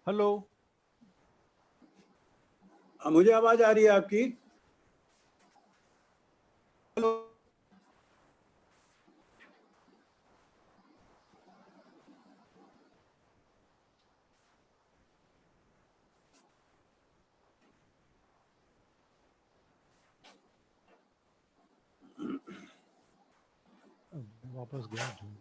Hello. मुझे आवाज आ रही है आपकी। हेलो। वापस गया जूम।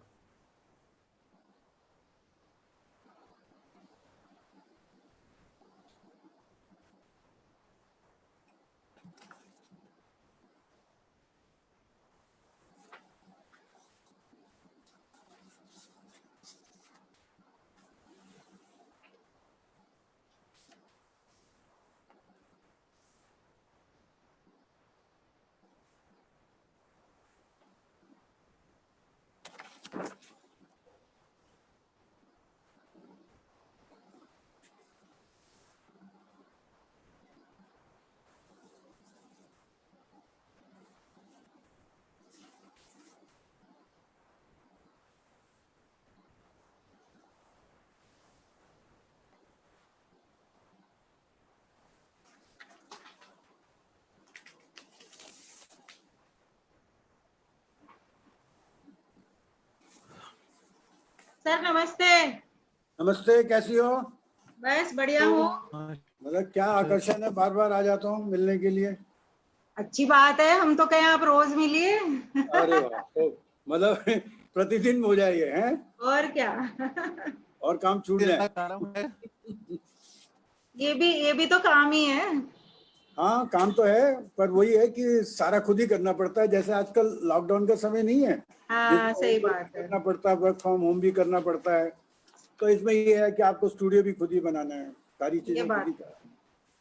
सर नमस्ते। नमस्ते, कैसी हो? बस बढ़िया हूँ। मतलब क्या आकर्षण है, बार बार आ जाता हूँ मिलने के लिए। अच्छी बात है, हम तो कहें आप रोज मिलिए। अरे वाह, तो मतलब प्रतिदिन हो जाए ये, हैं? और क्या। और काम छूट जाए। ये भी तो काम ही है। हाँ, काम तो है, पर वही है कि सारा खुद ही करना पड़ता है। जैसे आजकल लॉकडाउन का समय नहीं है, हाँ जिसमें सही वर्क बात है। करना पड़ता है, वर्क फ्रॉम होम भी करना पड़ता है। तो इसमें ये है कि आपको स्टूडियो भी खुद ही बनाना है, सारी ये चीजें खुद ही बात है। करनी है,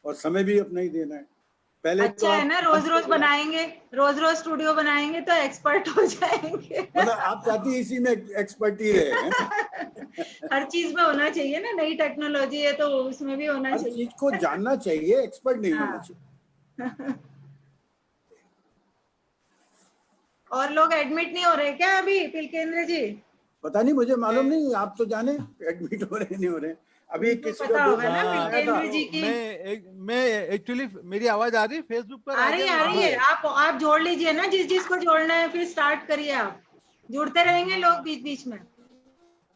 और समय भी अपना ही देना है। पहले तो अच्छा है आप ना, रोज रोज बनाएंगे, रोज रोज स्टूडियो बनाएंगे तो एक्सपर्ट हो जाएंगे। मतलब आप चाहती इसी में एक्सपर्ट ही रहे हैं। हर चीज में होना चाहिए ना, नई टेक्नोलॉजी है तो उसमें भी होना हर चाहिए। चीज को जानना चाहिए, एक्सपर्ट नहीं होना हाँ। चाहिए। और लोग एडमिट नहीं हो रहे क्या अभी पिलकेंद्र जी? पता नहीं, मुझे मालूम नहीं, आप तो जाने एडमिट हो रहे नहीं हो रहे। अभी उनको किसी का पता होगा दोस्त ना आया था। पिलकेंद्र जी की। मैं एक्चुअली मेरी आवाज आ रही है? फेसबुक पर आ आ रही गया है, ना आ रही वहाँ। है। आप जोड़ लीजिए ना, जिस जिसको जोड़ना है फिर स्टार्ट करिए। आप जुड़ते रहेंगे लोग बीच बीच में।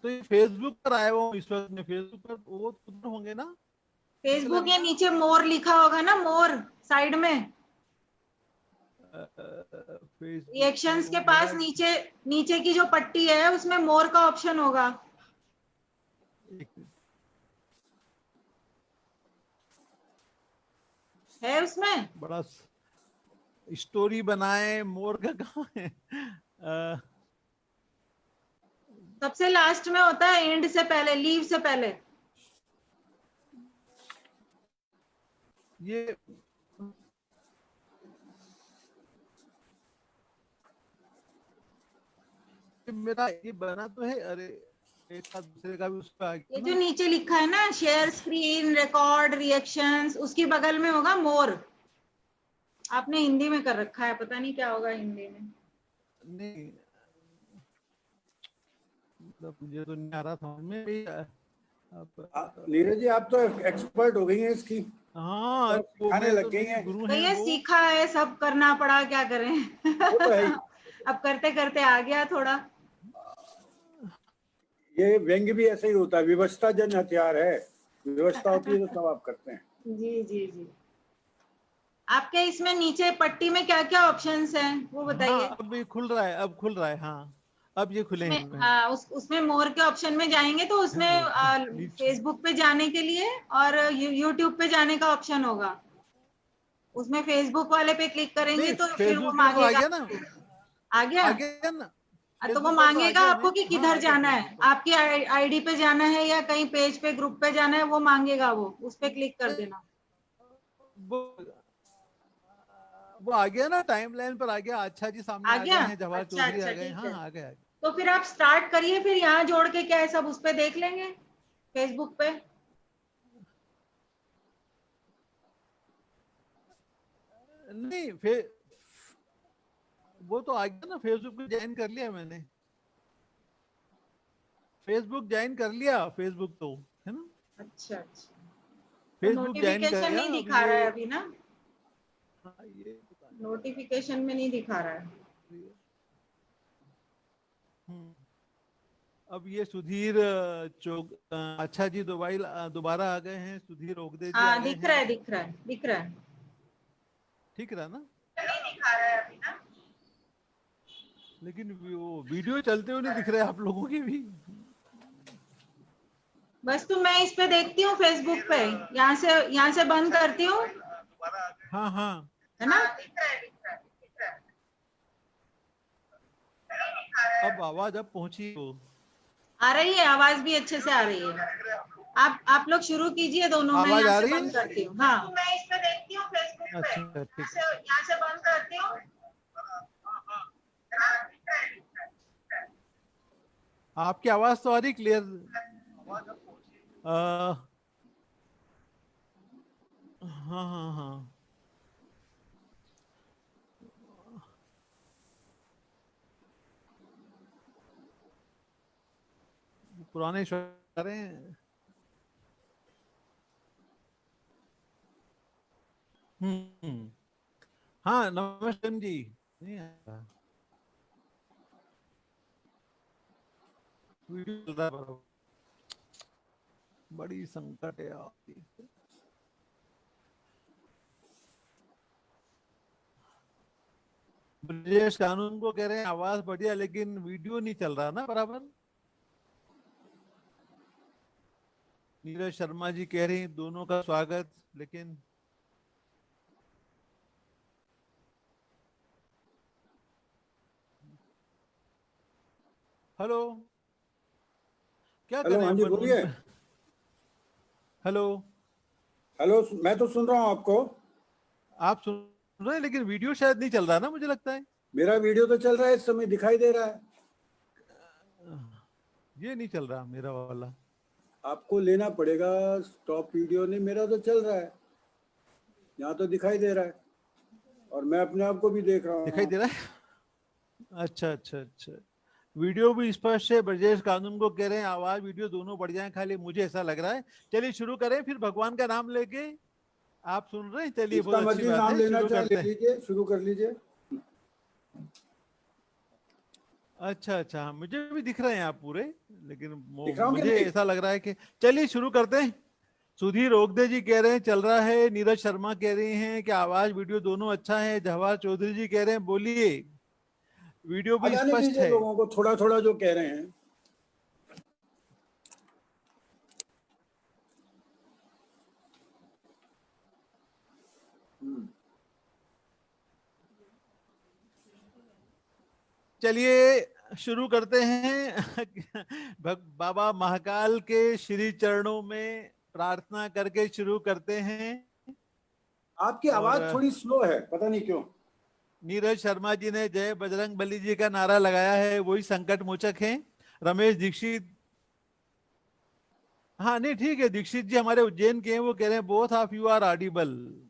तो ये फेसबुक पर आया हुआ इस वक्त में। फेसबुक पर वो तो होंगे ना? मुझे फेसबुक या लगता नीचे मोर लिखा होगा ना, मोर साइड में फेसबुक रिएक्शंस के तो पास मेरा नीचे, नीचे की जो पट्टी है उसमें मोर का ऑप्शन होगा। एक है उसमें। बड़ा स्टोरी बनाए मोर का कहाँ है? सबसे लास्ट में होता है, एंड से पहले, लीव से पहले। ये मेरा ये बना तो है। अरे एक साथ दूसरे का भी उस पर आ ये गया जो ना। नीचे लिखा है ना, शेयर स्क्रीन रिकॉर्ड रिएक्शंस, उसकी बगल में होगा मोर। आपने हिंदी में कर रखा है, पता नहीं क्या होगा हिंदी में। नहीं मतलब मुझे तो नहीं आ रहा समझ में भी। अब नीरज जी, आप तो एक्सपर्ट हो गई हैं इसकी, हाँ, तो वो सिखाने मेरे तो लग गई मेरी हैं। गुरु हैं भैया वो। सीखा है, सब करना पड़ा, क्या करें। वो तो है ही। अब करते करते आ गया थोड़ा। ये व्यंग्य भी ऐसे ही होता है, विवशता जन हथियार है। व्यवस्था होती है तो सब आप करते हैं। जी जी जी। आपके इसमें नीचे पट्टी में क्या क्या ऑप्शंस हैं वो हाँ, बताइए। अब ये खुल रहा है, अब खुल रहा है। हाँ, अब ये खुले उसमें हुए हैं। उसमें मोर के ऑप्शन में जाएंगे तो है उसमें वो नीचे। फेसबुक पे जाने के लिए और यूट्यूब पे जाने का ऑप्शन होगा। उसमें फेसबुक वाले पे क्लिक करेंगे नहीं, तो फिर वो फेसबुक पे तो आ मांगेगा गया ना। आपको। आ गया। आ गया ना। तो वो फेसबुक पर तो आ मांगेगा गया मैं। आपको कि हाँ, किधर आ गया जाना है, फेसबुक पर। आपकी आईडी पे जाना है या कहीं पेज पे, ग्रुप पे जाना है, वो मांगेगा, वो उस पे क्लिक कर देना। वो वो आ गया ना, टाइमलाइन पर आ गया। अच्छा जी सामने आ आ गया। गए हैं, जवाहर अच्छा चौधरी आ अच्छा गए। ठीक हाँ है। हाँ, आ गए आ गए। तो फिर आप स्टार्ट करिए, फिर यहाँ जोड़ के क्या है सब उस पे देख लेंगे, फेसबुक पे। नहीं वो तो आ गया ना। फेसबुक पे ज्वाइन कर लिया मैंने। फेसबुक ज्वाइन कर लिया, फेसबुक तो है ना। अच्छा अच्छा, फेसबुक ज्वाइन कर नोटिफिकेशन लिया नहीं अब दिखा रहा ये। है अभी ना, हाँ, ये पता नहीं। नोटिफिकेशन में नहीं दिखा रहा है। हम्म, अब ये सुधीर अच्छा जी दोबारा आ गए हैं, सुधीर ओगदे जी आ हाँ गए दिख रहा हैं। है, दिख रहा है, दिख रहा है। ठीक रहा ना? नहीं दिखा रहा है अभी ना। लेकिन वो वीडियो चलते हुए नहीं दिख रहे आप लोगों की भी। बस तो मैं इस पे देखती हूँ फेसबुक पे, यहाँ से बंद करती हूँ, हाँ हाँ, है ना। अब आवाज अब पहुंची वो। आ रही है, आवाज भी अच्छे से आ रही है। आप लोग शुरू कीजिए दोनों, मैं आवाज यहाँ आ से रही बंद है? करती हूँ। हाँ तो मैं इस पे देखती हूँ फेसबुक पे, अच्छा ठीक है। यहाँ से बंद करती हूँ। आपकी आवाज तो आ रही क्लियर। हाँ हाँ हाँ, पुराने शुरू हैं। हम्म, हाँ नमस्ते जी। नहीं आ रहा। वीडियो चल रहा है बराबर। बड़ी संकट है आपकी। ब्रजेश कानून को कह रहे हैं आवाज बढ़िया, लेकिन वीडियो नहीं चल रहा ना बराबर। नीरज शर्मा जी कह रही हैं दोनों का स्वागत, लेकिन हेलो, क्या हेलो, करें हाँ जी अपन बोलिए। उनमें। हेलो, हेलो, मैं तो सुन रहा हूँ आपको। आप सुन रहे हैं लेकिन वीडियो शायद नहीं चल रहा ना, मुझे लगता है। मेरा वीडियो तो चल रहा है, इस समय दिखाई दे रहा है। ये नहीं चल रहा मेरा वाला। आपको लेना पड़ेगा स्टॉप वीडियो, नहीं मेरा तो चल रहा है, यहाँ तो दिखाई दे रहा है और मैं अपने आप को भी देख रहा दिखाई हूँ। दे रहा है? अच्छा अच्छा अच्छा, वीडियो भी स्पष्ट है। ब्रजेश कानून को कह रहे हैं आवाज वीडियो दोनों बढ़ जाए, खाली मुझे ऐसा लग रहा है। चलिए शुरू करें, फिर भगवान का नाम लेके। आप सुन रहे हैं? चलिए जिसका बहुत अच्छी मर्जी बात नाम है, लेना शुरू चाहे ले करते हैं। लीजिए, शुरू कर लीजिए। अच्छा अच्छा, हाँ, मुझे भी दिख रहे हैं आप पूरे, लेकिन दिख रहा हूँ कि मुझे नहीं? ऐसा लग रहा है कि चलिए शुरू करते हैं। सुधीर ओगदे जी कह रहे हैं चल रहा है। नीरज शर्मा कह रही हैं कि आवाज वीडियो दोनों अच्छा है। जवाहर चौधरी जी कह रहे हैं बोलिए, वीडियो आ भी जाने स्पष्ट दीजिए है। लोगों को, थोड़ा थोड़ा जो कह रहे हैं। चलिए शुरू करते हैं। बाबा महाकाल के श्री चरणों में प्रार्थना करके शुरू करते हैं। आपकी और आवाज थोड़ी स्लो है, पता नहीं क्यों। नीरज शर्मा जी ने जय बजरंग बली जी का नारा लगाया है, वही संकट मोचक हैं। रमेश दीक्षित, हाँ नहीं ठीक है, दीक्षित जी हमारे उज्जैन के हैं, वो कह रहे हैं both of you are audible.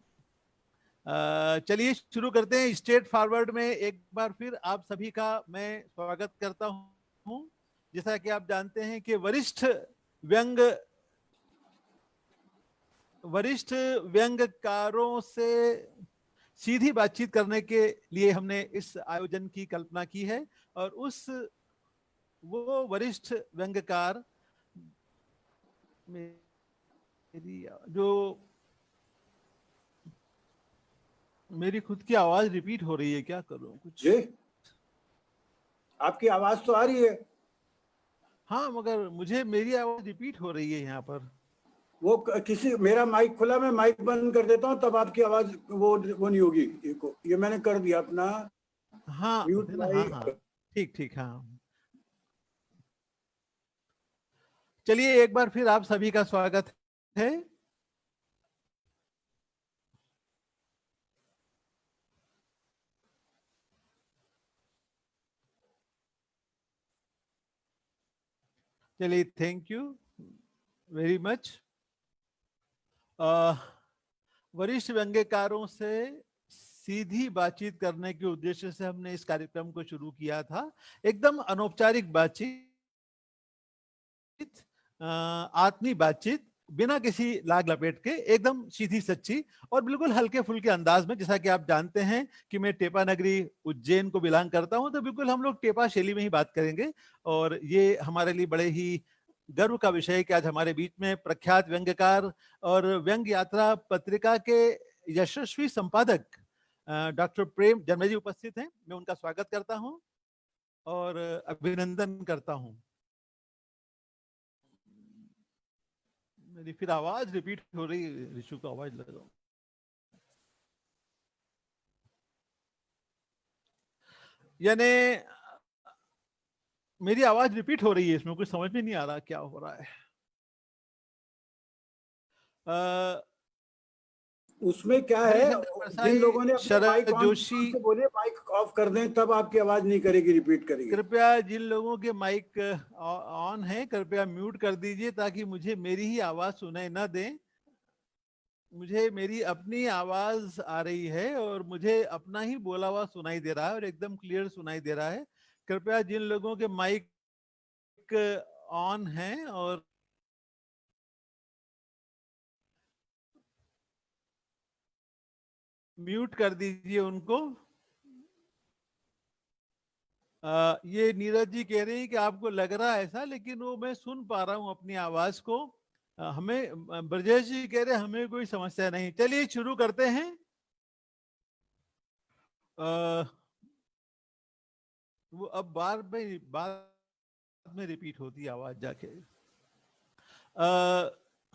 चलिए शुरू करते हैं। स्ट्रेट फॉरवर्ड में एक बार फिर आप सभी का मैं स्वागत करता हूं। जैसा कि आप जानते हैं कि व्यंग वरिष्ठ व्यंग्यकारों से सीधी बातचीत करने के लिए हमने इस आयोजन की कल्पना की है। और वो वरिष्ठ व्यंग्यकार मेरी जो मेरी खुद की आवाज रिपीट हो रही है, क्या करूं कुछ। जी, आपकी आवाज तो आ रही है। हाँ मगर मुझे मेरी आवाज रिपीट हो रही है यहाँ पर। किसी मेरा माइक खुला, मैं माइक बंद कर देता हूँ तब आपकी आवाज वो नहीं होगी। ये मैंने कर दिया अपना हाँ म्यूट है ना, हाँ हाँ, माइक। ठीक ठीक हाँ। चलिए एक बार फिर आप सभी का स्वागत है। चलिए थैंक यू वेरी मच। वरिष्ठ व्यंग्यकारों से सीधी बातचीत करने के उद्देश्य से हमने इस कार्यक्रम को शुरू किया था। एकदम अनौपचारिक बातचीत, आत्मीय बातचीत, बिना किसी लाग लपेट के एकदम सीधी सच्ची और बिल्कुल हल्के फुल्के अंदाज में, जैसा कि आप जानते हैं कि मैं टेपा नगरी उज्जैन को बिलोंग करता हूं, तो बिल्कुल हम लोग टेपा शैली में ही बात करेंगे। और ये हमारे लिए बड़े ही गर्व का विषय है कि आज हमारे बीच में प्रख्यात व्यंग्यकार और व्यंग्य यात्रा पत्रिका के यशस्वी संपादक डॉक्टर प्रेम जन्मे जी उपस्थित हैं। मैं उनका स्वागत करता हूं और अभिनंदन करता हूं। मेरी फिर आवाज रिपीट हो रही है, ऋषु को आवाज लगाओ। यानी मेरी आवाज रिपीट हो रही है, इसमें कुछ समझ में नहीं आ रहा क्या हो रहा है। उसमें क्या है, हरिशंकर जिन परसाई, लोगों ने अपने माइक शरद ऑन जोशी, से बोले माइक ऑफ कर दें, तब आपकी आवाज नहीं करेगी, रिपीट करेगी। कृपया जिन लोगों के माइक ऑन है कृपया म्यूट कर दीजिए ताकि मुझे मेरी ही आवाज सुनाई ना दे। मुझे मेरी अपनी आवाज आ रही है और मुझे अपना ही बोला हुआ सुनाई दे रहा है और एकदम क्लियर सुनाई दे रहा है। कृपया जिन लोगों के माइक ऑन है और म्यूट कर दीजिए उनको। ये नीरज जी कह रहे हैं कि आपको लग रहा है ऐसा, लेकिन वो मैं सुन पा रहा हूं अपनी आवाज को। हमें ब्रजेश जी कह रहे हैं हमें कोई समस्या नहीं। चलिए शुरू करते हैं। वो अब बाद में रिपीट होती है आवाज जाके।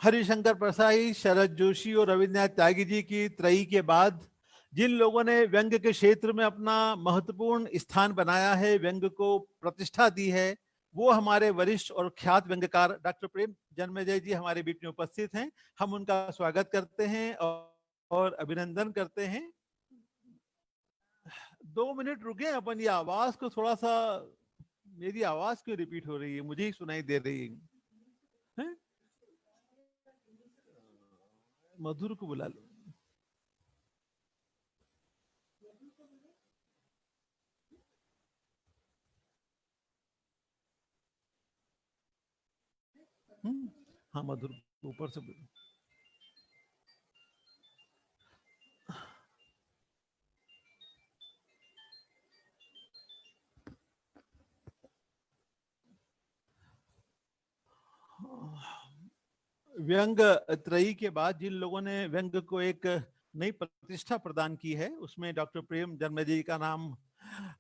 हरिशंकर परसाई, शरद जोशी और रविन्द्रनाथ त्यागी जी की त्रयी के बाद जिन लोगों ने व्यंग्य के क्षेत्र में अपना महत्वपूर्ण स्थान बनाया है, व्यंग्य को प्रतिष्ठा दी है, वो हमारे वरिष्ठ और ख्यात व्यंग्यकार डॉक्टर प्रेम जन्मेजय जी हमारे बीच में उपस्थित हैं। हम उनका स्वागत करते हैं और अभिनंदन करते हैं। 2 मिनट रुके अपन, ये आवाज को थोड़ा सा, मेरी आवाज क्यों रिपीट हो रही है, मुझे ही सुनाई दे रही है। मधुर को बुला लो। हाँ मधुर ऊपर से व्यंग त्रयी के बाद जिन लोगों ने व्यंग को एक नई प्रतिष्ठा प्रदान की है, उसमें डॉक्टर प्रेम जन्मेजय जी का नाम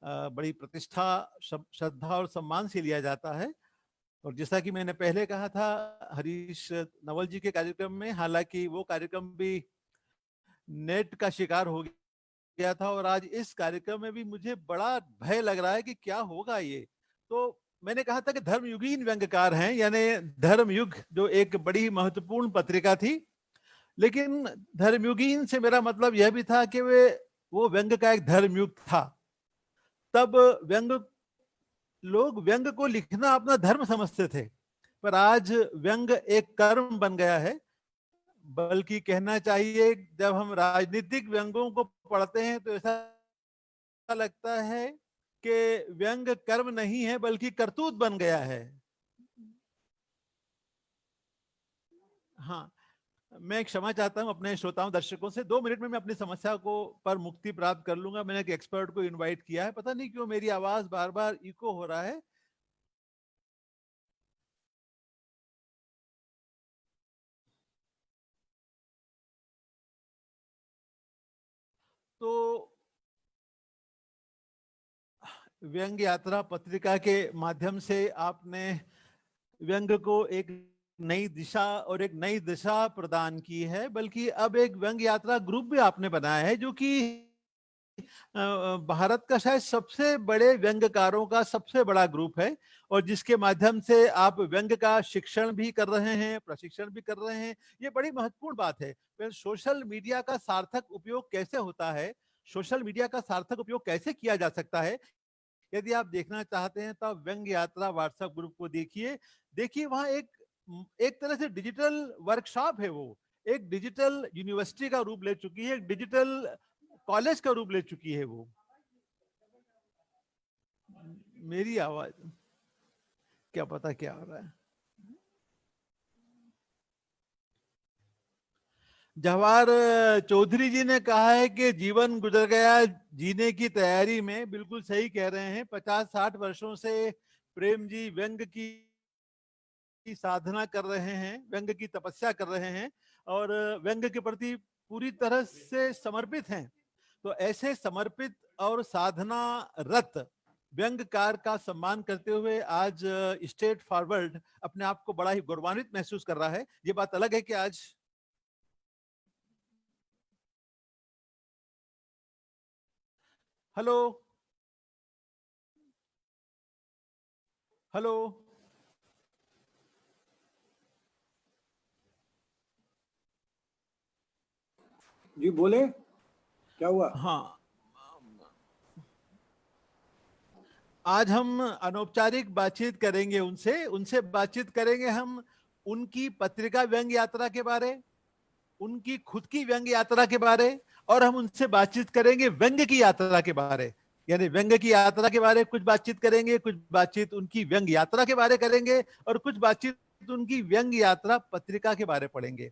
बड़ी प्रतिष्ठा, श्रद्धा और सम्मान से लिया जाता है। और जैसा कि मैंने पहले कहा था हरीश नवल जी के कार्यक्रम में, हालांकि वो कार्यक्रम भी नेट का शिकार हो गया था और आज इस कार्यक्रम में भी मुझे बड़ा भय लग रहा है कि क्या होगा ये। तो मैंने कहा था कि धर्मयुगीन व्यंग्यकार हैं, यानी धर्मयुग जो एक बड़ी महत्वपूर्ण पत्रिका थी, लेकिन धर्मयुगीन से मेरा मतलब यह भी था कि वो व्यंग्य का एक धर्मयुग था। तब लोग व्यंग्य को लिखना अपना धर्म समझते थे, पर आज व्यंग्य एक कर्म बन गया है। बल्कि कहना चाहिए जब हम राजनीतिक व्यंग्यों को पढ़ते हैं तो ऐसा लगता है कि व्यंग्य कर्म नहीं है बल्कि करतूत बन गया है। हाँ, मैं क्षमा चाहता हूं अपने श्रोताओं दर्शकों से। 2 मिनट में मैं अपनी समस्या को पर मुक्ति प्राप्त कर लूंगा। मैंने एक एक्सपर्ट को इनवाइट किया है, पता नहीं क्यों मेरी आवाज बार बार इको हो रहा है। तो व्यंग्य यात्रा पत्रिका के माध्यम से आपने व्यंग्य को एक नई दिशा और एक नई दिशा प्रदान की है, बल्कि अब एक व्यंग्य यात्रा ग्रुप भी आपने बनाया है जो कि भारत का शायद सबसे बड़े व्यंग्यकारों का सबसे बड़ा ग्रुप है और जिसके माध्यम से आप व्यंग्य का शिक्षण भी कर रहे हैं, प्रशिक्षण भी कर रहे हैं। ये बड़ी महत्वपूर्ण बात है। फिर सोशल मीडिया का सार्थक उपयोग कैसे होता है, सोशल मीडिया का सार्थक उपयोग कैसे किया जा सकता है, यदि आप देखना चाहते हैं तो आप व्यंग्य यात्रा व्हाट्सएप ग्रुप को देखिए वहां एक तरह से डिजिटल वर्कशॉप है। वो एक डिजिटल यूनिवर्सिटी का रूप ले चुकी है, एक डिजिटल कॉलेज का रूप ले चुकी है। वो मेरी आवाज क्या पता क्या हो रहा है। जवाहर चौधरी जी ने कहा है कि जीवन गुजर गया जीने की तैयारी में। बिल्कुल सही कह रहे हैं। 50-60 वर्षों से प्रेम जी व्यंग की साधना कर रहे हैं, व्यंग की तपस्या कर रहे हैं और व्यंग के प्रति पूरी तरह से समर्पित हैं। तो ऐसे समर्पित और साधना रत व्यंगकार का सम्मान करते हुए आज स्टेट फॉरवर्ड अपने आप को बड़ा ही गौरवान्वित महसूस कर रहा है। ये बात अलग है कि आज हेलो हेलो जी बोले, क्या हुआ? हाँ, आज हम अनौपचारिक बातचीत करेंगे उनसे उनसे बातचीत करेंगे हम उनकी पत्रिका व्यंग यात्रा के बारे, उनकी खुद की व्यंग यात्रा के बारे, और हम उनसे बातचीत करेंगे व्यंग की यात्रा के बारे। यानी व्यंग की यात्रा के बारे कुछ बातचीत करेंगे, कुछ बातचीत उनकी व्यंग यात्रा के बारे करेंगे और कुछ बातचीत उनकी व्यंग यात्रा पत्रिका के बारे पढ़ेंगे।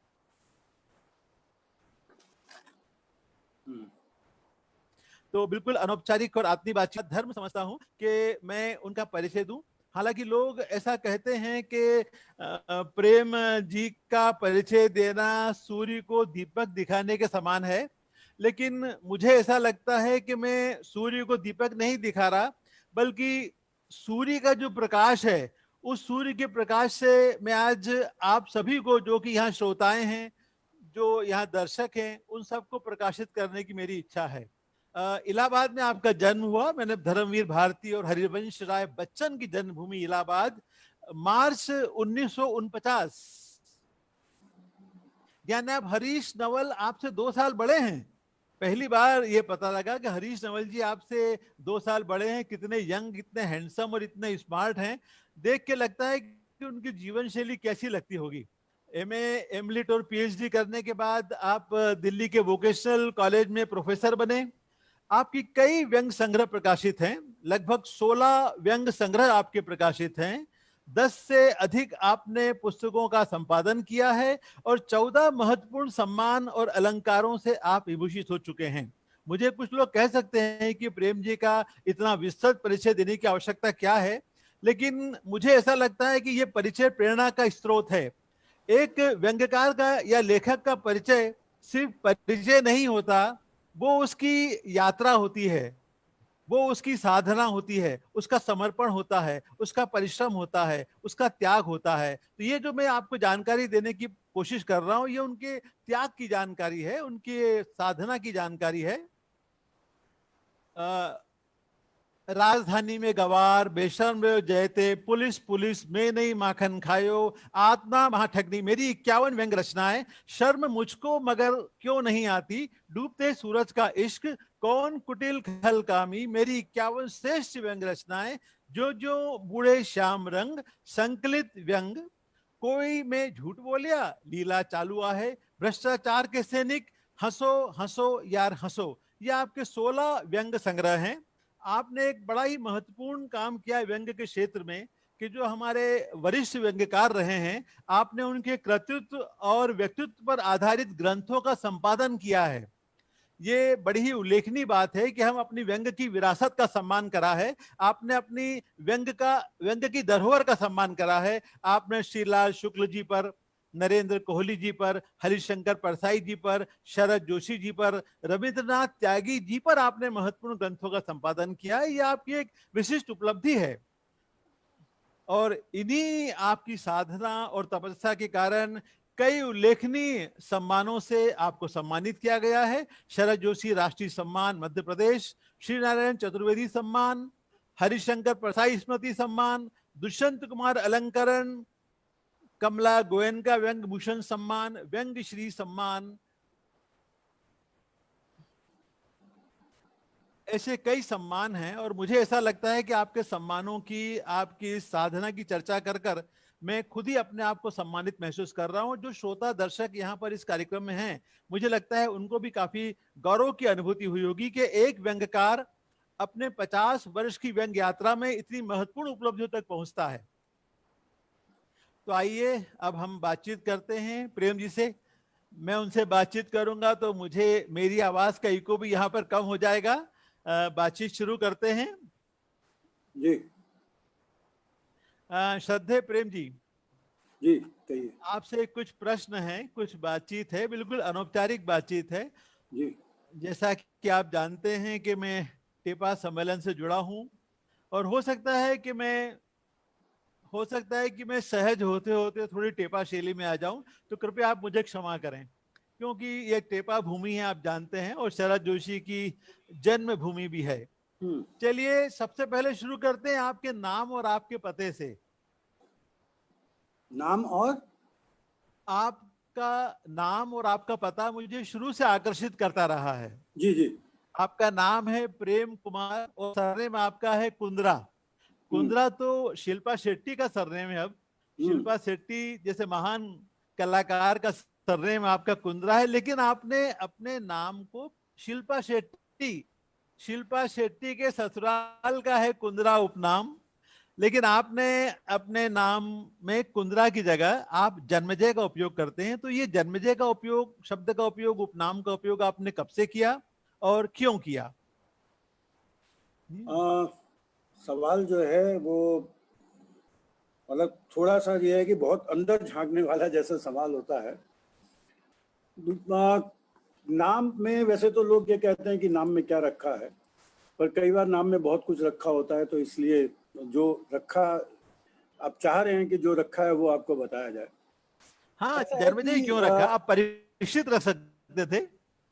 तो बिल्कुल अनौपचारिक और आत्मीय बातचीत। धर्म समझता हूं कि मैं उनका परिचय दूं। हालांकि लोग ऐसा कहते हैं कि प्रेम जी का परिचय देना सूर्य को दीपक दिखाने के समान है, लेकिन मुझे ऐसा लगता है कि मैं सूर्य को दीपक नहीं दिखा रहा, बल्कि सूर्य का जो प्रकाश है उस सूर्य के प्रकाश से मैं आज आप सभी को, जो कि यहाँ श्रोताएं हैं, जो यहाँ दर्शक हैं, उन सबको प्रकाशित करने की मेरी इच्छा है। इलाहाबाद में आपका जन्म हुआ। मैंने धर्मवीर भारती और हरिवंश राय बच्चन की जन्मभूमि इलाहाबाद, मार्च 1949। यानी आप हरीश नवल आपसे 2 साल बड़े हैं। पहली बार ये पता लगा कि हरीश नवल जी आपसे 2 साल बड़े हैं। कितने यंग, इतने हैंडसम और इतने स्मार्ट हैं। देख के लगता है कि उनकी जीवन शैली कैसी लगती होगी। एमए, एमलिट और पीएचडी करने के बाद आप दिल्ली के वोकेशनल कॉलेज में प्रोफेसर बने। आपकी कई व्यंग संग्रह प्रकाशित हैं, लगभग 16 व्यंग संग्रह आपके प्रकाशित हैं। 10 से अधिक आपने पुस्तकों का संपादन किया है और 14 महत्वपूर्ण सम्मान और अलंकारों से आप विभूषित हो चुके हैं। मुझे कुछ लोग कह सकते हैं कि प्रेम जी का इतना विस्तृत परिचय देने की आवश्यकता क्या है, लेकिन मुझे ऐसा लगता है कि यह परिचय प्रेरणा का स्रोत है। एक व्यंग्यकार का या लेखक का परिचय सिर्फ परिचय नहीं होता, वो उसकी यात्रा होती है, वो उसकी साधना होती है, उसका समर्पण होता है, उसका परिश्रम होता है, उसका त्याग होता है। तो ये जो मैं आपको जानकारी देने की कोशिश कर रहा हूं, ये उनके त्याग की जानकारी है, उनकी साधना की जानकारी है। राजधानी में गवार बेशर्म जयते, पुलिस पुलिस में नहीं माखन खायो, आत्मा महाठगनी, मेरी 51 व्यंग रचनाएं। शर्म मुझको मगर क्यों नहीं आती, डूबते सूरज का इश्क, कौन कुटिल खल कामी, मेरी 51 श्रेष्ठ व्यंग रचनाएं। जो जो बूढ़े श्याम रंग, संकलित व्यंग। कोई मैं झूठ बोलिया, लीला चालुआ है, भ्रष्टाचार के सैनिक, हंसो हंसो यार हंसो। ये आपके 16 व्यंग संग्रह हैं। आपने एक बड़ा ही महत्वपूर्ण काम किया व्यंग के क्षेत्र में कि जो हमारे वरिष्ठ व्यंग्यकार रहे हैं, आपने उनके कृतित्व और व्यक्तित्व पर आधारित ग्रंथों का संपादन किया है। ये बड़ी ही उल्लेखनीय बात है कि हम अपनी व्यंग की विरासत का सम्मान करा है। आपने अपनी व्यंग की धरोहर का सम्मान करा है। आपने श्रीलाल शुक्ल जी पर, नरेंद्र कोहली जी पर, हरिशंकर परसाई जी पर, शरद जोशी जी पर, रविंद्रनाथ त्यागी जी पर आपने महत्वपूर्ण ग्रंथों का संपादन किया है। यह आपकी एक विशिष्ट उपलब्धि है और इन्हीं आपकी साधना और तपस्या के कारण कई उल्लेखनीय सम्मानों से आपको सम्मानित किया गया है। शरद जोशी राष्ट्रीय सम्मान मध्य प्रदेश, श्री नारायण चतुर्वेदी सम्मान, हरिशंकर परसाई स्मृति सम्मान, दुष्यंत कुमार अलंकरण, कमला गोयनका व्यंग भूषण सम्मान, व्यंग श्री सम्मान, ऐसे कई सम्मान हैं। और मुझे ऐसा लगता है कि आपके सम्मानों की, आपकी साधना की चर्चा कर कर मैं खुद ही अपने आप को सम्मानित महसूस कर रहा हूं। जो श्रोता दर्शक यहाँ पर इस कार्यक्रम में हैं, मुझे लगता है उनको भी काफी गौरव की अनुभूति हुई होगी कि एक व्यंग्यकार अपने 50 वर्ष की व्यंग्य यात्रा में इतनी महत्वपूर्ण उपलब्धियों तक पहुंचता है। तो आइए अब हम बातचीत करते हैं प्रेम जी से। मैं उनसे बातचीत करूंगा तो मुझे मेरी आवाज का इको भी यहाँ पर कम हो जाएगा। बातचीत शुरू करते हैं। जी श्रद्धेय प्रेम जी, जी कहिए। आपसे कुछ प्रश्न हैं, कुछ बातचीत है, बिल्कुल अनौपचारिक बातचीत है। जी जैसा कि आप जानते हैं कि मैं टेपा सम्मेलन से जुड़ा हूं और हो सकता है कि मैं सहज होते होते थोड़ी टेपा शैली में आ जाऊं, तो कृपया आप मुझे क्षमा करें, क्योंकि ये टेपा भूमि है, आप जानते हैं, और शरद जोशी की जन्म भूमि भी है। चलिए सबसे पहले शुरू करते हैं आपके नाम और आपके पते से। नाम और आपका नाम और आपका पता मुझे शुरू से आकर्षित करता रहा है। जी जी। आपका नाम है प्रेम कुमार और सरनेम आपका है कुंद्रा। कुंद्रा तो शिल्पा शेट्टी का सरनेम है। अब शिल्पा शेट्टी जैसे महान कलाकार का सरनेम आपका कुंद्रा है, लेकिन आपने अपने नाम को शिल्पा शेट्टी के ससुराल का है कुंद्रा उपनाम, लेकिन आपने अपने नाम में कुंद्रा की जगह आप जन्मजय का उपयोग करते हैं। तो ये जन्मजय का उपयोग, शब्द का उपयोग, उपनाम का उपयोग आपने कब से किया और क्यों किया? सवाल जो है वो मतलब थोड़ा सा ये है कि बहुत अंदर झांकने वाला जैसा सवाल होता है। नाम में वैसे तो लोग ये कहते हैं कि नाम में क्या रखा है, पर कई बार नाम में बहुत कुछ रखा होता है, तो इसलिए जो रखा आप चाह रहे हैं कि जो रखा है वो आपको बताया जाए। हाँ, जन्मजय क्यों रखा? आप परीक्षित रख सकते थे।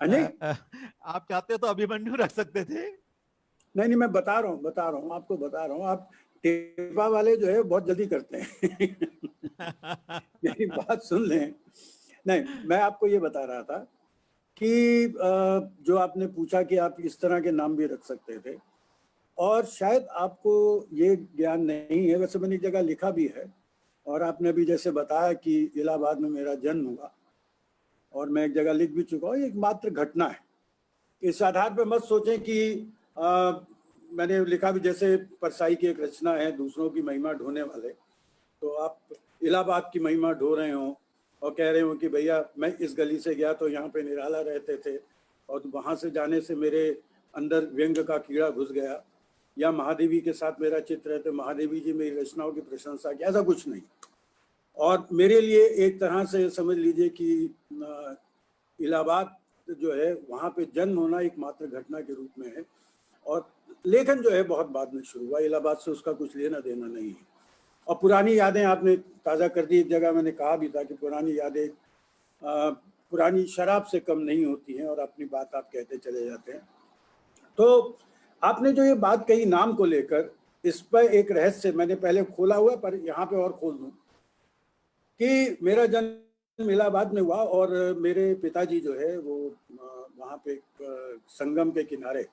नहीं आप चाहते तो अभिमन्यु रख सकते थे। नहीं, मैं बता रहा हूँ आपको बता रहा हूँ। आप टेपा वाले जो है बहुत जल्दी करते हैं। मेरी बात सुन लें। नहीं, मैं आपको ये बता रहा था कि जो आपने पूछा कि आप इस तरह के नाम भी रख सकते थे, और शायद आपको ये ज्ञान नहीं है। वैसे मैंने एक जगह लिखा भी है, और आपने भी जैसे बताया कि इलाहाबाद में मेरा जन्म हुआ, और मैं एक जगह लिख भी चुका हूँ, एक मात्र घटना है। इस आधार पर मत सोचें कि मैंने लिखा भी, जैसे परसाई की एक रचना है, दूसरों की महिमा ढोने वाले, तो आप इलाहाबाद की महिमा ढो रहे हो और कह रहे हो कि भैया मैं इस गली से गया तो यहाँ पे निराला रहते थे, और वहाँ से जाने से मेरे अंदर व्यंग का कीड़ा घुस गया, या महादेवी के साथ मेरा चित्र है तो महादेवी जी मेरी रचनाओं की प्रशंसा की, ऐसा कुछ नहीं। और मेरे लिए एक तरह से समझ लीजिए कि इलाहाबाद जो है वहाँ पे जन्म होना एक मात्र घटना के रूप में है, और लेखन जो है बहुत बाद में शुरू हुआ। इलाहाबाद से उसका कुछ लेना देना नहीं है। और पुरानी यादें आपने ताज़ा कर दी। एक जगह मैंने कहा भी था कि पुरानी यादें पुरानी शराब से कम नहीं होती हैं, और अपनी बात आप कहते चले जाते हैं। तो आपने जो ये बात कही नाम को लेकर, इस पर एक रहस्य मैंने पहले खोला हुआ, पर यहाँ पे और खोल दूँ कि मेरा जन्म इलाहाबाद में हुआ, और मेरे पिताजी जो है वो वहाँ पे संगम के किनारे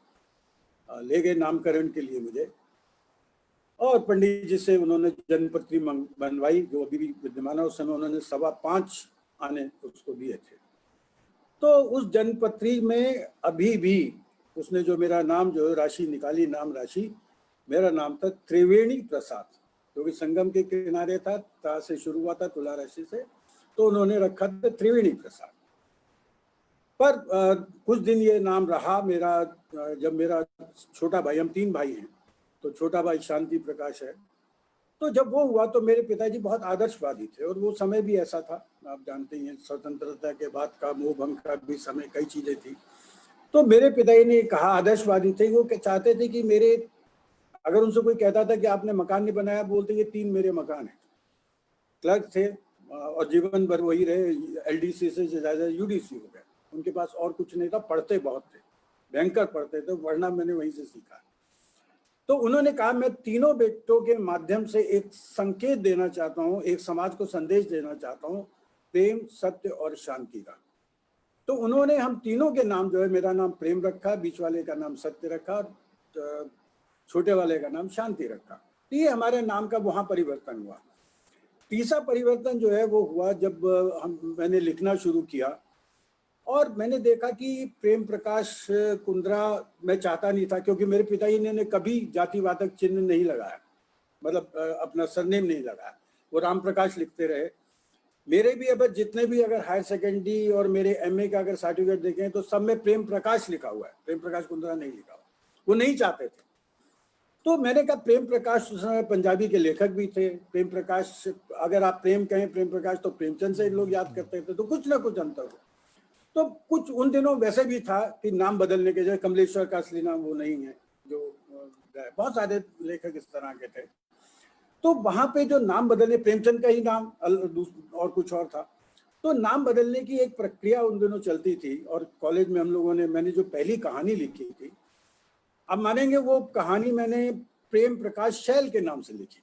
ले गए नामकरण के लिए मुझे, और पंडित जी से उन्होंने जन्मपत्री बनवाई, जो अभी भी विद्यमान है। उस समय उन्होंने 5.25 आने उसको दिए थे। तो उस जन्मपत्री में अभी भी उसने जो मेरा नाम जो राशि निकाली, नाम राशि, मेरा नाम था त्रिवेणी प्रसाद, क्योंकि संगम के किनारे था, ता से शुरू हुआ था, तुला राशि से, तो उन्होंने रखा था त्रिवेणी प्रसाद। पर कुछ दिन ये नाम रहा मेरा। जब मेरा छोटा भाई, हम 3 भाई हैं, तो छोटा भाई शांति प्रकाश है, तो जब वो हुआ तो मेरे पिताजी बहुत आदर्शवादी थे, और वो समय भी ऐसा था, आप जानते हैं, स्वतंत्रता के बाद का मोह भंग का भी समय, कई चीज़ें थी। तो मेरे पिताजी ने कहा, आदर्शवादी थे वो, चाहते थे कि मेरे, अगर उनसे कोई कहता था कि आपने मकान नहीं बनाया, बोलते ये 3 मेरे मकान हैं। क्लर्क थे और जीवन भर वही रहे, LDC से ज़्यादा UDC हो गए। उनके पास और कुछ नहीं था, पढ़ते बहुत थे, भयंकर पढ़ते थे, पढ़ना मैंने वहीं से सीखा। तो उन्होंने कहा मैं तीनों बेटों के माध्यम से एक संकेत देना चाहता हूँ, एक समाज को संदेश देना चाहता हूँ, प्रेम, सत्य और शांति का। तो उन्होंने हम तीनों के नाम जो है, मेरा नाम प्रेम रखा, बीच वाले का नाम सत्य रखा, छोटे वाले का नाम शांति रखा। ये हमारे नाम का वहाँ परिवर्तन हुआ। तीसरा परिवर्तन जो है वो हुआ जब मैंने लिखना शुरू किया, और मैंने देखा कि प्रेम प्रकाश कुंद्रा मैं चाहता नहीं था, क्योंकि मेरे पिताजी ने कभी जातिवाचक चिन्ह नहीं लगाया, मतलब अपना सरनेम नहीं लगाया। वो राम प्रकाश लिखते रहे, मेरे भी अब जितने भी अगर हायर सेकेंडरी और मेरे एमए का अगर सर्टिफिकेट देखें तो सब में प्रेम प्रकाश लिखा हुआ है, प्रेम प्रकाश कुंद्रा नहीं लिखा हुआ। वो नहीं चाहते थे। तो मैंने कहा प्रेम प्रकाश उस समय पंजाबी के लेखक भी थे। प्रेम प्रकाश, अगर आप प्रेम कहें प्रेम प्रकाश तो प्रेमचंद से लोग याद करते थे, तो कुछ ना कुछ अंतर हो। तो कुछ उन दिनों वैसे भी था कि नाम बदलने के, जैसे कमलेश्वर का असली नाम वो नहीं है, जो बहुत सारे लेखक इस तरह के थे। तो वहां पे जो नाम बदलने, प्रेमचंद का ही नाम और कुछ और था, तो नाम बदलने की एक प्रक्रिया उन दिनों चलती थी। और कॉलेज में हम लोगों ने, मैंने जो पहली कहानी लिखी थी, अब मानेंगे वो कहानी मैंने प्रेम प्रकाश शैल के नाम से लिखी,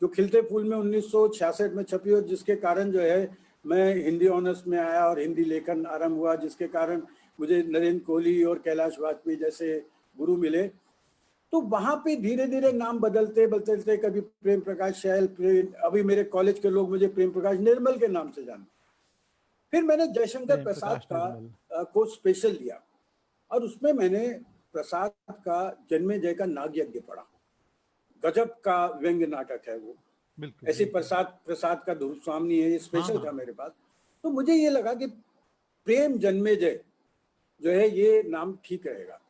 जो खिलते फूल में 1966 में छपी, और जिसके कारण जो है मैं हिंदी ऑनर्स में आया और हिंदी लेखन आरंभ हुआ, जिसके कारण मुझे नरेंद्र कोहली और कैलाश वाजपेयी जैसे गुरु मिले। तो वहां पे धीरे धीरे नाम बदलते बदलते, कभी प्रेम प्रकाश शैल, अभी मेरे कॉलेज के लोग मुझे प्रेम प्रकाश निर्मल के नाम से जानते। फिर मैंने जयशंकर प्रसाद का को स्पेशल लिया, और उसमें मैंने प्रसाद का जन्मेजय का नागयज्ञ पढ़ा। गजब का व्यंग्य नाटक है वो। ऐसे प्रसाद का ध्रुव स्वामी है, ये स्पेशल था मेरे पास। तो मुझे ये लगा कि प्रेम जन्मेजय जो है ये नाम ठीक रहेगा।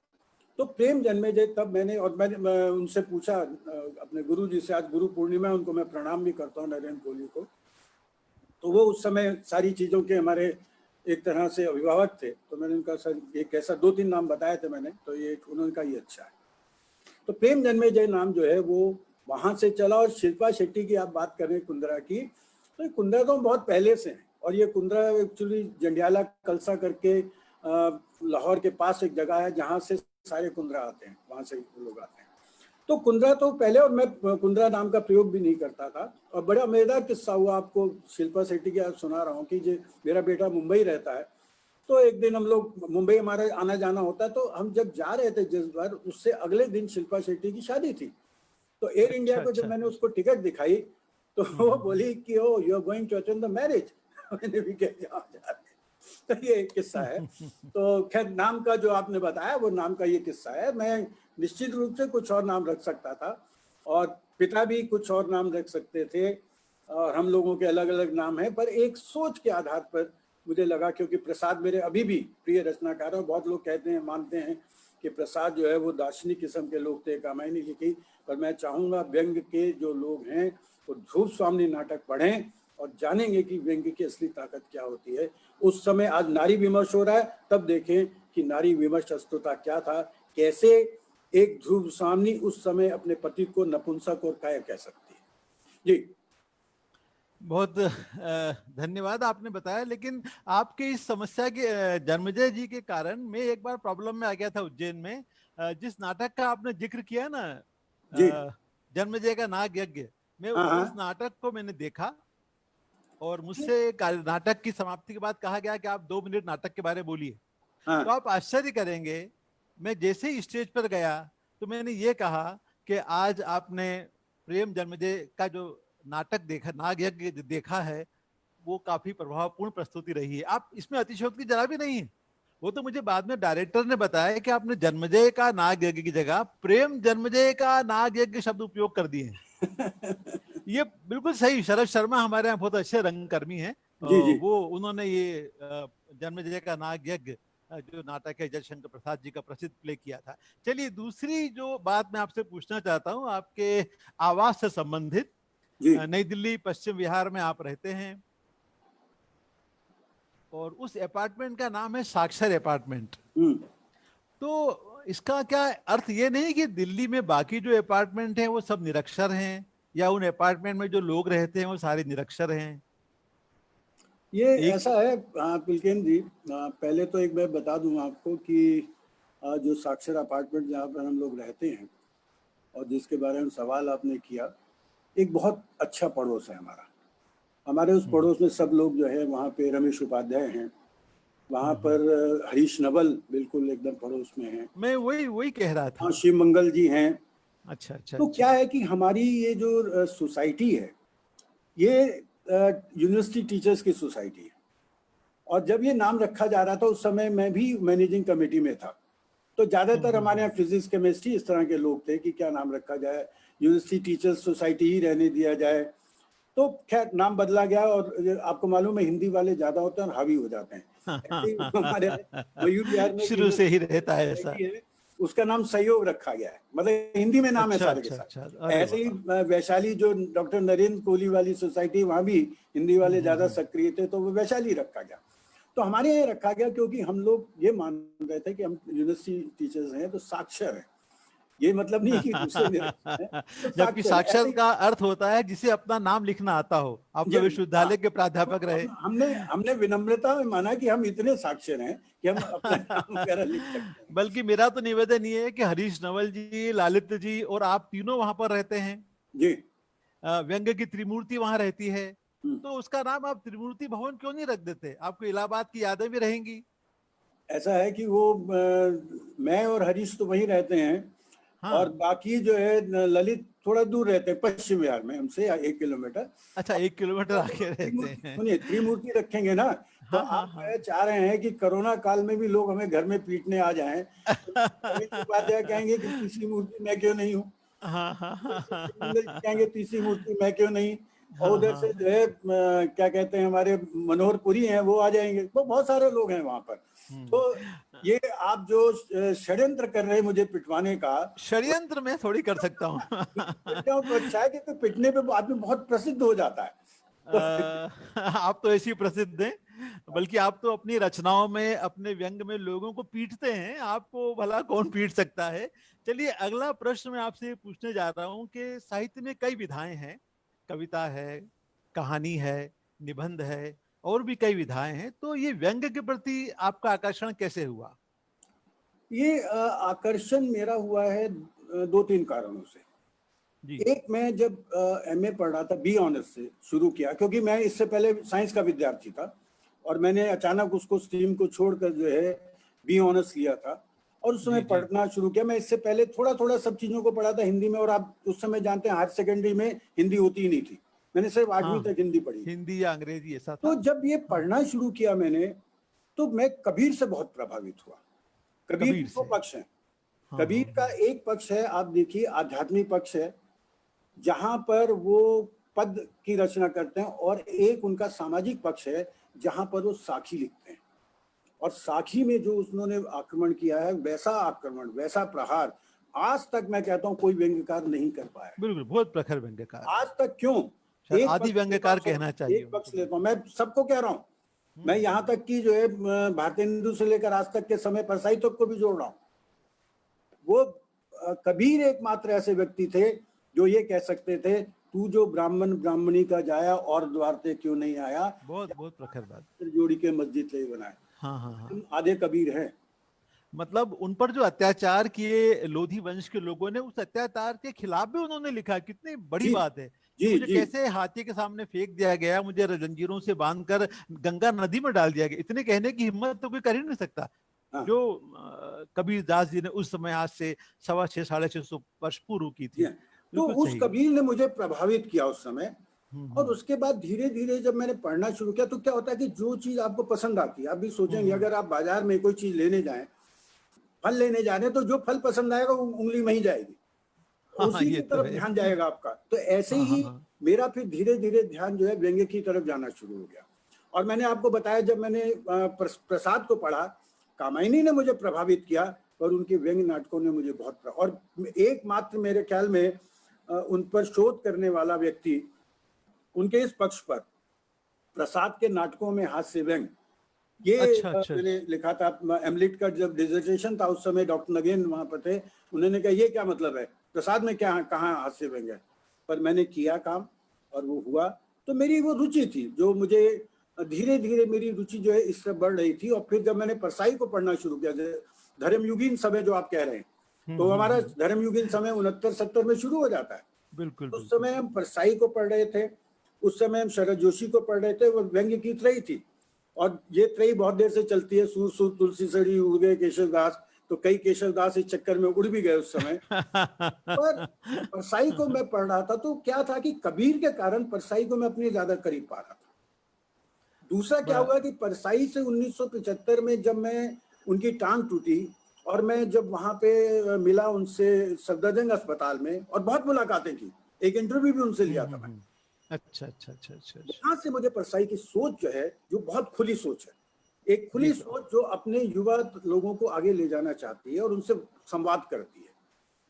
तो प्रेम जन्मेजय तब मैंने उनसे पूछा अपने गुरु जी से, आज गुरु पूर्णिमा, उनको मैं प्रणाम भी करता हूँ, नरेंद्र कोहली को। तो वो उस समय सारी चीज़ों के हमारे एक तरह से अभिभावक थे। तो मैंने उनका सर एक ऐसा 2-3 नाम बताए थे मैंने, तो ये उन्होंने कहा ये अच्छा है। तो प्रेम जन्मेजय नाम जो है वो वहाँ से चला। और शिल्पा शेट्टी की आप बात करें कुंद्रा की, तो कुंद्रा तो बहुत पहले से है। और ये कुंद्रा एक्चुअली जंडियाला कलसा करके लाहौर के पास एक जगह है जहाँ से सारे कुंद्रा आते हैं, वहाँ से लोग आते हैं। तो कुंद्रा तो पहले, और मैं कुंद्रा नाम का प्रयोग भी नहीं करता था। और बड़ा मजेदार किस्सा हुआ आपको शिल्पा शेट्टी की आज सुना रहा हूँ कि जो मेरा बेटा मुंबई रहता है, तो एक दिन हम लोग मुंबई, हमारा आना जाना होता है, तो हम जब जा रहे थे जिस बार, उससे अगले दिन शिल्पा शेट्टी की शादी थी। तो एयर इंडिया को जब मैंने उसको टिकट दिखाई, तो वो बोली कि oh you are going to attend the marriage. मैंने भी कहा जा रहे। तो ये एक किस्सा है। तो खैर, नाम का जो आपने बताया वो नाम का ये किस्सा है। मैं निश्चित रूप से कुछ और नाम रख सकता था, और पिता भी कुछ और नाम रख सकते थे, और हम लोगों के अलग अलग नाम हैं, पर एक सोच के आधार पर मुझे लगा, क्योंकि प्रसाद मेरे अभी भी प्रिय रचनाकार हैं। बहुत लोग कहते हैं, मानते हैं कि प्रसाद जो है वो दार्शनिक किस्म के लोग थे, कामायनी लिखी। पर मैं चाहूँगा व्यंग्य के जो लोग हैं वो ध्रुव स्वामी नाटक पढ़ें और जानेंगे कि व्यंग्य की असली ताकत क्या होती है। उस समय, आज नारी विमर्श हो रहा है, तब देखें कि नारी विमर्श अस्तुता क्या था, कैसे एक ध्रुव स्वामी उस समय अपने पति को नपुंसक और कायर कह सकती है। जी, बहुत धन्यवाद, आपने बताया। लेकिन आपके इस समस्या के, जन्मेजय जी के कारण मैं एक बार प्रॉब्लम में आ गया था उज्जैन में। जिस नाटक का आपने जिक्र किया ना, जी, जन्मेजय का नाग यज्ञ, मैं हाँ, उस नाटक को मैंने देखा, और मुझसे नाटक की समाप्ति के बाद कहा गया कि आप 2 मिनट नाटक के बारे में बोलिए। हाँ, तो आप आश्चर्य करेंगे, मैं जैसे ही स्टेज पर गया तो मैंने ये कहा कि आज आपने प्रेम जन्मेजय का जो नाटक देखा, नाग यज्ञ देखा है, वो काफी प्रभावपूर्ण प्रस्तुति रही है। आप इसमें अतिशयोक्ति जरा भी नहीं है। वो तो मुझे बाद में डायरेक्टर ने बताया कि आपने जन्मेजय का नाग यज्ञ की जगह प्रेम जन्मेजय का नाग यज्ञ शब्द उपयोग कर दिए हैं। ये बिल्कुल सही। शरद शर्मा हमारे यहाँ बहुत अच्छे रंगकर्मी हैं। जी, जी, वो उन्होंने ये जन्मेजय का नाग यज्ञ जो नाटक है जयशंकर प्रसाद जी का प्रसिद्ध प्ले किया था। चलिए, दूसरी जो बात मैं आपसे पूछना चाहता हूँ, आपके आवास से संबंधित। जी, नई दिल्ली पश्चिम विहार में आप रहते हैं, और उस अपार्टमेंट का नाम है साक्षर अपार्टमेंट। तो इसका क्या अर्थ ये नहीं कि दिल्ली में बाकी जो अपार्टमेंट हैं वो सब निरक्षर हैं, या उन अपार्टमेंट में जो लोग रहते हैं वो सारे निरक्षर हैं? ये ऐसा है पुलकेन जी। पहले तो एक मैं बता दूं आपको कि जो साक्षर अपार्टमेंट जहाँ पर हम लोग रहते हैं और जिसके बारे में सवाल आपने किया, एक बहुत अच्छा पड़ोस है हमारा। हमारे उस पड़ोस में सब लोग जो है, वहाँ पे रमेश उपाध्याय हैं, वहाँ पर हरीश नवल बिल्कुल एकदम पड़ोस में हैं। मैं वही कह रहा था। हाँ, शिव मंगल जी हैं। अच्छा अच्छा। तो क्या है कि हमारी ये जो सोसाइटी है, ये यूनिवर्सिटी टीचर्स की सोसाइटी है। और जब ये नाम रखा जा रहा था, उस समय मैं भी मैनेजिंग कमेटी में था। तो ज़्यादातर हमारे यहाँ फिजिक्स केमिस्ट्री इस तरह के लोग थे कि क्या नाम रखा जाए, यूनिवर्सिटी टीचर्स सोसाइटी ही रहने दिया जाए। तो खैर नाम बदला गया, और आपको मालूम है हिंदी वाले ज्यादा होते हैं और हावी हो जाते हैं। ऐसे ही हमारे मयूर विहार में शुरू से ही रहता है ऐसा। है, उसका नाम सहयोग रखा गया है, मतलब हिंदी में नाम है अच्छा सारे के अच्छा सारे। अच्छा, अरे ऐसे ही वाह। वैशाली जो डॉक्टर नरेंद्र कोहली वाली सोसाइटी, वहां भी हिंदी वाले ज्यादा सक्रिय थे, तो वो वैशाली रखा गया। तो हमारे यहाँ रखा गया क्योंकि हम लोग ये मान रहे थे कि हम यूनिवर्सिटी टीचर्स हैं तो साक्षर हैं, ये मतलब नहीं कि दूसरे निरक्षर हैं, तो जबकि साक्षर है ऐसे साक्षर ही। का अर्थ होता है जिसे अपना नाम लिखना आता हो। आप तो जी हाँ, विश्वविद्यालय के तो प्राध्यापक रहे। हमने हमने विनम्रता में माना कि हम इतने साक्षर हैं कि हम अपना नाम वगैरह लिख सकते हैं। बल्कि मेरा तो निवेदन ये है कि हरीश नवल जी, ललित जी और आप तीनों वहां पर रहते हैं। जी। व्यंग की त्रिमूर्ति वहां रहती है, हम्म। तो उसका नाम आप त्रिमूर्ति भवन क्यों नहीं रख देते? आपको इलाहाबाद की यादें भी रहेंगी। ऐसा है कि वो मैं और हरीश तो वहीं रहते हैं, और हाँ, बाकी जो है ललित थोड़ा दूर रहते हैं, पश्चिम बिहार में हमसे 1 किलोमीटर। अच्छा, 1 किलोमीटर आगे रहते त्रिमूर्ति हैं। सुनिए, त्रिमूर्ति रखेंगे ना, तो हाँ हाँ आप जो हाँ। है चाह रहे हैं कि कोरोना काल में भी लोग हमें घर में पीटने आ जाएं, तो रमेश उपाध्याय कहेंगे कि तीसरी मूर्ति मैं क्यों नहीं हूँ, हाँ हाँ उधर हाँ से हाँ शिवमंगल जी कहेंगे तीसरी मूर्ति मैं क्यों नहीं, और हाँ उधर से हाँ। जो है क्या कहते हैं हमारे मनोहर पुरी हैं, वो आ जाएंगे, तो बहुत सारे लोग हैं वहां पर। तो ये आप जो षड्यंत्र कर रहे हैं मुझे पिटवाने का, षड्यंत्र में थोड़ी कर सकता हूँ। पिट जाऊं तो अच्छा है, क्योंकि पिटने पे आदमी बहुत प्रसिद्ध हो जाता है। तो आप तो ऐसी प्रसिद्ध हैं, बल्कि आप तो अपनी रचनाओं में, अपने व्यंग में लोगों को पीटते हैं। आपको भला कौन पीट सकता है? चलिए, अगला प्रश्न मैं आपसे पूछने जा रहा हूं कि साहित्य में कई विधाएं हैं, कविता है, कहानी है, निबंध है, और भी कई विधाएं हैं। तो ये व्यंग के प्रति आपका आकर्षण कैसे हुआ? ये आकर्षण मेरा हुआ है 2-3 कारणों से। जी एक, मैं जब एमए पढ़ रहा था, बी ऑनर्स से शुरू किया, क्योंकि मैं इससे पहले साइंस का विद्यार्थी था, और मैंने अचानक उसको स्ट्रीम को छोड़कर जो है बी ऑनर्स लिया था, और उस समय जी जी। पढ़ना शुरू किया। मैं इससे पहले थोड़ा थोड़ा सब चीज़ों को पढ़ा था हिंदी में, और आप उस समय जानते हैं हायर सेकेंडरी में हिंदी होती ही नहीं थी, मैंने सिर्फ 8वीं हाँ, तक हिंदी पढ़ी थी। हिंदी या अंग्रेजी ऐसा तो था। जब ये हाँ, पढ़ना शुरू किया मैंने, तो मैं कबीर से बहुत प्रभावित हुआ। कबीर के कबीर दो से। पक्ष हैं। हाँ हाँ कबीर का एक पक्ष है, आप देखिए, आध्यात्मिक पक्ष है, जहां पर वो पद की रचना करते हैं, और एक उनका सामाजिक पक्ष है जहां पर वो साखी लिखते हैं। और साखी में जो उन्होंने आक्रमण किया है, वैसा आक्रमण, वैसा प्रहार आज तक मैं कहता हूं कोई व्यंग्यकार नहीं कर पाया है। बिल्कुल, बहुत प्रखर व्यंग्यकार है। आज तक क्यों? शायद एक आदि पक्ष लेता व्यंग्यकार हूं, कहना चाहिए एक उनको, पक्ष लेता हूं, बिल्कुल। मैं सबको कह रहा हूं। मैं यहाँ हम्म। तक कि जो है भारतीय हिंदू से लेकर आज तक के समय परसाई तक को भी जोड़ रहा हूं। वो कबीर एकमात्र ऐसे व्यक्ति थे जो ये कह सकते थे, तू जो ब्राह्मण ब्राह्मणी का जाया और द्वार ते क्यों नहीं आया, बहुत बहुत प्रखर बात। जोड़ी के मस्जिद ले बनाए। हाँ हाँ हाँ। हम आधे कबीर हैं। मतलब उन पर जो अत्याचार किए लोधी वंश के लोगों ने, उस अत्याचार के खिलाफ भी उन्होंने लिखा। कितनी बड़ी जी बात है कि जी मुझे जी। कैसे हाथी के सामने फेंक दिया गया, मुझे जंजीरों से बांधकर गंगा नदी में डाल दिया गया। इतने कहने की हिम्मत तो कोई कर ही नहीं सकता हाँ जो कबीर दास जी ने उस समय, आज से 625 650 वर्ष पूर्व की जी थी। हाँ। तो बिल्कुल उस सही। कबीर ने मुझे प्रभावित किया उस समय। और हम्म उसके बाद धीरे धीरे जब मैंने पढ़ना शुरू किया, तो क्या होता है कि जो चीज आपको पसंद आती है, आप भी सोचेंगे हम्म। अगर आप बाजार में कोई चीज लेने जाएं, फल लेने जा रहे हैं, तो जो फल पसंद आएगा वो उंगली में ही जाएगी, हाँ हाँ, उसी ये की तो तरफ है। ध्यान जाएगा आपका। तो ऐसे हाँ हाँ ही हाँ। मेरा फिर धीरे धीरे ध्यान जो है व्यंग्य की तरफ जाना शुरू हो गया। और मैंने आपको बताया, जब मैंने प्रसाद को पढ़ा, कामायनी ने मुझे प्रभावित किया, और उनके व्यंग्य नाटकों ने मुझे बहुत और एकमात्र मेरे ख्याल में उन पर शोध करने वाला व्यक्ति, उनके इस पक्ष पर, प्रसाद के नाटकों में हास्य व्यंग, ये अच्छा अच्छा अच्छा। मैंने लिखा था। एमलिट का जब डिसर्टेशन था, उस समय डॉक्टर नगेन वहां पर थे, उन्होंने कहा ये क्या मतलब है, प्रसाद में क्या कहाँ हास्य व्यंग है। पर मैंने किया काम, और वो हुआ। तो मेरी वो रुचि थी, जो मुझे धीरे धीरे मेरी रुचि जो है इससे बढ़ रही थी। और फिर जब मैंने परसाई को पढ़ना शुरू किया, धर्मयुगीन समय जो आप कह रहे हैं, तो हमारा हम्म। धर्मयुगीन समय 69-70 में शुरू हो जाता है। बिल्कुल उस बिल्कुल समय हम बिल्कुल। परसाई को पढ़ रहे थे, उस समय हम शरद जोशी को पढ़ रहे थे। वो व्यंग्य की त्रयी थी, और ये त्रयी बहुत देर से चलती है, सूर सूर तुलसी सड़ी उड़ गए केशव दास। तो कई केशव दास इस चक्कर में उड़ भी गए उस समय। पर परसाई को मैं पढ़ रहा था, तो क्या था कि कबीर के कारण परसाई को मैं अपने ज्यादा करीब पा रहा था। दूसरा क्या बड़ा। हुआ कि परसाई से 1975 में जब मैं, उनकी टांग टूटी, और मैं जब वहां पे मिला उनसे सफदरजंग अस्पताल में, और बहुत मुलाकातें की, एक इंटरव्यू भी उनसे लिया था मैं। हम्म। अच्छा अच्छा अच्छा अच्छा अच्छा। यहाँ से मुझे परसाई की सोच जो है, जो बहुत खुली सोच है, एक खुली जी। सोच जो अपने युवा लोगों को आगे ले जाना चाहती है और उनसे संवाद करती है,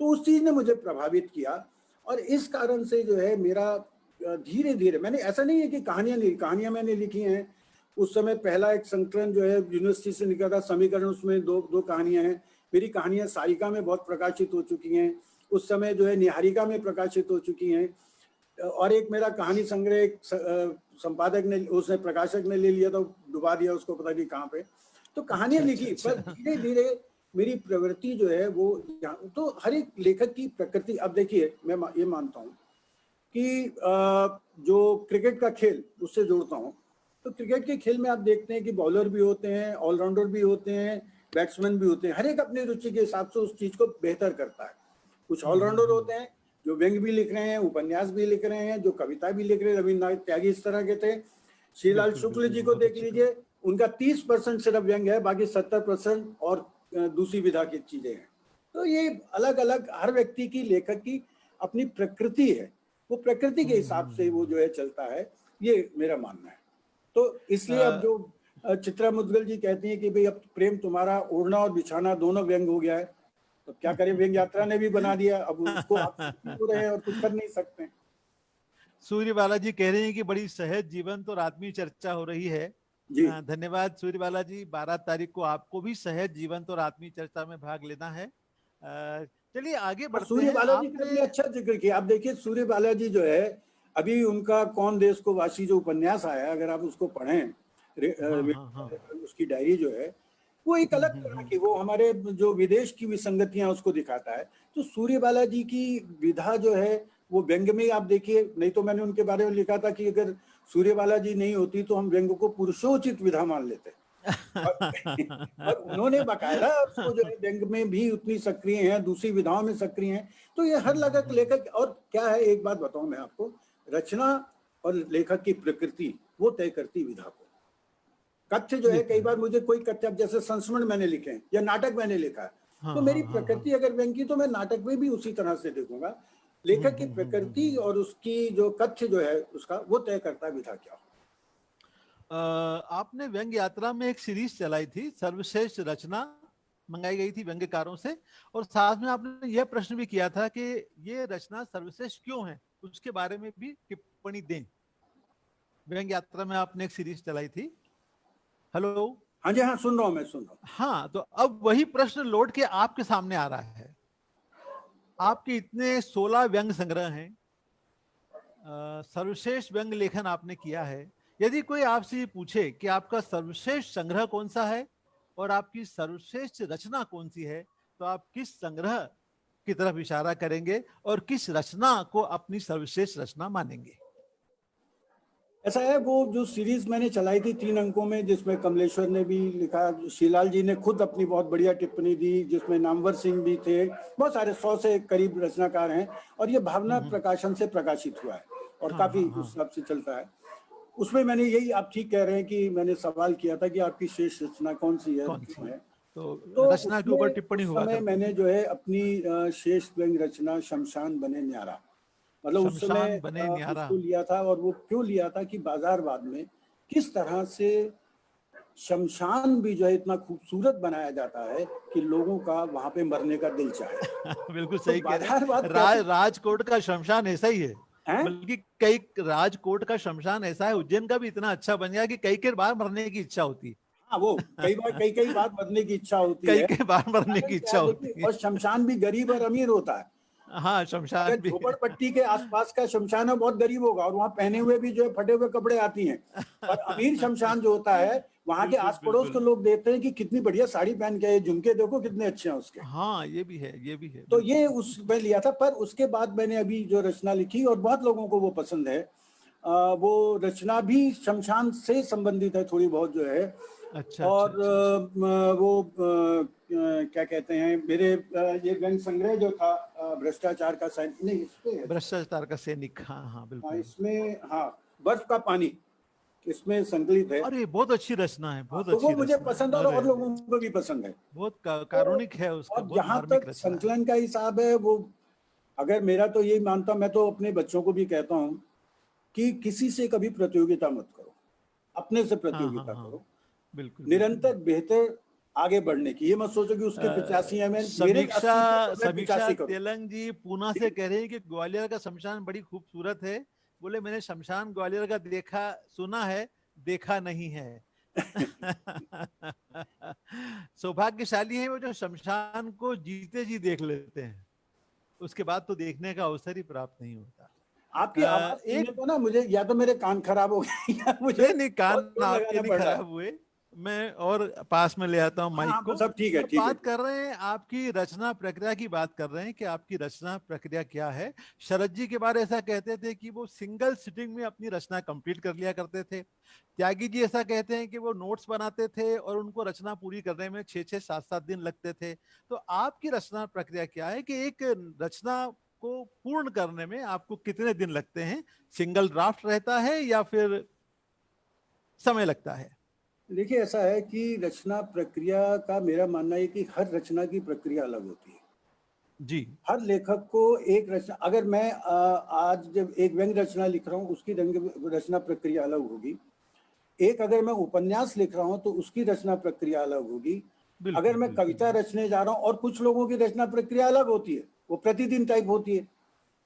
तो उस चीज ने मुझे प्रभावित किया। और इस कारण से जो है मेरा धीरे धीरे, मैंने ऐसा नहीं है कि कहानियां मैंने लिखी हैं। उस समय पहला एक संकलन जो है यूनिवर्सिटी से निकला था, समीकरण, उसमें दो कहानियां हैं। मेरी कहानियां सारिका में बहुत प्रकाशित हो चुकी हैं, उस समय जो है निहारिका में प्रकाशित हो चुकी हैं। और एक मेरा कहानी संग्रह एक संपादक ने, उसने, प्रकाशक ने ले लिया, तो डुबा दिया उसको, पता नहीं कहाँ पे। तो कहानियां अच्छा अच्छा लिखी, पर अच्छा। धीरे धीरे मेरी प्रवृत्ति जो है वो, तो हर एक लेखक की प्रकृति, अब देखिए मैं ये मानता हूँ कि जो क्रिकेट का खेल, उससे जोड़ता हूँ, तो क्रिकेट के खेल में आप देखते हैं कि बॉलर भी होते हैं, ऑलराउंडर भी होते हैं, बैट्समैन भी होते हैं, हर एक अपनी रुचि के हिसाब से उस चीज को बेहतर करता है। कुछ ऑलराउंडर होते हैं जो व्यंग भी लिख रहे हैं, उपन्यास भी लिख रहे हैं, जो कविता भी लिख रहे हैं, रविन्द्रनाथ त्यागी इस तरह के थे। श्रीलाल बिल्कुल शुक्ल बिल्कुल, जी को बहुत देख अच्छी लीजिए, उनका 30% सिर्फ व्यंग है, बाकी 70% और दूसरी विधा की चीजें हैं। तो ये अलग अलग हर व्यक्ति की, लेखक की अपनी प्रकृति है, वो प्रकृति के हिसाब से वो जो है चलता है, ये मेरा मानना है। तो इसलिए अब जो चित्रा मुद्गल जी कहती हैं कि भाई अब प्रेम तुम्हारा ओढ़ना और बिछाना दोनों व्यंग हो गया है, तो क्या करें, व्यंग यात्रा ने भी बना दिया, अब उसको आप सीख हो रहे हैं और कुछ कर नहीं सकते। सूर्य बालाजी कह रहे हैं कि बड़ी सहज जीवंत और आत्मीय चर्चा हो रही है। जी। धन्यवाद सूर्य बालाजी। 12 तारीख को आपको भी सहज जीवंत और आत्मीय चर्चा में भाग लेना है। चलिए आगे और बढ़ते सूर्य हैं। बालाजी का आपने भी अच्छा जिक्र किया। आप देखिए सूर्य बालाजी जो है, अभी उनका कौन देश को वासी जो उपन्यास आया, अगर आप उसको पढ़ें, हाँ हाँ हाँ। उसकी डायरी जो है, वो एक अलग तरह की, वो हमारे जो विदेश की विसंगतियां उसको दिखाता है। तो सूर्य बालाजी की विधा जो है वो व्यंग में आप देखिए, नहीं तो मैंने उनके बारे में लिखा था कि अगर सूर्य बालाजी नहीं होती तो हम व्यंग को पुरुषोचित विधा मान लेते। और, और उन्होंने बाकायदा उसको जो है व्यंग में भी उतनी सक्रिय हैं, दूसरी विधाओं में सक्रिय हैं। तो ये हर लेखक लेखक, और क्या है, एक बात बताऊं मैं आपको, रचना और लेखक की प्रकृति वो तय करती विधा को। कथ्य जो ये है, तो कई है। बार मुझे कोई कथ्य, अब जैसे संस्मरण मैंने लिखे हैं या नाटक मैंने लिखा है, हाँ तो हाँ मेरी हाँ हाँ। प्रकृति अगर व्यंग की, तो मैं नाटक में भी उसी तरह से देखूंगा। लेखक की प्रकृति और उसकी जो कथ्य जो है उसका, वो तय करता है विधा क्या हो। आपने व्यंग यात्रा में एक सीरीज चलाई थी, सर्वश्रेष्ठ रचना मंगाई गई थी व्यंग्यकारों से, और साथ में आपने यह प्रश्न भी किया था कि ये रचना सर्वश्रेष्ठ क्यों है, उसके बारे में भी टिप्पणी दें। व्यंग यात्रा में आपने एक सीरीज चलाई थी। हेलो। हाँ जी, हाँ सुन रहा हूँ, मैं सुन रहा हूँ। हाँ, तो अब वही प्रश्न लौट के आपके सामने आ रहा है। आपके इतने 16 व्यंग संग्रह हैं, सर्वश्रेष्ठ व्यंग लेखन आपने किया है। यदि कोई आपसे ये पूछे कि आपका सर्वश्रेष्ठ संग्रह कौन सा है और आपकी सर्वश्रेष्ठ रचना कौन सी है, तो आप किस संग्रह की तरफ इशारा करेंगे और किस रचना को अपनी सर्वश्रेष्ठ रचना मानेंगे? ऐसा है, वो जो सीरीज मैंने चलाई थी 3 अंकों में, जिसमें कमलेश्वर ने भी लिखा, शीलाल जी ने खुद अपनी बहुत बढ़िया टिप्पणी दी, जिसमें नामवर सिंह भी थे, बहुत सारे 100 से करीब रचनाकार हैं, और ये भावना प्रकाशन से प्रकाशित हुआ है और हाँ काफी हाँ उस हाँ। हिसाब से चलता है। उसमें मैंने यही, आप ठीक कह रहे हैं कि मैंने सवाल किया था कि आपकी श्रेष्ठ रचना कौन सी है, कौन क्यों सी? है। तो तो रचना के ऊपर उसमें टिप्पणी उस हुआ समय करती मैंने थी। जो है अपनी श्रेष्ठ व्यंग रचना शमशान बने न्यारा, मतलब उस समय शमशान बने न्यारा। उसको लिया था। और वो क्यों लिया था कि बाजारवाद में किस तरह से शमशान भी जो है इतना खूबसूरत बनाया जाता है कि लोगों का वहां पे मरने का दिल चाहे। बिल्कुल तो सही कह रहे हैं। बाजारवाद कैसे राजकोट का शमशान ऐसा ही है। है। बल्कि कई राजकोट का शमशान ऐसा है, उज्जैन का भी इतना अच्छा बन गया कि कई कई बार मरने की इच्छा होती हाँ, वो है। कई बार मरने की इच्छा होती कई है। कई बार मरने कारण की क्या इच्छा है देखिए, होती है। और शमशान भी गरीब और अमीर होता है। हाँ, अगर शमशान भी। झोपड़पट्टी के आसपास का शमशान है, बहुत गरीब होगा और वहां पहने हुए भी जो है फटे हुए कपड़े आती हैं। और अमीर शमशान जो होता है, वहां के बिल्कुल आस पड़ोस के बिल्कुल। लोग देखते हैं कि कितनी बढ़िया साड़ी पहन के, झुमके देखो कितने अच्छे हैं उसके। हाँ, ये भी है, ये भी है, तो बिल्कुल ये बिल्कुल। उसमें लिया था। पर उसके बाद मैंने अभी जो रचना लिखी और बहुत लोगों को वो पसंद है, वो रचना भी शमशान से संबंधित है थोड़ी बहुत जो है। अच्छा अच्छा और अच्छा अच्छा। वो क्या कहते हैं, मेरे ये व्यंग संग्रह जो था, भ्रष्टाचार का सैनिक, नहीं इस पे है, भ्रष्टाचार का सैनिक, हाँ हाँ हाँ बिल्कुल। इसमें, हाँ बर्फ का पानी इसमें संकलित है। अरे बहुत अच्छी रचना है, हाँ, बहुत तो वो अच्छी मुझे रचना पसंद है। है और अरे लोगों को भी पसंद है। बहुत तो कारुणिक है उसका, और बहुत जहां मार्मिक तक रचना है। संकलन का हिसाब है, वो अगर मेरा तो यही मानता हूं, मैं तो अपने बच्चों को भी कहता हूं कि किसी से कभी प्रतियोगिता मत करो, अपने से हाँ प्रतियोगिता हाँ हाँ, करो, बिल्कुल निरंतर बेहतर आगे बढ़ने की। ये मत सोचो कि उसके 85 है, मेरे समीक्षा 80 थे तो मैं समीक्षा 85 करूं। तेलंग जी पूना से कह रही है कि ग्वालियर का शमशान बड़ी खूबसूरत है। बोले मैंने शमशान ग्वालियर का देखा सुना है, देखा नहीं है। सौभाग्यशाली है वो जो शमशान को जीते जी देख लेते हैं, उसके बाद तो देखने का अवसर ही प्राप्त नहीं होता। आपकी आवाज सुनने एक को ना मुझे या तो मेरे कान खराब हो गए या मुझे नहीं नहीं, बहुत कान जोर आपके लगाना नहीं पड़ रहा है। खराब हुए, मैं और पास में ले आता हूँ हाँ माइक हाँ, को। सब ठीक है, अब ठीक है, बात ठीक। कर रहे हैं आपकी रचना प्रक्रिया की, बात कर रहे हैं कि आपकी रचना प्रक्रिया क्या है। शरद जी के बारे ऐसा कहते थे कि वो सिंगल सिटिंग में अपनी रचना कंप्लीट कर लिया करते थे। त्यागी जी ऐसा कहते हैं कि वो नोट्स बनाते थे और उनको रचना पूरी करने में 6-6, 7-7 दिन लगते थे। तो आपकी रचना प्रक्रिया क्या है कि एक रचना को पूर्ण करने में आपको कितने दिन लगते हैं? सिंगल ड्राफ्ट रहता है या फिर समय लगता है? देखिए, ऐसा है कि रचना प्रक्रिया का मेरा मानना है कि हर रचना की प्रक्रिया अलग होती है। जी। हर लेखक को एक रचना, अगर मैं आज जब एक व्यंग्य रचना लिख रहा हूँ उसकी रचना प्रक्रिया अलग होगी। एक अगर मैं उपन्यास लिख रहा हूँ तो उसकी रचना प्रक्रिया अलग होगी। अगर बिल्कुल मैं बिल्कुल कविता रचने जा रहा हूँ, और कुछ लोगों की रचना प्रक्रिया अलग होती है, वो प्रतिदिन टाइप होती है।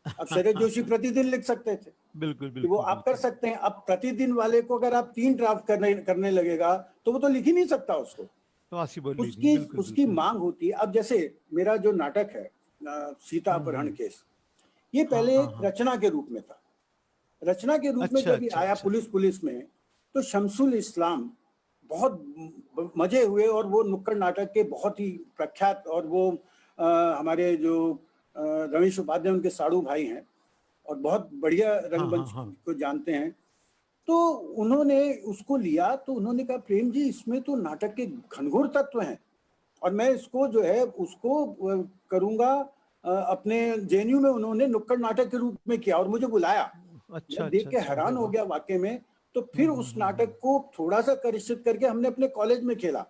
अब शरद जोशी प्रतिदिन लिख सकते थे, बिल्कुल कि वो बिल्कुल आप कर बिल्कुल। सकते हैं। अब प्रतिदिन वाले को अगर आप 3 ड्राफ्ट करने लगेगा तो वो तो लिख ही नहीं सकता उसको। पॉसिबल ही नहीं, उसकी बिल्कुल उसकी बिल्कुल। मांग होती है। अब जैसे मेरा जो नाटक है सीता अपहरण हम्म। केस, ये हाँ पहले हाँ एक हाँ। रचना के रूप में था। रचना के रूप में अच्छा जब ये अच्छा आया अच्छा। पुलिस में, तो शमसुल इस्लाम बहुत मजे हुए, और वो नुक्कड़ नाटक के बहुत ही प्रख्यात, और वो हमारे जो रमेश उपाध्याय उनके साड़ू भाई हैं और बहुत बढ़िया हाँ हाँ रंगमंच हाँ। को जानते हैं। तो उन्होंने उसको लिया, तो उन्होंने कहा प्रेम जी इसमें तो नाटक के घनघोर तत्व हैं, और मैं इसको जो है उसको करूंगा अपने जेएनयू में। उन्होंने नुक्कड़ नाटक के रूप में किया और मुझे बुलाया। अच्छा मैं देख अच्छा के अच्छा, अरे हैरान हो वाह। गया वाकई में। तो फिर उस नाटक को थोड़ा सा परिष्कृत करके हमने अपने कॉलेज में खेला।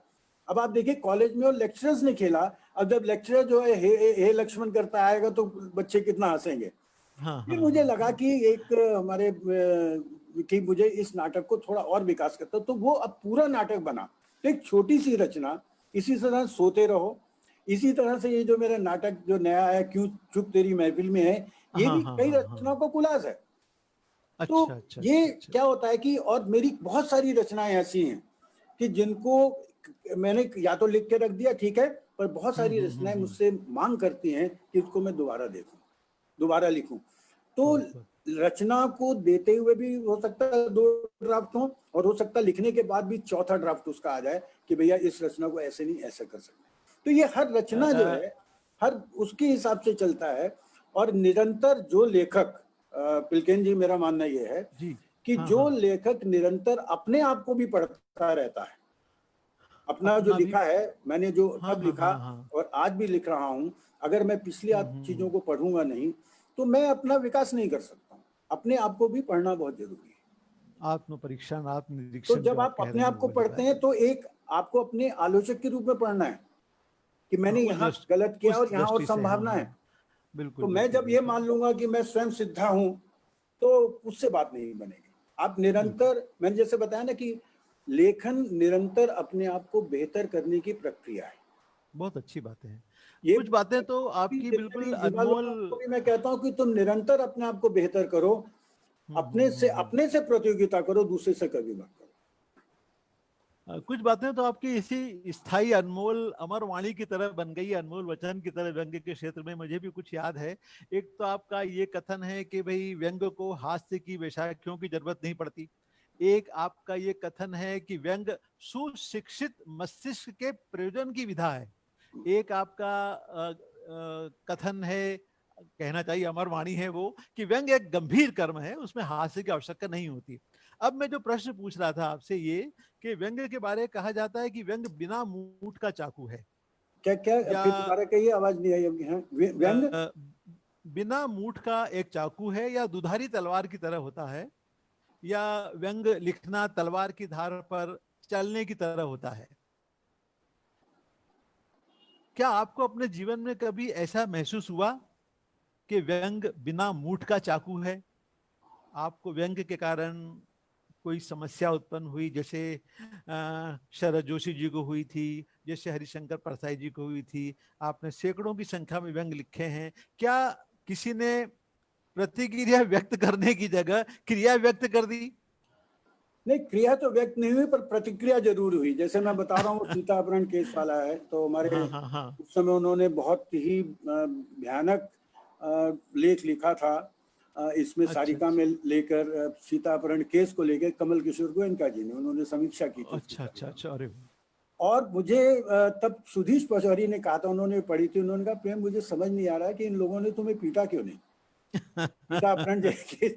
अब आप देखिए, कॉलेज में और लेक्चरर्स ने खेला। अब जब लेक्चरर जो है हे लक्ष्मण करता आएगा तो बच्चे कितना हंसेंगे। हाँ फिर हाँ मुझे हाँ लगा हाँ। कि एक हमारे कि मुझे इस नाटक को थोड़ा और विकास करता, तो वो अब पूरा नाटक बना। तो एक छोटी सी रचना, इसी तरह सोते रहो, इसी तरह से ये जो मेरा नाटक जो नया है क्यों चुप तेरी महफिल में है, ये हाँ भी हाँ कई हाँ रचनाओं हाँ। का कुलास है। तो अच्छा अच्छा ये अच्छा अच्छा क्या अच्छा। होता है कि, और मेरी बहुत सारी रचनाएं ऐसी हैं कि जिनको मैंने या तो लिख के रख दिया, ठीक है, पर बहुत सारी रचनाएं हम्म। मुझसे मांग करती हैं कि इसको मैं दोबारा देखूं, दोबारा लिखूं। तो बहुत बहुत। रचना को देते हुए भी हो सकता है 2 ड्राफ्ट हो, और हो सकता है लिखने के बाद भी चौथा ड्राफ्ट उसका आ जाए कि भैया इस रचना को ऐसे नहीं ऐसा कर सकते। तो ये हर रचना जो है हर उसके हिसाब से चलता है। और निरंतर जो लेखक, पिलकेन जी, मेरा मानना ये है जी। कि हाँ जो हाँ। लेखक निरंतर अपने आप को भी पढ़ता रहता है, अपना जो अपना भी। लिखा है, मैंने जो हाँ तब हाँ लिखा हाँ हाँ। और आज भी लिख रहा हूं, अगर मैं पिछली चीजों को पढ़ूंगा नहीं तो मैं अपना विकास नहीं कर सकता हूं। अपने आप को भी पढ़ना बहुत जरूरी है। आत्म परीक्षण, आत्म तो निरीक्षण जो जब आप आप कह अपने रहे हैं आप वो को वाली पढ़ते बात हैं है। तो एक आपको अपने आलोचक के रूप में पढ़ना है कि मैंने उस यहाँ दृष्टि, गलत किया उस और यहाँ और दृष्टि से, हाँ संभावना है। हाँ। बिल्कुल तो मैं बिल्कुल जब ये बिल्कुल मान लूंगा कि मैं स्वयं सिद्धा हूं, तो उससे बात नहीं बनेगी। आप बिल्कुल। निरंतर, मैंने जैसे बताया ना कि लेखन निरंतर अपने आप को बेहतर करने की प्रक्रिया है। बहुत अच्छी बातें हैं। ये कुछ बातें तो आपकी जितने बिल्कुल भी युवा अनमोल। लोगों को भी मैं कहता हूं कि तुम निरंतर अपने आप को बेहतर करो। हम्म। अपने से प्रतियोगिता करो, दूसरे से कभी मत करो। कुछ बातें तो आपकी इसी स्थायी अनमोल अमर वाणी की तरह बन गई, अनमोल वचन की तरह व्यंग्य के क्षेत्र में। मुझे भी कुछ याद है। एक तो आपका ये कथन है कि भाई व्यंग्य को हास्य की वैशाखियों की जरूरत नहीं पड़ती। एक आपका ये कथन है कि व्यंग्य सुशिक्षित मस्तिष्क के प्रयोजन की विधा है। एक आपका कथन है, कहना चाहिए अमर वाणी है वो, कि व्यंग्य एक गंभीर कर्म है, उसमें हास्य की आवश्यकता नहीं होती। अब मैं जो प्रश्न पूछ रहा था आपसे ये, कि व्यंग्य के बारे में कहा जाता है कि व्यंग्य बिना मूठ का चाकू है, क्या क्या या फिर दोबारा कहिए, आवाज नहीं आई अभी। हाँ, व्यंग। बिना मूठ का एक चाकू है, या दुधारी तलवार की तरह होता है, या व्यंग लिखना तलवार की धार पर चलने की तरह होता है। क्या आपको अपने जीवन में कभी ऐसा महसूस हुआ कि व्यंग बिना मूठ का चाकू है? आपको व्यंग के कारण कोई समस्या उत्पन्न हुई, जैसे शरद जोशी जी को हुई थी, जैसे हरिशंकर परसाई जी को हुई थी? आपने सैकड़ों की संख्या में व्यंग लिखे हैं। क्या किसी ने प्रतिक्रिया व्यक्त करने की जगह क्रिया व्यक्त कर दी? नहीं, क्रिया तो व्यक्त नहीं हुई, पर प्रतिक्रिया जरूर हुई। जैसे मैं बता रहा हूँ, सीता अपहरण केस वाला है, तो हमारे हाँ हाँ हाँ। उस समय उन्होंने बहुत ही भयानक लेख लिखा था इसमें अच्छा सारिका में लेकर सीता अपहरण केस को लेकर कमल किशोर गोयनका जी ने उन्होंने समीक्षा की थी उसकी अच्छा अच्छा सारिका। अच्छा। अरे और मुझे तब सुधीश पचौरी ने कहा था, उन्होंने पढ़ी थी, उन्होंने कहा प्रेम मुझे समझ नहीं आ रहा है कि इन लोगों ने तुम्हें पीटा क्यों नहीं, सीता अपहरण जैसे।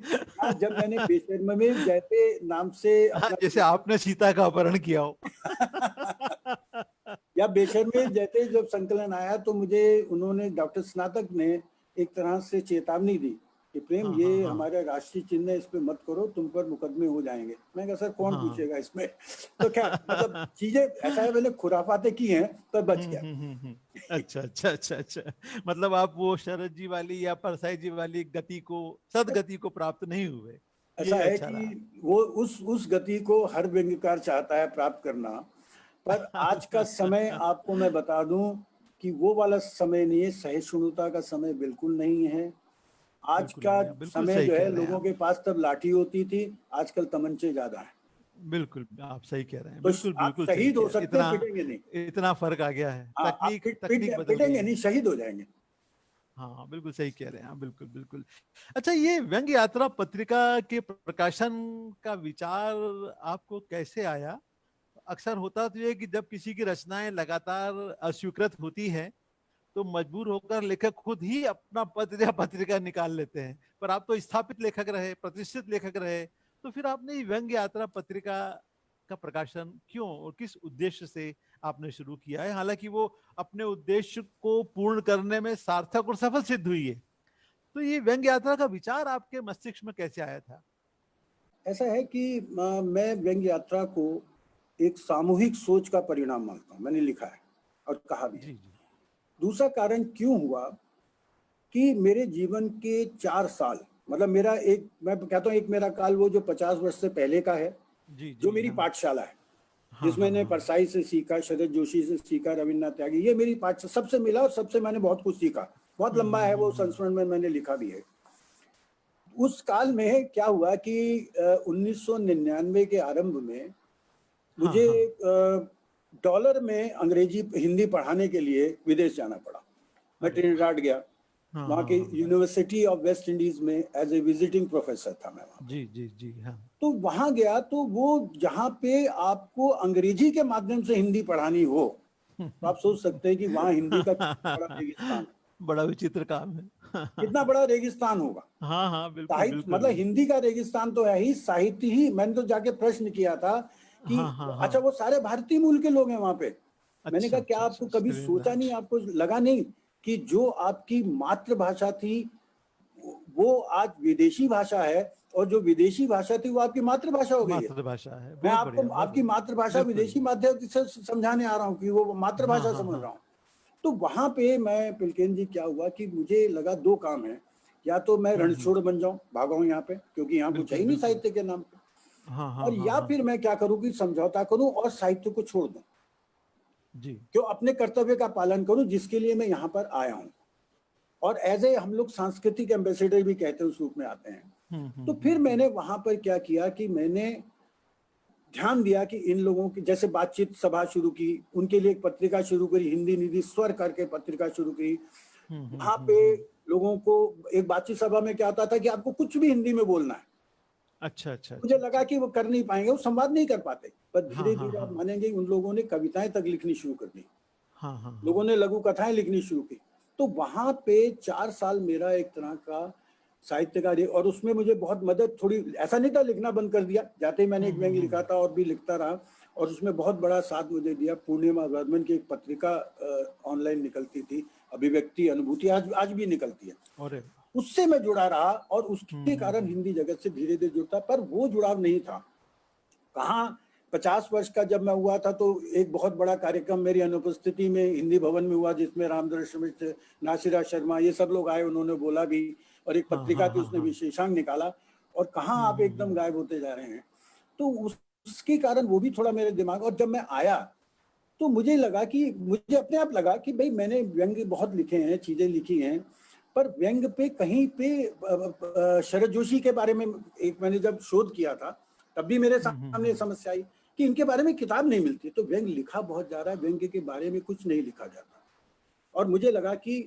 जब मैंने बेशर्म में जैसे नाम से हाँ, अपना जैसे आपने सीता का अपहरण किया हो। या बेशर्मे जैसे जब संकलन आया तो मुझे उन्होंने, डॉक्टर स्नातक ने एक तरह से चेतावनी दी कि प्रेम हाँ हाँ ये हाँ हमारा राष्ट्रीय चिन्ह है, इस पे मत करो, तुम पर मुकदमे हो जाएंगे। मैं कहा सर कौन हाँ। पूछेगा इसमें। तो क्या मतलब चीजें ऐसा है, मैंने खुराफाते की हैं तो बच गया। अच्छा अच्छा अच्छा अच्छा। मतलब आप वो शरद जी वाली या परसाई जी वाली गति को, सदगति को प्राप्त नहीं हुए, ऐसा ये है अच्छा कि रहा। वो उस गति को हर व्यंग्यकार चाहता है प्राप्त करना, पर आज का समय आपको मैं बता दूं कि वो वाला समय नहीं है, सहिष्णुता का समय बिल्कुल नहीं है। आज बिल्कुल का नहीं, आप बिल्कुल समय सही जो है, कह रहे हैं लोगों आप। के पास तब लाठी होती थी, आजकल तमंचे ज्यादा है। बिल्कुल आप सही कह रहे हैं, तो बिल्कुल आप बिल्कुल सही शहीद कह हो रहे हैं। सकते हैं, इतना पिटेंगे नहीं। इतना फर्क आ गया है, हाँ, आप तकनीक तकनीक बदल गई पिटेंगे है। नहीं, शहीद हो जाएंगे। हाँ बिल्कुल सही कह रहे हैं आप, बिल्कुल बिल्कुल। अच्छा, ये व्यंग यात्रा पत्रिका के प्रकाशन का विचार आपको कैसे आया? अक्सर होता तो ये कि जब किसी की रचनाएं लगातार अस्वीकृत होती हैं तो मजबूर होकर लेखक खुद ही अपना पत्र या पत्रिका निकाल लेते हैं, पर आप तो स्थापित लेखक रहे, प्रतिष्ठित लेखक रहे, तो फिर आपने ये व्यंग यात्रा पत्रिका का प्रकाशन क्यों और किस उद्देश्य से आपने शुरू किया है? हालांकि वो अपने उद्देश्य को पूर्ण करने में सार्थक और सफल सिद्ध हुई है, तो ये व्यंग यात्रा का विचार आपके मस्तिष्क में कैसे आया था? ऐसा है कि मैं व्यंग्य यात्रा को एक सामूहिक सोच का परिणाम मानता हूँ, मैंने लिखा है और कहा भी है। जी जी दूसरा कारण क्यों हुआ कि मेरे जीवन के 4 साल, मतलब मेरा एक, मैं कहता हूँ एक मेरा काल वो जो 50 वर्ष से पहले का है, जी जो जी। मेरी हाँ पाठशाला है, हाँ जिसमें हाँ मैंने हाँ। परसाई से सीखा, शरद जोशी से सीखा, रविन्द्रनाथ त्यागी, ये मेरी पाठ सबसे मिला और सबसे मैंने बहुत कुछ सीखा। बहुत लंबा है वो, संस्मरण में मैंने लिखा भी है। उस काल में क्या हुआ कि 1999 के आरंभ में हाँ मुझे हाँ डॉलर में अंग्रेजी हिंदी पढ़ाने के लिए विदेश जाना पड़ा। मैं अरे वाह। ट्रिनिडाड गया, हाँ वहाँ हाँ के हाँ। यूनिवर्सिटी ऑफ वेस्ट इंडीज में एज ए विजिटिंग प्रोफेसर था मैं वहाँ पे। जी जी जी। हाँ। तो वहाँ गया तो वो जहाँ पे आपको अंग्रेजी के माध्यम से हिंदी पढ़ानी हो, तो आप सोच सकते हैं कि वहाँ हिंदी का कितना बड़ा रेगिस्तान है, बड़ा विचित्र काम है। कितना बड़ा रेगिस्तान होगा। हाँ हाँ बिल्कुल साहित्य बिल्कुल। मतलब हिंदी का रेगिस्तान तो है ही, साहित्य ही। मैंने तो जाके प्रश्न किया था कि हाँ हाँ हाँ। अच्छा वो सारे भारतीय मूल के लोग हैं वहां पे। मैंने अच्छा कहा क्या अच्छा आपको अच्छा, कभी सोचा नहीं, श्रीनिवास। आपको लगा नहीं कि जो आपकी मातृभाषा थी वो आज विदेशी भाषा है, और जो विदेशी भाषा थी वो आपकी मातृभाषा हो गई है। मातृभाषा है, मैं बहुत आपको बढ़िया बहुत आपकी बढ़िया। मातृभाषा बिल्कुल। विदेशी माध्यम से समझाने आ रहा हूँ कि वो हाँ मातृभाषा हाँ समझ हाँ। रहा हूँ। तो वहां पे मैं पिलकेन जी, क्या हुआ कि मुझे लगा दो काम है, या तो मैं रणछोड़ बन जाऊं, भागाऊं यहाँ पे, क्योंकि यहाँ कुछ है बिल्कुल ही नहीं बिल्कुल। साहित्य के नाम पे, हाँ हाँ और हाँ या हाँ। फिर मैं क्या करूं कि समझौता करूं और साहित्य को छोड़ दूं, जी। क्यों अपने कर्तव्य का पालन करूं जिसके लिए मैं यहाँ पर आया हूं, और एज ए हम लोग सांस्कृतिक एम्बेसडर भी कहते हैं, उस रूप में आते हैं। तो फिर हम्म। मैंने वहां पर क्या किया कि मैंने ध्यान दिया कि इन लोगों की जैसे बातचीत सभा शुरू की, उनके लिए एक पत्रिका शुरू करी, हिंदी निधि स्वर करके पत्रिका शुरू की। वहां पे हम्म। लोगों को, एक बातचीत सभा में क्या होता था कि आपको कुछ भी हिंदी में बोलना है। अच्छा अच्छा मुझे अच्छा लगा अच्छा। कि वो कर नहीं पाएंगे, वो संवाद नहीं कर पाते, पर हाँ धीरे हाँ धीरे हाँ आप मानेंगे उन लोगों ने कविताएं तक लिखनी शुरू कर दी, हाँ हाँ हाँ। लोगों ने लघु कथाएं लिखनी शुरू की। तो वहां पे 4 साल मेरा एक तरह का साहित्य कार्य, और उसमें मुझे बहुत मदद, थोड़ी ऐसा नहीं था लिखना बंद कर दिया, जाते ही मैंने एक व्यंग्य लिखा था और भी लिखता रहा, और उसमें बहुत बड़ा साथ मुझे दिया पूर्णिमा वर्धमान की एक पत्रिका ऑनलाइन निकलती थी, अभिव्यक्ति अनुभूति, आज आज भी निकलती है। अरे उससे मैं जुड़ा रहा और हम्म उसके हम्म कारण हम्म हिंदी जगत से धीरे धीरे जुड़ता, पर वो जुड़ाव नहीं था। कहाँ 50 वर्ष का जब मैं हुआ था तो एक बहुत बड़ा कार्यक्रम मेरी अनुपस्थिति में हिंदी भवन में हुआ, जिसमें रामदर्शन मिश्र, नासिरा शर्मा, ये सब लोग आए, उन्होंने बोला भी, और एक हाँ हाँ पत्रिका थी हाँ उसने हाँ। विशेषांक निकाला। और कहाँ आप एकदम गायब होते जा रहे हैं। तो उसके कारण वो भी थोड़ा मेरे दिमाग, और जब मैं आया तो मुझे लगा कि मुझे अपने आप लगा कि भाई मैंने व्यंग बहुत लिखे हैं, चीजें लिखी हैं, पर व्यंग पे कहीं पे शरद जोशी के बारे में एक मैंने जब शोध किया था तब भी मेरे सामने ये समस्या आई कि इनके बारे में किताब नहीं मिलती। तो व्यंग लिखा बहुत जा रहा है, व्यंग के बारे में कुछ नहीं लिखा जाता। और मुझे लगा कि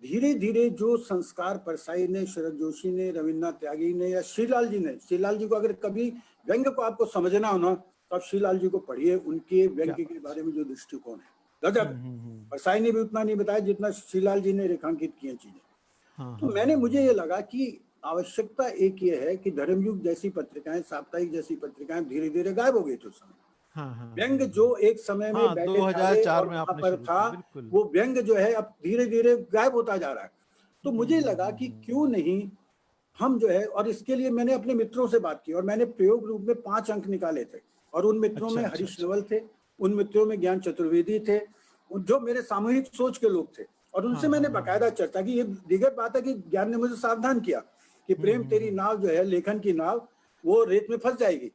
धीरे धीरे जो संस्कार परसाई ने, शरद जोशी ने, रविन्द्रनाथ त्यागी ने या श्रीलाल जी ने, श्रीलाल जी को अगर कभी व्यंग को आपको समझना हो ना तो आप श्रीलाल जी को पढ़िए, उनके व्यंग के बारे में जो दृष्टिकोण है गजब है। परसाई ने भी उतना नहीं बताया जितना श्रीलाल जी ने रेखांकित किए चीजें। तो मैंने मुझे ये लगा कि आवश्यकता एक ये है कि धर्मयुग जैसी पत्रिकाएं, साप्ताहिक जैसी पत्रिकाएं धीरे धीरे गायब हो गई थी उस समय। व्यंग जो एक समय में बैठे 2004 और में वहां आपने पर शुरू था, किया, वो व्यंग जो है अब धीरे धीरे गायब होता जा रहा है। तो मुझे लगा कि क्यों नहीं हम जो है, और इसके लिए मैंने अपने मित्रों से बात की और मैंने प्रयोग रूप में 5 अंक निकाले थे। और उन मित्रों में हरीश नवल थे, उन मित्रों में ज्ञान चतुर्वेदी थे, जो मेरे सामूहिक सोच के लोग थे। और उनसे मैंने बाकायदा चर्चा की। ये दिग्गत बात है कि ज्ञान ने मुझे सावधान किया कि प्रेम तेरी नाव जो है, लेखन की नाव, वो रेत में फंस जाएगी।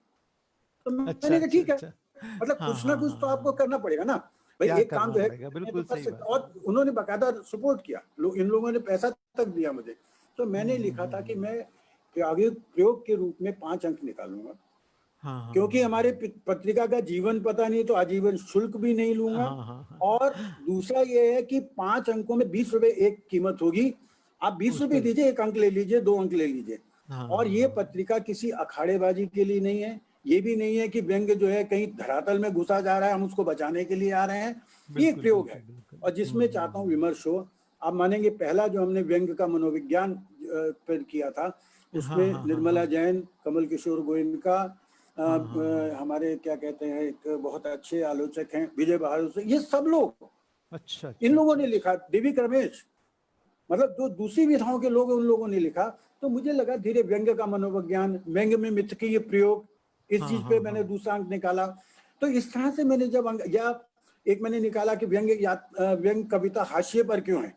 तो मैंने कहा ठीक है, मतलब कुछ ना कुछ तो आपको करना पड़ेगा ना भाई, एक काम जो है तो कर सकते। और उन्होंने बाकायदा सपोर्ट किया, इन लोगों ने पैसा तक दिया मुझे। तो मैंने लिखा था कि मैं प्रयोग के रूप में 5 अंक निकालूंगा, क्योंकि हमारे पत्रिका का जीवन पता नहीं तो आजीवन शुल्क भी नहीं लूंगा। और दूसरा ये है कि 5 अंकों में 20 रुपए एक कीमत होगी। आप 20 रुपए दीजिए, 1 अंक ले लीजिए, 2 अंक ले लीजिए। और ये पत्रिका किसी अखाड़ेबाजी के लिए नहीं है, ये भी नहीं है कि व्यंग जो है कहीं धरातल में घुसा जा रहा है, हम उसको बचाने के लिए आ रहे हैं। ये एक प्रयोग है और जिसमें चाहता हूँ विमर्श हो। आप मानेंगे पहला जो हमने व्यंग का मनोविज्ञान पर किया था, उसमें निर्मला जैन, कमल किशोर गोयनका, हमारे क्या कहते हैं एक बहुत अच्छे आलोचक हैं विजय बहादुर, ये सब लोग, इन लोगों ने लिखा। देविक रमेश, मतलब जो दूसरी विधाओं के लोग हैं उन लोगों ने लिखा। तो मुझे लगा धीरे व्यंग का मनोविज्ञान, व्यंग में मिथकीय प्रयोग, इस चीज पे मैंने दूसरा अंक निकाला। तो इस तरह से मैंने जब अंक, या एक मैंने निकाला कि व्यंग कविता हाशिए पर क्यों है।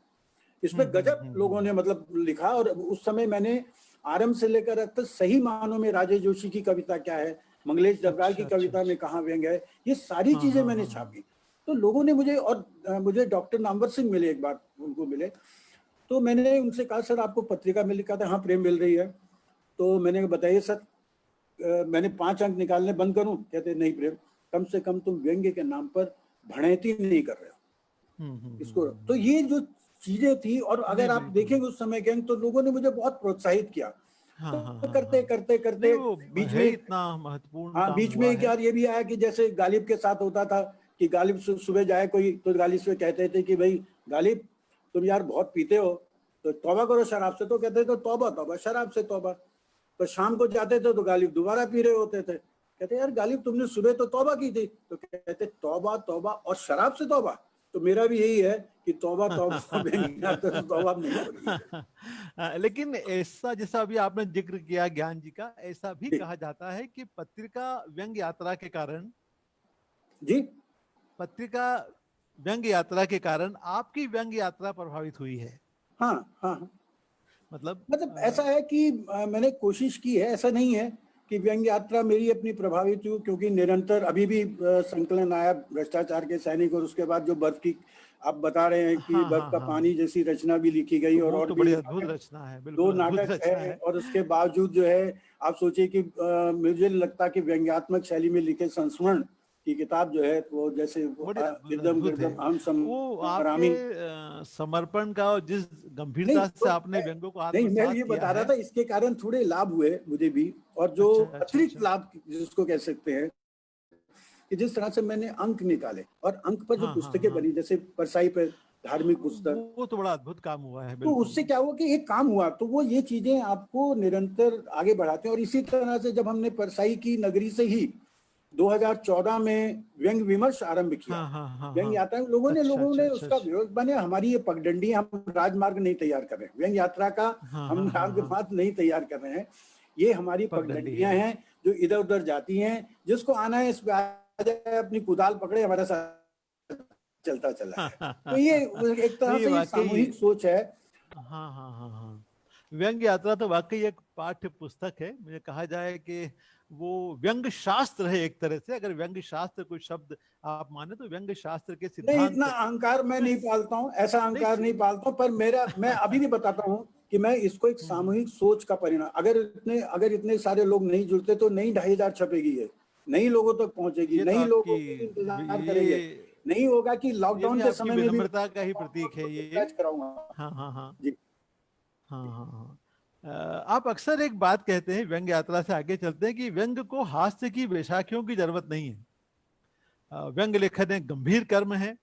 इसमें गजब लोगों ने मतलब लिखा। और उस समय मैंने आरंभ से लेकर अब तक सही मानों में राजेश जोशी की कविता क्या है, मंगलेश डबराल की कविता में कहाँ व्यंग है, ये सारी चीजें मैंने छापी। तो लोगों ने मुझे, और मुझे डॉक्टर नामवर सिंह मिले, एक बार उनको मिले तो मैंने उनसे कहा सर आपको पत्रिका में लिखा था, हाँ प्रेम मिल रही है। तो मैंने बताइए सर, मैंने 5 अंक निकालने बंद करूं? कहते नहीं प्रेम, कम से कम तुम व्यंग्य के नाम पर भड़ैती नहीं कर रहे हो इसको। तो ये जो चीजें थी, और अगर आप देखेंगे उस समय के अंक, तो लोगों ने मुझे बहुत प्रोत्साहित किया। तो करते करते करते बीच में इतना महत्वपूर्ण काम बीच हुआ में यार ये भी आया कि जैसे गालिब के साथ होता था कि गालिब सुबह जाए कोई तो गालिब से कहते थे कि भाई गालिब तुम यार बहुत पीते हो तो तौबा करो शराब से। तो कहते थे तौबा तौबा, शराब से तौबा। तो शाम को जाते थे तो गालिब दोबारा पी रहे होते थे। कहते यार गालिब तुमने सुबह तो तौबा की थी। तो कहते तौबा तौबा और शराब से तौबा। तो मेरा भी यही है कि तौबा तौबा तो तौबा नहीं हो रही। लेकिन ऐसा, जैसा अभी आपने जिक्र किया ज्ञान जी का, ऐसा भी कहा जाता है कि पत्रिका व्यंग यात्रा के कारण, जी पत्रिका व्यंग यात्रा के कारण आपकी व्यंग यात्रा प्रभावित हुई है। हाँ हाँ, मतलब ऐसा है कि मैंने कोशिश की है, ऐसा नहीं है कि व्यंग यात्रा मेरी अपनी प्रभावित हुई, क्योंकि निरंतर अभी भी संकलन आया भ्रष्टाचार के सैनिक, और उसके बाद जो बर्फ की आप बता रहे हैं कि बर्फ का पानी जैसी रचना भी लिखी गई। तो और तो भी बड़ी अद्भुत रचना है, 2 बिल्कुल अद्भुत नाटक रचना है। है। और उसके बावजूद जो है आप सोचिए कि मुझे लगता कि व्यंग्यात्मक शैली में लिखे संस्मरण की किताब जो है वो जैसे बड़े गिरदम अद्भुत है गिरदम हम वो समरामी। आपके समर्पण का, और जिस नहीं गंभीरता तो से आपने व्यंगों को नहीं, मैं आत्मसात ये किया बता रहा है। था इसके कारण थोड़े लाभ हुए मुझे भी। और जो अतिरिक्त लाभ जिसको कह सकते हैं कि जिस तरह से मैंने अंक निकाले और अंक पर जो पुस्तकें बनी, जैसे परसाई पर धार्मिक पुस्तक, वो तो बड़ा अद्भुत काम हुआ है। तो उससे क्या हुआ कि एक काम हुआ। तो वो ये चीजें आपको निरंतर आगे बढ़ाते हैं। और इसी तरह से जब हमने परसाई की नगरी से ही 2014 में व्यंग विमर्श आरंभ किया, व्यंग यात्रा, लोगों ने उसका विरोध बने। हमारी ये पगडंडी, हम राजमार्ग नहीं तैयार कर रहे हैं, व्यंग यात्रा का हम राजमार्ग नहीं तैयार कर रहे हैं। ये हमारी पगडंडियां हैं जो इधर उधर जाती हैं। जिसको आना है इस पे आ जाए, अपनी कुदाल पकड़े, हमारे साथ चलता चला है। तो ये एक तरह से ये सामूहिक सोच है। हाँ हाँ हाँ हाँ, व्यंग यात्रा तो वाकई एक पाठ्य पुस्तक है। मुझे कहा जाए कि वो व्यंग शास्त्र है एक तरह से। अगर व्यंग शास्त्र कोई शब्द आप माने तो व्यंग शास्त्र के नहीं, इतना सिद्धांत अहंकार मैं उसमें नहीं पालता हूँ, ऐसा नहीं अहंकार नहीं पालता हूँ, पर मेरा, मैं अभी भी बताता हूँ कि मैं इसको एक सामूहिक सोच का परिणाम, अगर इतने सारे लोग नहीं जुड़ते तो नहीं 2,500 छपेगी, ये नहीं लोगों तक पहुंचेगी, ये तो नहीं आपकी लोगों के इंतजार करेंगे, ये नहीं होगा कि ये भी लॉकडाउन के आपकी समय में भी विनम्रता का ही प्रतीक है ये। बैच कराऊंगा। हाँ हाँ हाँ जी। हाँ हाँ हाँ। आप अक्सर एक बात कहते हैं, व्यंग यात्रा से आगे चलते हैं, कि व्यंग को हास्य की वैशाखियों की जरूरत नहीं है। व्यंग लेखन एक गंभीर कर्म है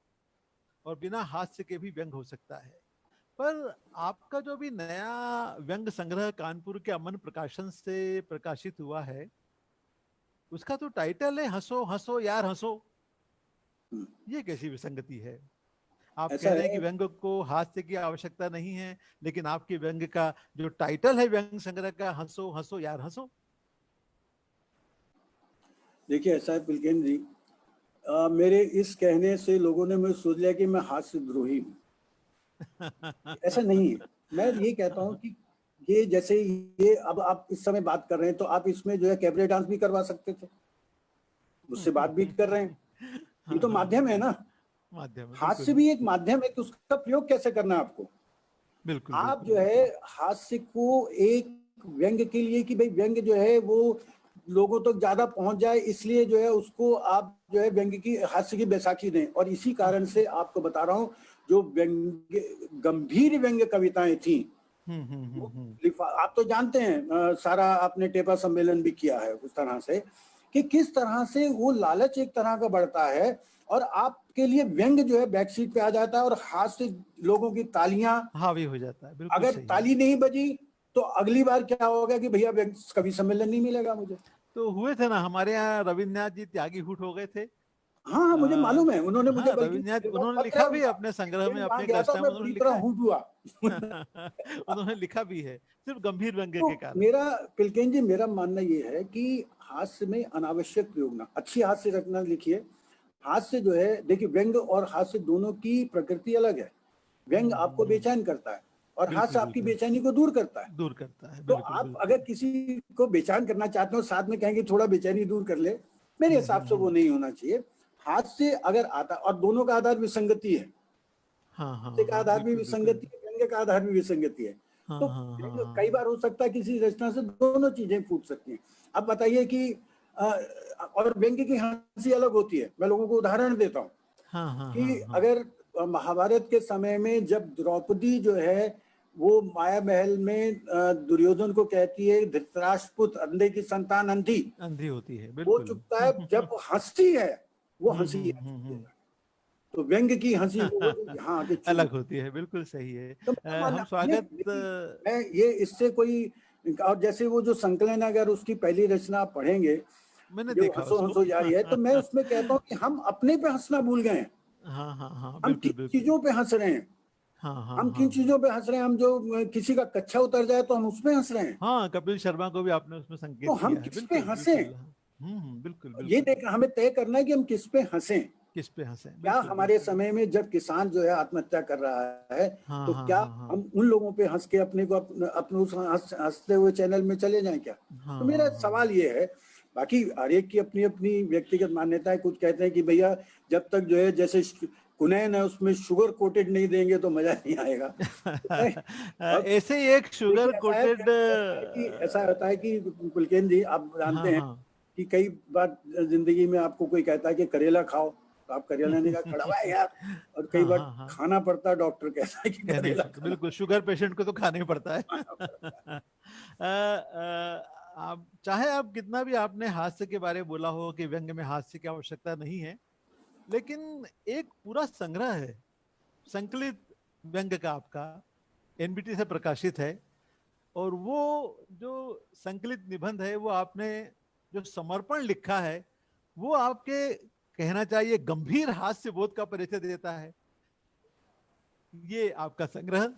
और बिना हास्य के भी व्यंग हो सकता है। पर आपका जो भी नया व्यंग संग्रह कानपुर के अमन प्रकाशन से प्रकाशित हुआ है, उसका तो टाइटल है हंसो हंसो यार हंसो। हम्म। ये कैसी विसंगति है? आप ऐसा कह रहे हैं कि है, व्यंग को हास्य की आवश्यकता नहीं है, लेकिन आपके व्यंग का जो टाइटल है व्यंग संग्रह का, हंसो हंसो यार हंसो। देखिए ऐसा है पुलकेन जी, मेरे इस कहने से लोगों ने मुझे सोच लिया कि मैं हास्य द्रोही हूँ। ऐसा नहीं है, मैं ये कहता हूँ कि ये जैसे ये अब आप इस समय बात कर रहे हैं तो आप इसमें जो है कैबरे डांस भी करवा सकते थे, मुझसे बात भी कर रहे हैं, ये तो माध्यम है ना। माध्यम है, हास्य बिल्कुल भी एक माध्यम है कि उसका प्रयोग कैसे करना है आपको। बिल्कुल आप बिल्कुल जो है बिल्कुल। हास्य को एक व्यंग के लिए कि भाई व्यंग जो है वो लोगों तक ज्यादा पहुंच जाए, इसलिए जो है उसको आप जो है व्यंग की, हास्य की बैसाखी दें। और इसी कारण से आपको बता रहा हूं, जो व्यंग, गंभीर व्यंग कविताएं थी, वो आप तो जानते हैं, सारा आपने टेपा सम्मेलन भी किया है उस तरह से, कि किस तरह से वो लालच एक तरह का बढ़ता है और आपके लिए व्यंग जो है बैक सीट पे आ जाता है और हास्य, लोगों की तालियां, हावी हो जाता है, बिल्कुल अगर सही है। ताली नहीं बजी तो अगली बार क्या होगा कि भैया कवि सम्मेलन नहीं मिलेगा मुझे। तो हुए थे ना हमारे यहाँ रविन्द्रनाथ जी त्यागी हुट हो गए थे। हाँ हाँ, मुझे मालूम है, उन्होंने मुझे, हाँ, बल्कि रविन्द्रनाथ मेरे पास उन्होंने पत्र है लिखा भी है उनका, अपने संग्रह एक में, वहां अपने गया था, रचना में मैं उन्होंने पूरी तरह लिखा है। हूट हुआ। उन्होंने लिखा भी है, सिर्फ गंभीर व्यंग्य तो के कारण। मेरा, पिलकेन जी, मेरा मानना ये है कि हास्य में अनावश्यक प्रयोग ना, अच्छी हास्य रचना लिखिए। हास्य जो है, देखिए व्यंग और हास्य दोनों की प्रकृति अलग है। व्यंग आपको हम्म। बेचैन करता है और हास्य बिल्कुल आपकी बिल्कुल बेचैनी को दूर करता है। दूर करता है, तो बिल्कुल आप बिल्कुल। अगर किसी को बेचैन करना चाहते हो, साथ में कहेंगे थोड़ा बेचैनी दूर कर ले, मेरे हिसाब से वो हम्म। नहीं होना चाहिए। हास्य अगर आता, और दोनों का आधार विसंगति है, हाँ हाँ हास्य का हाँ, आधार भी बिल्कुल बिल्कुल। विसंगति है, व्यंग्य का आधार भी विसंगति है। हाँ तो हाँ हाँ कई हाँ बार हो सकता है किसी रचना से दोनों चीजें फूट सकती हैं। अब बताइए कि अ, और व्यंग्य की हंसी अलग होती है। मैं लोगों को उदाहरण देता हूँ हाँ हाँ हाँ कि हाँ। अगर महाभारत के समय में जब द्रौपदी जो है वो माया महल में दुर्योधन को कहती है, धृतराष्ट्र पुत्र, अंधे की संतान अंधी, अंधी होती है, वो बिल्कुल। चुपता है, जब हंसती है वो हंसी हम्म। तो व्यंग की हंसी वो जो यहाँ आके चुभ। अलग होती है, बिल्कुल सही है। तो मेरा हम मानना ये, स्वागत लेकिन मैं ये इससे कोई, और जैसे वो जो संकलन है, अगर उसकी पहली रचना आप पढ़ेंगे, मैंने जो देखा हंसो उसको। हंसो यारी है, तो मैं उसमें कहता हूँ कि हम अपने पे हंसना भूल गए हैं। हाँ हाँ हाँ, हम बिल्कुल किन बिल्कुल। चीजों पे हंस रहे हैं, हाँ हाँ हम हाँ किन चीजों पे हंस रहे हैं, हम जो किसी का कच्छा उतर जाए तो हम उस पे हंस रहे हैं। हाँ, कपिल शर्मा को भी आपने उसमें तो संकेत हम किया है, किस पे बिल्कुल हंसे, बिल्कुल। बिल्कुल ये बिल्कुल। देखना, हमें तय करना है कि हम किस पे हंसें। किस पे हंसे, क्या बिल्कुल हमारे बिल्कुल। समय में जब किसान जो है आत्महत्या कर रहा है, हाँ तो हाँ क्या हाँ हाँ हम उन लोगों पे हंस के अपने को अपने उस हंसते हुए चैनल में चले जाएं क्या? हाँ तो मेरा हाँ हाँ। सवाल ये है, बाकी हर एक की अपनी अपनी व्यक्तिगत मान्यता है। कुछ कहते हैं कि भैया जब तक जो है, जैसे कुनैन है उसमें शुगर कोटेड नहीं देंगे तो मजा नहीं आएगा। अब ऐसे ही एक शुगर देखिए कोटेड। ऐसा होता है कि पुलकेन जी, आप हाँ जानते हैं हाँ। कि कई बार जिंदगी में आपको कोई कहता है कि करेला खाओ, तो आप करेला नहीं खा, कड़वा है यार। और कई हाँ बार हाँ हाँ, खाना पड़ता है, डॉक्टर कहता है कि कहना ही करेला पड़ता, खाना बिल्कुल शुगर पेशेंट को तो खाना ही पड़ता है। खाना पड़ता है। आप चाहे आप कितना भी आपने हास्य के बारे में बोला हो कि व्यंग में हास्य की आवश्यकता नहीं है, लेकिन एक पूरा संग्रह है संकलित व्यंग का, आपका एनबीटी से प्रकाशित है। और वो जो संकलित निबंध है, वो आपने जो समर्पण लिखा है, वो आपके कहना चाहिए गंभीर हास्य बोध का परिचय देता है। ये आपका संग्रह,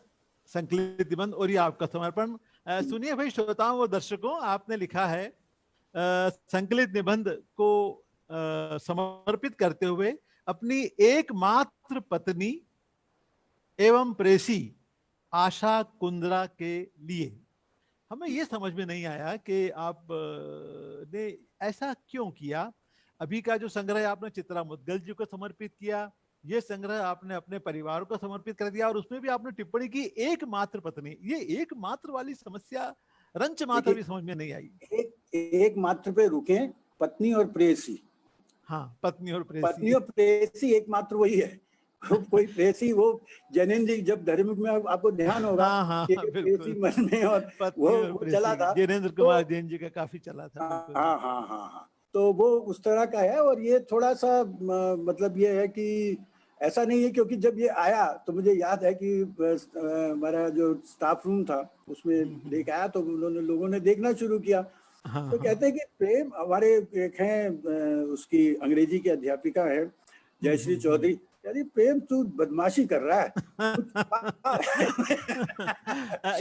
संकलित निबंध और ये आपका समर्पण। सुनिए भाई श्रोताओं व दर्शकों, आपने लिखा है संकलित निबंध को समर्पित करते हुए अपनी एकमात्र पत्नी एवं प्रेसी आशा कुंद्रा के लिए। हमें ये समझ में नहीं आया कि आप ने ऐसा क्यों किया। अभी का जो संग्रह आपने चित्रा मुद्गल जी को समर्पित किया, ये संग्रह आपने अपने परिवार को समर्पित कर दिया, और उसमें भी आपने टिप्पणी की एकमात्र पत्नी। ये एकमात्र वाली समस्या रंच मात्र भी देखिए, समझ में नहीं आई। एक मात्र पे रुके, पत्नी और प्रेयसी। हाँ, पत्नी और पत्नी प्रेयसी। और प्रेयसी एकमात्र वही है। कोई प्रेयसी, वो जैनेन्द्र जी जब धर्म में आपको ध्यान होगा हाँ हाँ कि हाँ, एक प्रेयसी बिल्कुल। मन में, और पत्नी और वो चला प्रेयसी था जैनेन्द्र तो कुमार जैन जी का काफी चला था, हाँ बिल्कुल। हाँ हाँ हाँ हाँ। तो वो उस तरह का है। और ये थोड़ा सा मतलब ये है कि ऐसा नहीं है, क्योंकि जब ये आया तो मुझे याद है कि हमारा जो स्टाफ रूम था उसमें लेके आया, तो उन्होंने, लोगों ने देखना शुरू किया। हाँ तो हाँ। कहते हैं कि प्रेम, हमारे एक हैं उसकी अंग्रेजी की अध्यापिका है जयश्री चौधरी, कहती प्रेम तू बदमाशी कर रहा है, कुछ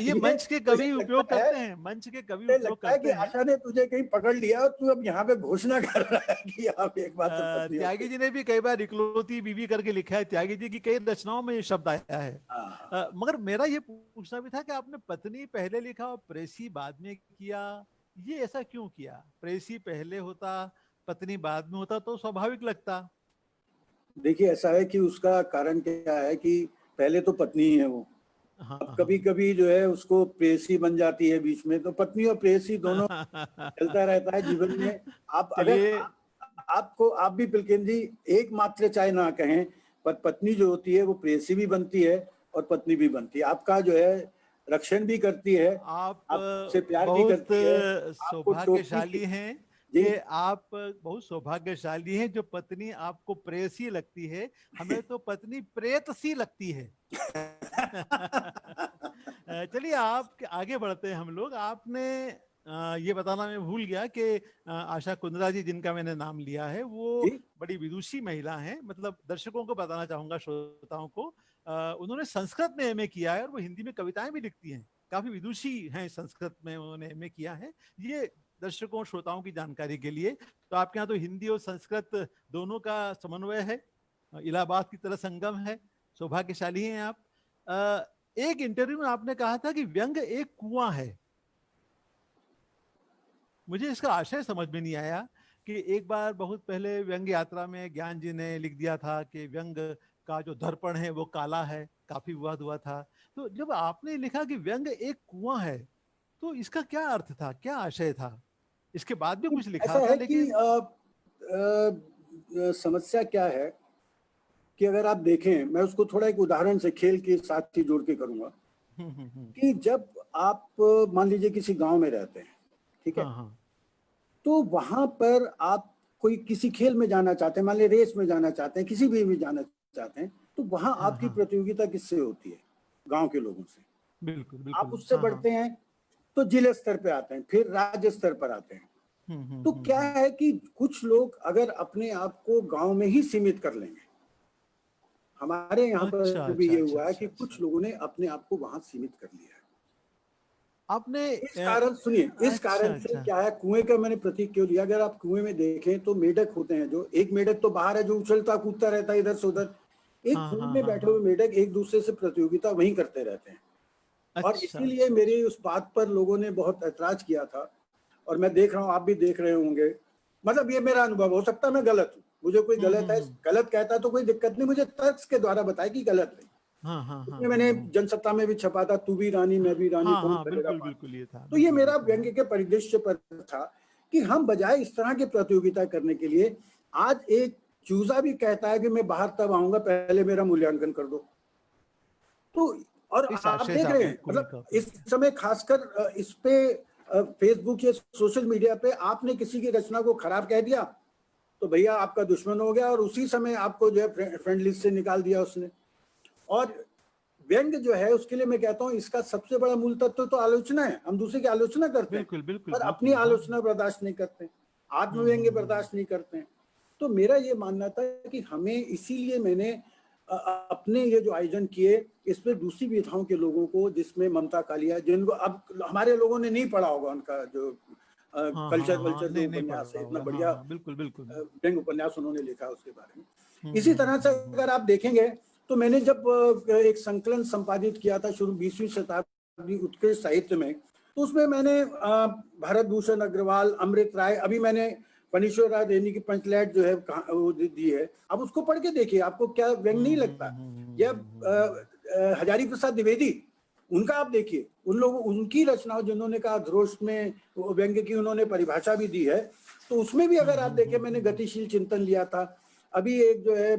ये मंच के तुझे कवि उपयोग लगता है, करते हैं, मंच के कवि मुझे उपयोग लगता है करते कि हैं। आशा ने तुझे कहीं पकड़ लिया और तू अब यहाँ पे घोषणा कर रहा है कि आप एकमात्र पत्नी हो त्यागी गई। जी ने भी कई बार इकलौती बीवी करके लिखा है, त्यागी जी की कई रचनाओं में ये शब्द आया है। हाँ, मगर मेरा ये पूछना भी था कि आपने पत्नी पहले लिखा और प्रेसी बाद में किया, ये ऐसा क्यों किया? प्रेसी पहले होता, पत्नी बाद में होता तो स्वाभाविक लगता। देखिए ऐसा है कि उसका कारण क्या है कि पहले तो पत्नी ही है वो, हाँ अब कभी हाँ। कभी जो है उसको प्रेयसी बन जाती है बीच में, तो पत्नी और प्रेयसी दोनों चलता रहता है जीवन में। आप अगर चलिए। आपको, आप भी पिलकेन जी एकमात्र चाहे ना कहें, पर पत्नी जो होती है वो प्रेयसी भी बनती है और पत्नी भी बनती है, आपका जो है रक्षण भी करती है, आप आपसे प्यार भी बहुत करती है, आपको टोकती सौभाग्यशाली भी। हैं जी, कि आप बहुत सौभाग्यशाली हैं जो पत्नी आपको प्रेयसी लगती है। हमें तो पत्नी प्रेतसी लगती है। चलिए, आप आगे बढ़ते हैं हम लोग। आपने ये बताना मैं भूल गया कि आशा कुंद्रा जी जिनका मैंने नाम लिया है वो जी, बड़ी विदुषी महिला हैं। मतलब दर्शकों को बताना चाहूंगा, श्रोताओं को, उन्होंने संस्कृत में एमए किया है और वो हिंदी में कविताएं भी लिखती हैं। काफी विदुषी हैं, संस्कृत में उन्होंने एमए किया है। ये दर्शकों श्रोताओं की जानकारी के लिए। तो आपके यहाँ तो हिंदी और संस्कृत दोनों का समन्वय है, इलाहाबाद की तरह संगम है। सौभाग्यशाली हैं आप। एक इंटरव्यू में आपने कहा था कि व्यंग एक कुआं है। मुझे इसका आशय समझ में नहीं आया कि एक बार बहुत पहले व्यंग यात्रा में ज्ञान जी ने लिख दिया था कि व्यंग का जो दर्पण है वो काला है, काफी विवाद हुआ था। तो जब आपने लिखा कि व्यंग एक कुआं है, तो इसका क्या अर्थ था, क्या आशय था? इसके बाद भी कुछ लिखा ऐसा था है कि लेकिन। समस्या क्या है कि अगर आप देखें, मैं उसको थोड़ा एक उदाहरण से खेल के साथ ही जोड़ के करूंगा हम्म। कि जब आप मान लीजिए किसी गांव में रहते हैं, ठीक है, हाँ हाँ तो वहां पर आप कोई किसी खेल में जाना चाहते हैं, मान लीजिए रेस में जाना चाहते हैं, किसी भी में जाना चाहते हैं, तो वहां हाँ आपकी हाँ। प्रतियोगिता किससे होती है? गांव के लोगों से। बिल्कुल आप बिल्कुल, उससे हाँ हाँ। बढ़ते हैं तो जिले स्तर पे आते हैं, फिर राज्य स्तर पर आते हैं। तो क्या हम्म। है कि कुछ लोग अगर अपने आप को गांव में ही सीमित कर लेंगे, हमारे यहाँ अच्छा पर भी अच्छा ये अच्छा हुआ है अच्छा कि अच्छा। कुछ लोगों ने अपने आप को वहां सीमित कर लिया है। आपने इस कारण सुनिए, इस अच्छा कारण से अच्छा। क्या है, कुएं का मैंने प्रतीक क्यों लिया, अगर आप कुएं में देखें तो मेढक होते हैं, जो एक मेढक तो बाहर है जो उछलता कूदता रहता है इधर से उधर, एक हाँ कुएं हाँ में हाँ बैठे हाँ। हुए मेढक एक दूसरे से प्रतियोगिता वहीं करते रहते हैं। और अच्छा इसीलिए अच्छा मेरी अच्छा। उस बात पर लोगों ने बहुत ऐतराज किया था, और मैं देख रहा हूँ आप भी देख रहे होंगे। मतलब ये मेरा अनुभव, हो सकता है मैं गलत हूँ, मुझे कोई गलत है, हम्म। गलत कहता तो कोई दिक्कत नहीं, मुझे तर्क के द्वारा बताए कि गलत नहीं। हाँ हाँ हाँ इसमें मैंने हाँ जनसत्ता में भी छपा था, तू भी रानी मैं भी रानी हाँ कौन हाँ, करेगा बिल्कुल पानी। बिल्कुल ये था, तो ये बिल्कुल ये मेरा था, व्यंग्य हाँ। के परिदृश्य पर था कि हम बजाय इस तरह की प्रतियोगिता करने के लिए, आज एक चूजा भी कहता है कि मैं बाहर तब आऊंगा, पहले मेरा मूल्यांकन कर दो। तो और इस आप आशय से देख रहे आपने हैं, कुएं मतलब का इस उपयोग किया। समय खासकर इस पे फेसबुक या सोशल मीडिया पे आपने किसी की रचना को खराब कह दिया तो भैया आपका दुश्मन हो गया, और उसी समय आपको जो है फ्रेंड लिस्ट से निकाल दिया उसने। और व्यंग जो है उसके लिए मैं कहता हूं इसका सबसे बड़ा मूल तत्व तो आलोचना है, हम दूसरे की आलोचना करते हैं बिल्कुल बिल्कुल पर अपनी बिल्कुल, हाँ। आलोचना बर्दाश्त नहीं करते, आत्मव्यंग्य हम्म। बर्दाश्त नहीं करते हैं। तो मेरा ये मानना था कि हमें, इसीलिए मैंने अपने ये जो आयोजन किए, इस पे दूसरी विधाओं के लोगों को, जिसमें ममता कालिया, जिनको अब हमारे लोगों ने नहीं पढ़ा होगा, उनका जो हाँ कल्चर हाँ हाँ, वल्चर जो नहीं नहीं पढ़ उपन्यास रहा है, इतना होगा, हाँ बढ़िया हाँ, बिल्कुल बिल्कुल। व्यंग उपन्यास उन्होंने लिखा उसके बारे में। इसी तरह से हम्म। अगर आप देखेंगे तो मैंने जब एक संकलन संपादित किया था शुरू 20वीं शताब्दी उत्कृष्ट साहित्य में, तो उसमें मैंने भारत भूषण अग्रवाल, अमृत राय, अभी मैंने फणीश्वर राय देनी की पंचलैट जो है वो दी है, अब उसको पढ़ के देखिए, आपको क्या व्यंग नहीं लगता? या हजारी प्रसाद द्विवेदी, उनका आप देखिए, उन लोगों उनकी रचनाओं जिन्होंने कहा ध्रोष में व्यंग की उन्होंने परिभाषा भी दी है, तो उसमें भी अगर आप देखें, मैंने गतिशील चिंतन लिया था, अभी एक जो है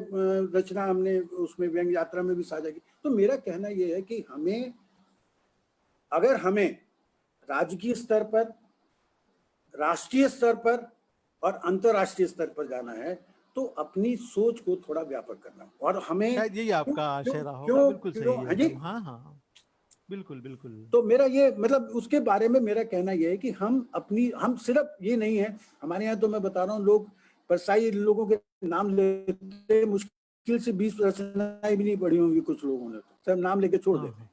रचना हमने उसमें व्यंग यात्रा में भी साझा की। तो मेरा कहना यह है कि हमें, अगर हमें राजकीय स्तर पर, राष्ट्रीय स्तर पर और अंतर्राष्ट्रीय स्तर पर जाना है, तो अपनी सोच को थोड़ा व्यापक करना, और हमें शायद यही आपका आशय रहा होगा। क्यों बिल्कुल क्यों सही हाँ जी, एकदम। हाँ हाँ बिल्कुल बिल्कुल। तो मेरा ये मतलब उसके बारे में मेरा कहना यह है कि हम सिर्फ ये नहीं है, हमारे यहाँ तो मैं बता रहा हूँ, लोग परसाई लोगों के नाम लेते, मुश्किल से 20 रचनाएं भी नहीं पढ़ी होंगी कुछ लोगों ने, तो सब नाम लेके छोड़ देते हैं।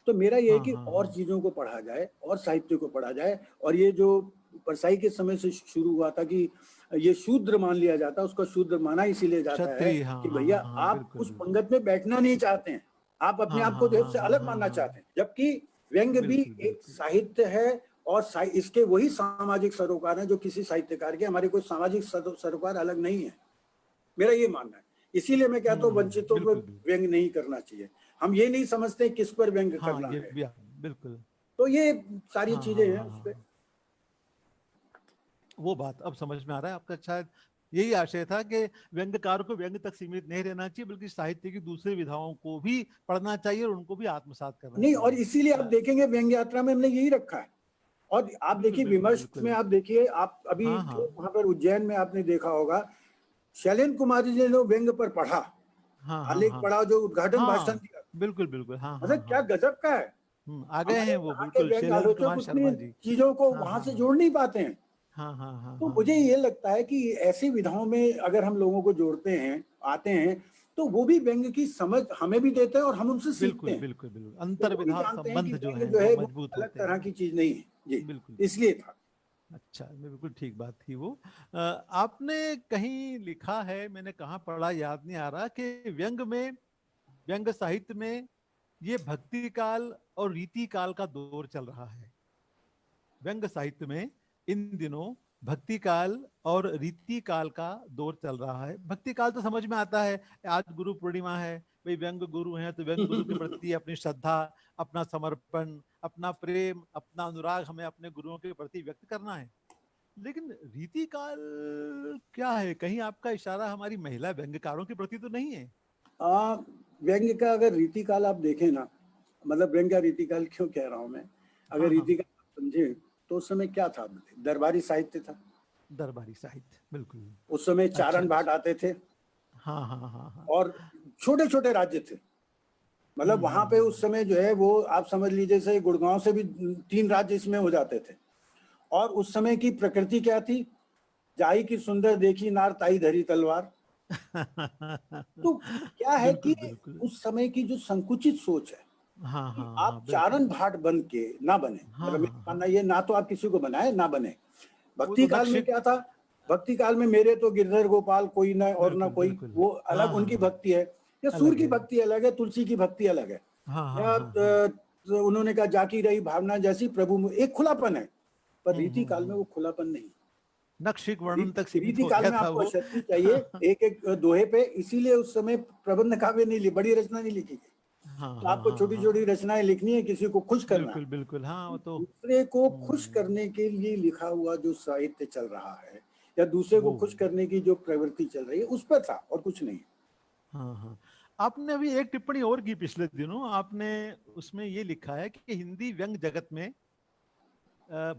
तो मेरा ये है कि और चीजों को पढ़ा जाए, और साहित्य को पढ़ा जाए, और ये जो परसाई के समय से शुरू हुआ था कि ये शूद्र मान लिया जाता, उसका शूद्र माना इसीलिए जाता है कि भैया आप उस पंगत में बैठना नहीं चाहते हैं, आप अपने आप को देश से अलग मानना चाहते हैं, जबकि व्यंग भी एक साहित्य है, और इसके वही सामाजिक सरोकार हैं जो किसी साहित्यकार के, हमारे कोई सामाजिक सरोकार अलग नहीं है, मेरा ये मानना है। इसीलिए मैं कहता हूँ वंचितों पर व्यंग नहीं करना चाहिए, हम ये नहीं समझते किस पर व्यंग करना है, बिल्कुल। तो ये सारी चीजें हैं उस पर। वो बात अब समझ में आ रहा है आपका। शायद यही आशय था कि व्यंग्यकार को व्यंग तक सीमित नहीं रहना चाहिए, बल्कि साहित्य की दूसरी विधाओं को भी पढ़ना चाहिए और उनको भी आत्मसात करना नहीं, चाहिए। और इसीलिए आप देखेंगे व्यंग यात्रा में हमने यही रखा है। और आप देखिए विमर्श में, आप देखिए, आप अभी वहां पर उज्जैन में आपने देखा होगा, शैलेंद्र कुमार जी ने व्यंग पर पढ़ा, आलेख पढ़ा, जो उद्घाटन भाषण दिया, बिल्कुल बिल्कुल। मतलब क्या गजब का है। आ गए हैं वो, बिल्कुल। व्यंग आलोचक उतनी चीजों को वहां से जोड़ नहीं पाते हैं। तो मुझे ये लगता है कि ऐसी विधाओं में अगर हम लोगों को जोड़ते हैं, आते हैं, तो वो भी व्यंग की समझ हमें भी देते हैं और हम उनसे सीखते हैं। बिल्कुल बिल्कुल। अंतर विधा संबंध जो है वो मजबूत अलग होते हैं। तरह की चीज नहीं है जी, बिल्कुल, इसलिए था। अच्छा, बिल्कुल ठीक बात थी वो। आपने कहीं लिखा है, मैंने कहाँ पढ़ा याद नहीं आ रहा, कि व्यंग साहित्य में ये भक्ति काल और रीति काल का दौर चल रहा है। व्यंग साहित्य में इन दिनों भक्ति काल और रीति काल का दौर चल रहा है। भक्ति काल तो समझ में आता है, आज गुरु पूर्णिमा है, भाई व्यंग गुरु हैं तो व्यंग गुरु के प्रति अपनी श्रद्धा, अपना समर्पण, अपना प्रेम, अपना अनुराग हमें अपने गुरुओं के प्रति व्यक्त करना है। लेकिन रीति काल क्या है? कहीं आपका इशारा हमारी महिला व्यंग्यकारों के प्रति तो नहीं है? व्यंग का अगर रीति काल आप देखें ना, मतलब व्यंग का रीति काल क्यों कह रहा हूं मैं, अगर रीति काल समझे तो उस समय क्या था, दरबारी साहित्य था। दरबारी साहित्य, बिल्कुल। उस समय चारण भाट आते थे। हाँ। और छोटे छोटे राज्य थे, मतलब वहां पे उस समय जो है वो आप समझ लीजिए से गुड़गांव से भी 3 राज्य इसमें हो जाते थे। और उस समय की प्रकृति क्या थी, जाई की सुंदर देखी नार ताई धरी तलवार। तो क्या है कि उस समय की जो संकुचित सोच है, आप चारण भाट बन के ना बने, मतलब मेरा मानना ये, ना तो आप किसी को बनाए ना बने। भक्ति काल में क्या था, भक्ति काल में मेरे तो गिरधर गोपाल कोई ना और ना कोई, वो अलग उनकी भक्ति है, या सूर की भक्ति अलग है, तुलसी की भक्ति अलग है, या उन्होंने कहा जाकी रही भावना जैसी प्रभु, एक खुलापन है। पर रीति काल में वो खुलापन नहीं, नक्शिक वर्णन तक सीमित रीति हो काल गया में था आपको वो। शक्ति चाहिए एक एक दोहे पे, इसीलिए उस समय प्रबंध काव्य नहीं, बड़ी रचना नहीं लिखी गई। तो आपको छोटी छोटी रचनाएं लिखनी है, किसी को खुश करना है। बिल्कुल। हाँ, वो तो दूसरे को खुश करने के लिए लिखा हुआ जो साहित्य चल रहा है, या दूसरे को खुश करने की जो प्रवृत्ति चल रही है, उस पर था और कुछ नहीं। हाँ। आपने अभी एक टिप्पणी और की पिछले दिनों, आपने उसमें ये लिखा है कि हिंदी व्यंग जगत में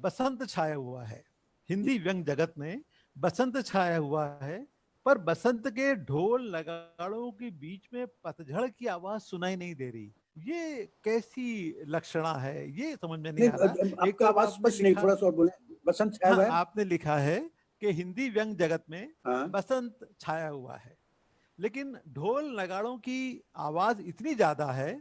बसंत छाया हुआ है। हिंदी व्यंग जगत में बसंत छाया हुआ है, पर बसंत के ढोल नगाड़ों के बीच में पतझड़ की आवाज सुनाई नहीं दे रही। ये कैसी लक्षणा है, ये समझ में नहीं आ रहा। एक आपका तरफ आवाज आपने स्पष्ट नहीं, लिखा, थोड़ा सा और बोले। बसंत छाया हुआ है, आपने लिखा है कि हिंदी व्यंग जगत में बसंत छाया हुआ है, लेकिन ढोल नगाड़ों की आवाज इतनी ज्यादा है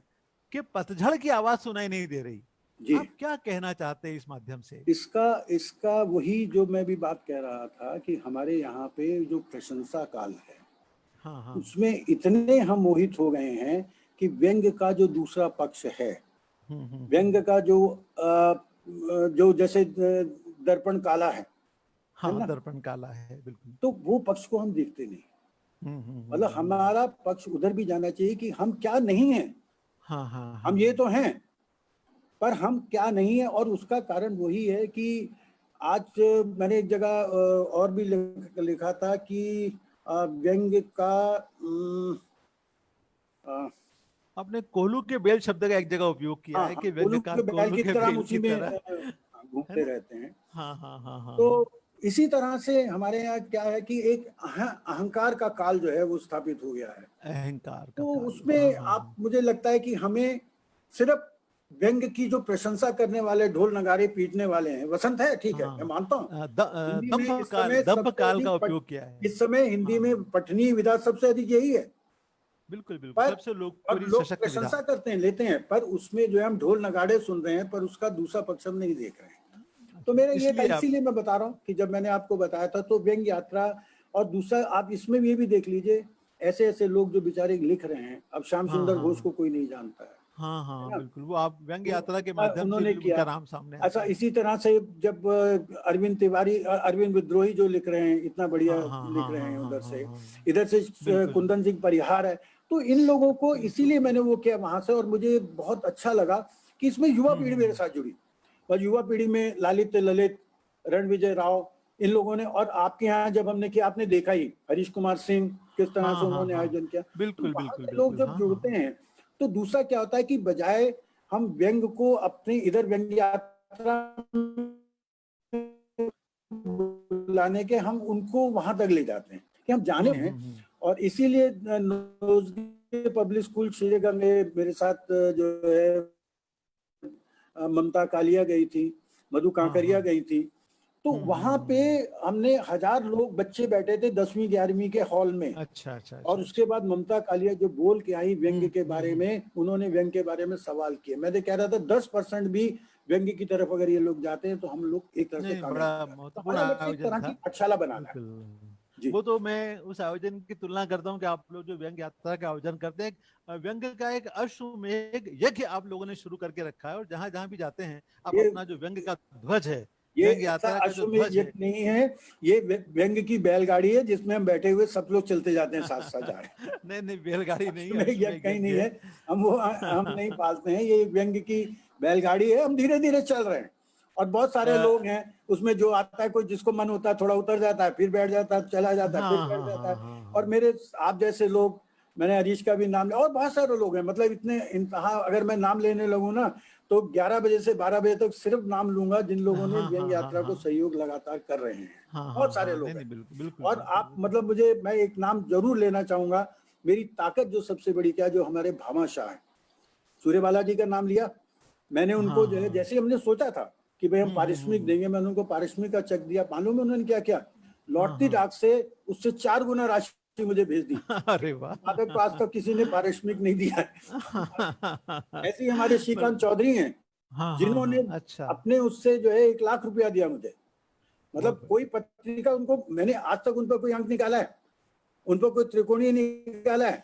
कि पतझड़ की आवाज सुनाई नहीं दे रही। आप क्या कहना चाहते हैं इस माध्यम से? इसका वही जो मैं भी बात कह रहा था कि हमारे यहाँ पे जो प्रशंसा काल है, हाँ हाँ उसमें इतने हम मोहित हो गए हैं कि व्यंग का जो दूसरा पक्ष है, व्यंग का जो जैसे दर्पण काला है हाँ, ना, दर्पण काला है बिल्कुल। तो वो पक्ष को हम देखते नहीं। मतलब हमारा पक्ष उधर भी जाना चाहिए कि हम क्या नहीं हैं। हाँ हाँ हाँ हम ये तो हैं, पर हम क्या नहीं है। और उसका कारण वही है कि आज मैंने एक जगह और भी लिखा था कि व्यंग का आपने कोल्हू के बेल शब्द का एक जगह उपयोग किया हाँ है हाँ, कि कोल्हू व्यंग्यकार के बैल कोल्हू की के तरह हम बेल उसी की में तरह, है घूमते ना? रहते हैं। हाँ हाँ हाँ हाँ तो हाँ। इसी तरह से हमारे यहाँ क्या है कि एक अहंकार का काल जो है वो स्थापित हो गया है। अहंकार का तो काल, हाँ उसमें हाँ आप, मुझे लगता है कि हमें सिर्फ व्यंग की जो प्रशंसा करने वाले, ढोल नगाड़े पीटने वाले हैं, वसंत है, ठीक है, मैं हाँ मानता हूँ। हाँ। हिंदी में दंभ इस काल, समय दंभ सबसे काल का अधिक उपयोग किया है। इस समय हिंदी में हाँ पठनीय विधा सबसे अधिक यही है। बिल्कुल बिल्कुल, पर सबसे और लोकप्रिय लोग सशक्त विधा। प्रशंसा करते हैं, लेते हैं, पर उसमें जो है हम ढोल नगाड़े सुन रहे हैं, पर उसका दूसरा पक्ष हम नहीं देख रहे हैं। तो अच्छा, मेरा ये था, इसलिए आप, इसीलिए मैं बता रहा हूँ कि जब मैंने आपको बताया था तो व्यंग यात्रा। और दूसरा आप इसमें भी ये भी देख लीजिए, ऐसे ऐसे लोग जो बेचारे लिख रहे हैं, अब श्याम हाँ सुंदर हाँ घोष हाँ को कोई नहीं जानता है हाँ ना। बिल्कुल, वो आप व्यंग्य तो यात्रा के माध्यम से उन्होंने किया। उनका नाम सामने अच्छा, आता है। इसी तरह से जब अरविंद तिवारी, अरविंद विद्रोही जो लिख रहे हैं, इतना बढ़िया हाँ हाँ लिख हाँ रहे हाँ हैं, हाँ उधर हाँ से, हाँ इधर से बिल्कुल कुंदन सिंह परिहार है। तो इन लोगों को बिल्कुल। इसीलिए मैंने वो किया वहां से, और मुझे बहुत अच्छा लगा कि इसमें युवा पीढ़ी मेरे हम्म। साथ जुड़ी। और युवा पीढ़ी में लालित ललित, रणविजय राव, इन लोगों ने, और आपके यहाँ जब हमने किया, आपने देखा ही हरीश कुमार सिंह किस तरह से हाँ हाँ उन्होंने हाँ आयोजन किया। तो बिल्कुल वहां बिल्कुल के लोग बिल्कुल, जब हाँ जुड़ते हाँ हैं तो दूसरा क्या होता है कि बजाय हम व्यंग को अपनी इधर व्यंग यात्रा लाने के, हम उनको वहां तक ले जाते हैं कि हम जाने हैं। हम्म। और इसीलिए नोजगी पब्लिक स्कूल श्रीगंगा में मेरे साथ जो है ममता कालिया गई थी, मधु हाँ हाँ कांकरिया गई थी। तो वहां पे हम्म। हमने 1000 लोग बच्चे बैठे थे 10वीं 11वीं के हॉल में। अच्छा अच्छा और अच्छा उसके अच्छा। बाद ममता कालिया जो बोल के आई व्यंग के बारे हम्म। में, उन्होंने व्यंग के बारे में सवाल किए। मैं तो कह रहा था 10% भी व्यंग की तरफ अगर ये लोग जाते हैं तो हम लोग एक तरह से नहीं, कामयाब हो बड़ा जाते हैं। तो महत्वपूर्ण हमारा लक्ष्य एक आयोजन तरह था। की पाठशाला बनाना है। बिल्कुल। जी। वो तो मैं उस आयोजन की तुलना करता हूँ कि आप लोग जो व्यंग्य यात्रा का आयोजन करते हैं, व्यंग्य का एक अश्वमेध यज्ञ आप लोगों ने शुरू करके रखा है, और जहां जहां भी जाते हैं आप ये अपना जो व्यंग्य का ध्वज है, ये व्यंग्य ऐसा यात्रा का जो अश्वमेध ध्वज है। यज्ञ नहीं है, ये व्यंग की बैलगाड़ी है जिसमें हम बैठे हुए सब लोग चलते जाते हैं साथ साथ जा रहे हैं। नहीं नहीं, बैलगाड़ी नहीं है, अश्वमेध यज्ञ अश्वमेध कहीं यज्ञ नहीं है। है। हम नहीं पालते हैं, ये व्यंग की बैलगाड़ी है, हम धीरे धीरे चल रहे हैं। और बहुत सारे हाँ लोग हैं उसमें, जो आता है कोई जिसको मन होता है थोड़ा उतर जाता है, फिर बैठ जाता है, चला जाता है, फिर हाँ बैठ हाँ जाता है। और हाँ मेरे आप जैसे लोग, मैंने हरीश का भी नाम लिया, और बहुत सारे लोग हैं, मतलब इतने इंतहा, अगर मैं नाम लेने लगूँ ना तो 11 बजे से 12 बजे तक सिर्फ नाम लूंगा जिन लोगों ने हाँ व्यंग हाँ हाँ यात्रा को हाँ सहयोग लगातार कर रहे हैं। हाँ हाँ बहुत सारे हाँ, नहीं लोग हैं। नहीं, बिल्कुल बिल्कुल और बिल्कुल आप, बिल्कुल। मतलब मुझे, मैं एक नाम जरूर लेना चाहूंगा। मेरी ताकत जो सबसे बड़ी क्या, जो हमारे भामाशाह है, सूर्य बालाजी का नाम लिया मैंने। उनको हाँ जो है, हाँ जैसे हमने सोचा था कि भाई हम पारिश्रमिक हम्म। देंगे, मैंने उनको पारिश्रमिक का चेक दिया। मालूम है उन्होंने क्या किया? हाँ लौटती हाँ। डाक से उससे 4 गुना राशि मुझे भेज दी। अरे वाह। आज तक तो किसी ने पारिश्रमिक नहीं दिया है। ऐसे ही हमारे श्रीकांत मतलब, चौधरी हैं, हाँ हाँ जिन्होंने हाँ, अच्छा, अपने उससे जो है 1 लाख रुपया दिया मुझे। बहुत मतलब कोई बढ़िया। पत्रिका, उनको मैंने आज तक उन पर कोई अंक निकाला है, उन पर कोई त्रिकोणीय निकाला है,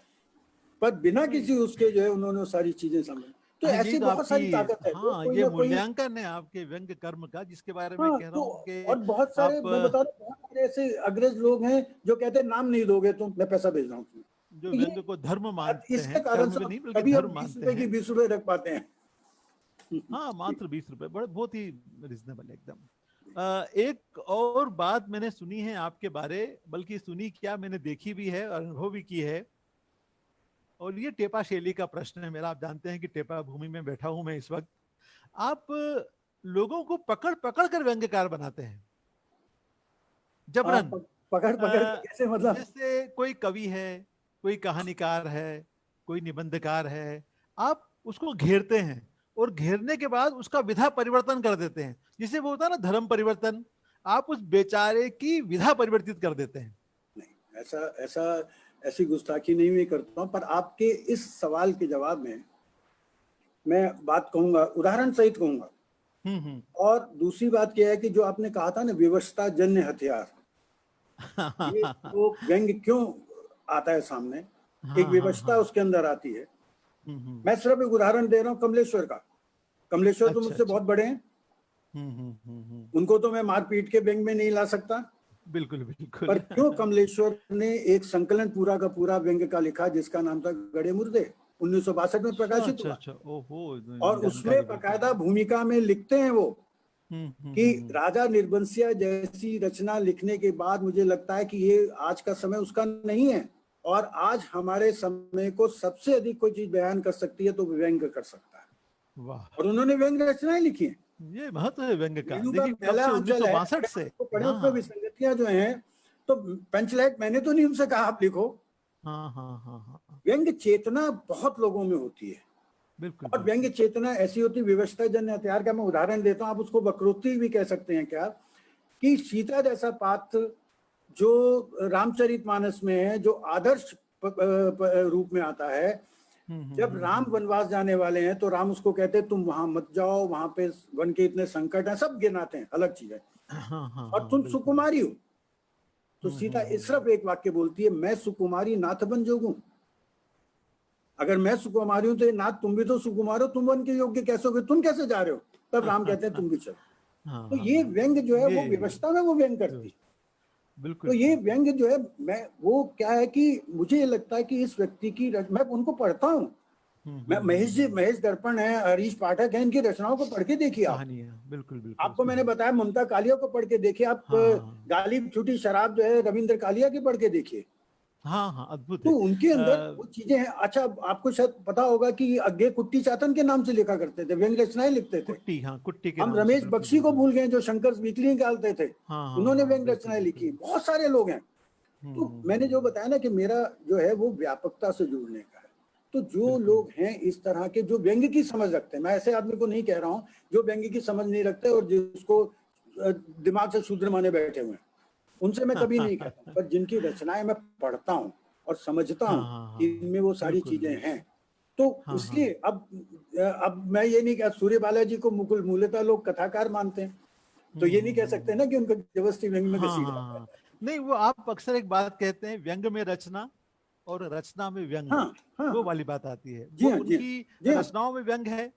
पर बिना नहीं किसी उसके जो है उन्होंने वो सारी चीजें संभाली। तो हाँ, यही ऐसी तो बहुत आपकी, सारी ताकत है, लोग हाँ, कोई ये ना कोई। मूल्यांकन है आपके व्यंग्य कर्म का, जिसके बारे में हाँ, कह रहा तो हूँ कि और बहुत सारे, आप, मैं बता रहा हूँ, बहुत सारे ऐसे अग्रज लोग हैं जो कहते हैं नाम नहीं दोगे तुम, मैं पैसा भेज रहा हूँ तुम्हें। जो तो ये व्यंग्य को धर्म मानते इसके हैं, कारण कर्म से भी हम नहीं बल्कि कभी हम धर्म 20 मानते रुपए की हैं। 20 रुपए रख पाते हैं। हाँ, जी, मात्र 20 रुपए, बड़े बहुत ही रिजनेबल एकदम। एक और बात मैंने सुनी है आपके बारे, बल्कि सुनी क्या, मैंने देखी भी है, अनुभव भी की है। और ये टेपा शैली का प्रश्न है मेरा। आप जानते हैं कि टेपा भूमि में बैठा हूं मैं इस वक्त। आप लोगों को पकड़ पकड़ कर व्यंग्यकार बनाते हैं, हाँ, जबरन। पकड़ पकड़ के अ, कैसे, मतलब? जैसे कोई कवि है, कोई कहानीकार है, कोई निबंधकार है, आप उसको घेरते हैं, और घेरने के बाद उसका विधा परिवर्तन कर देते हैं, जिसे वो होता है ना धर्म परिवर्तन। आप उस बेचारे की विधा परिवर्तित कर देते हैं। नहीं, ऐसा ऐसा ऐसी गुस्ताखी नहीं मैं करता हूँ, पर आपके इस सवाल के जवाब में मैं बात कहूंगा, उदाहरण सहित कहूंगा। हम्म। और दूसरी बात यह है कि जो आपने कहा था ना, विवशता जन्य हथियार, ये तो व्यंग क्यों आता है सामने, हाँ, एक हाँ, विवशता हाँ। उसके अंदर आती है। हम्म। मैं सिर्फ एक उदाहरण दे रहा हूँ कमलेश्वर का। कमलेश्वर तो अच्छा, मुझसे अच्छा। बहुत बड़े हैं, हम्म। उनको तो मैं मार पीट के व्यंग में नहीं ला सकता। बिल्कुल, पर बिल्कुल। क्यों कमलेश्वर ने एक संकलन पूरा का पूरा व्यंग का लिखा जिसका नाम था गड़े मुर्दे, 1962 में अच्छा, प्रकाशित अच्छा, हुआ। अच्छा। ओहो, और उसमें जानकारी बिल्कुल बकायदा नहीं। भूमिका में लिखते हैं वो कि हम्म। राजा निर्बंसिया जैसी रचना लिखने के बाद मुझे लगता है कि ये आज का समय उसका नहीं है, और आज हमारे समय को सबसे अधिक कोई चीज बयान कर सकती है तो व्यंग कर सकता है। वाह, और उन्होंने व्यंग रचनाएं लिखी हैं। ये महत्व है व्यंग का। वेणु का देखिए कब पहला से, अंचल है, 1962 अगर से। आप उसको पढ़े उसमें हाँ, विसंगतियां जो हैं, तो पंचलाइट मैंने तो नहीं उनसे कहा आप लिखो। हाँ, हाँ, हाँ, हाँ। व्यंग चेतना बहुत लोगों में होती है, बिल्कुल, और व्यंग बिल्कुल। चेतना ऐसी होती है, विवशता जन्य हथियार का मैं उदाहरण देता हूँ, आप उसको वक्रोक्ति भी कह सकते हैं क्या, कि सीता जैसा पात्र जो रामचरितमानस में है, जो आदर्श रूप में आता है, जब राम वनवास जाने वाले हैं तो राम उसको कहते हैं तुम वहां मत जाओ, वहां पे वन के इतने संकट हैं, सब गिनाते हैं, अलग चीज है, हाँ, हाँ, और हाँ, तुम बिल्कुल। सुकुमारी हो। तो सीता इस सिर्फ एक वाक्य बोलती है, मैं सुकुमारी नाथ बन जोगूं। अगर मैं सुकुमारी हूं तो ये नाथ तुम भी तो सुकुमार हो, तुम वन के योग्य कैसे हो गए, तुम कैसे जा रहे हो। तब राम कहते हैं तुम भी चलो। हाँ, तो हाँ, ये हाँ। व्यंग जो है ये वो विवशता में वो व्यंग करती है। बिल्कुल, तो ये बिल्कुल। व्यंग जो है, मैं वो क्या है कि मुझे ये लगता है कि इस व्यक्ति की मैं उनको पढ़ता हूँ। मैं महेश दर्पण है, हरीश पाठक है, इनकी रचनाओं को पढ़ के देखिए आप। कहानियां, बिल्कुल, बिल्कुल आपको मैंने सही। बताया ममता कालिया को पढ़ के देखिए आप। हाँ, हाँ, गालिब छूटी शराब जो है रविंद्र कालिया की पढ़ के देखिए। हाँ, हाँ, अद्भुत तो है। उनके अंदर वो चीजें हैं। अच्छा, आपको शायद पता होगा कि अज्ञे कुट्टी चातन के नाम से लिखा करते थे, व्यंग रचनाएं लिखते थे। कुट्टी, हाँ, कुट्टी के हम नाम से, रमेश बिल्कुल, बख्शी को बिल्कुल। भूल गए जो शंकर वीकली निकालते थे, हाँ, हाँ, उन्होंने हाँ, व्यंग बिल्कुल, रचनाएं बिल्कुल। लिखी। बहुत सारे लोग हैं। तो मैंने जो बताया ना कि मेरा जो है वो व्यापकता से जुड़ने का है। तो जो बिल्कुल। लोग हैं इस तरह के जो व्यंग की समझ रखते हैं, मैं ऐसे आदमी को नहीं कह रहा हूं जो व्यंग की समझ नहीं रखते और जिसको दिमाग से शूद्र माने बैठे हुए हैं, उनसे मैं कभी नहीं कहता हूं। पर जिनकी रचनाएं मैं पढ़ता हूं और समझता हाँ, हूं हाँ, कि हाँ, इनमें वो सारी बिल्कुल, चीजें बिल्कुल। हैं, तो हाँ, हाँ। इसलिए अब मैं ये नहीं कह, सूर्य बालाजी को मुकुल मूलतः लोग कथाकार मानते हैं, तो ये नहीं कह सकते ना कि उनको जबरदस्ती व्यंग में हाँ, घसीटा हाँ, हाँ। जाता है। नहीं, वो आप अक्सर एक बात कहते हैं, व्यंग में रचना और रचना में व्यंग, हाँ हाँ वो हाँ, वाली बात आती है। जी वो हाँ जी हाँ उनकी जी हाँ। रचनाओं में व्यंग है,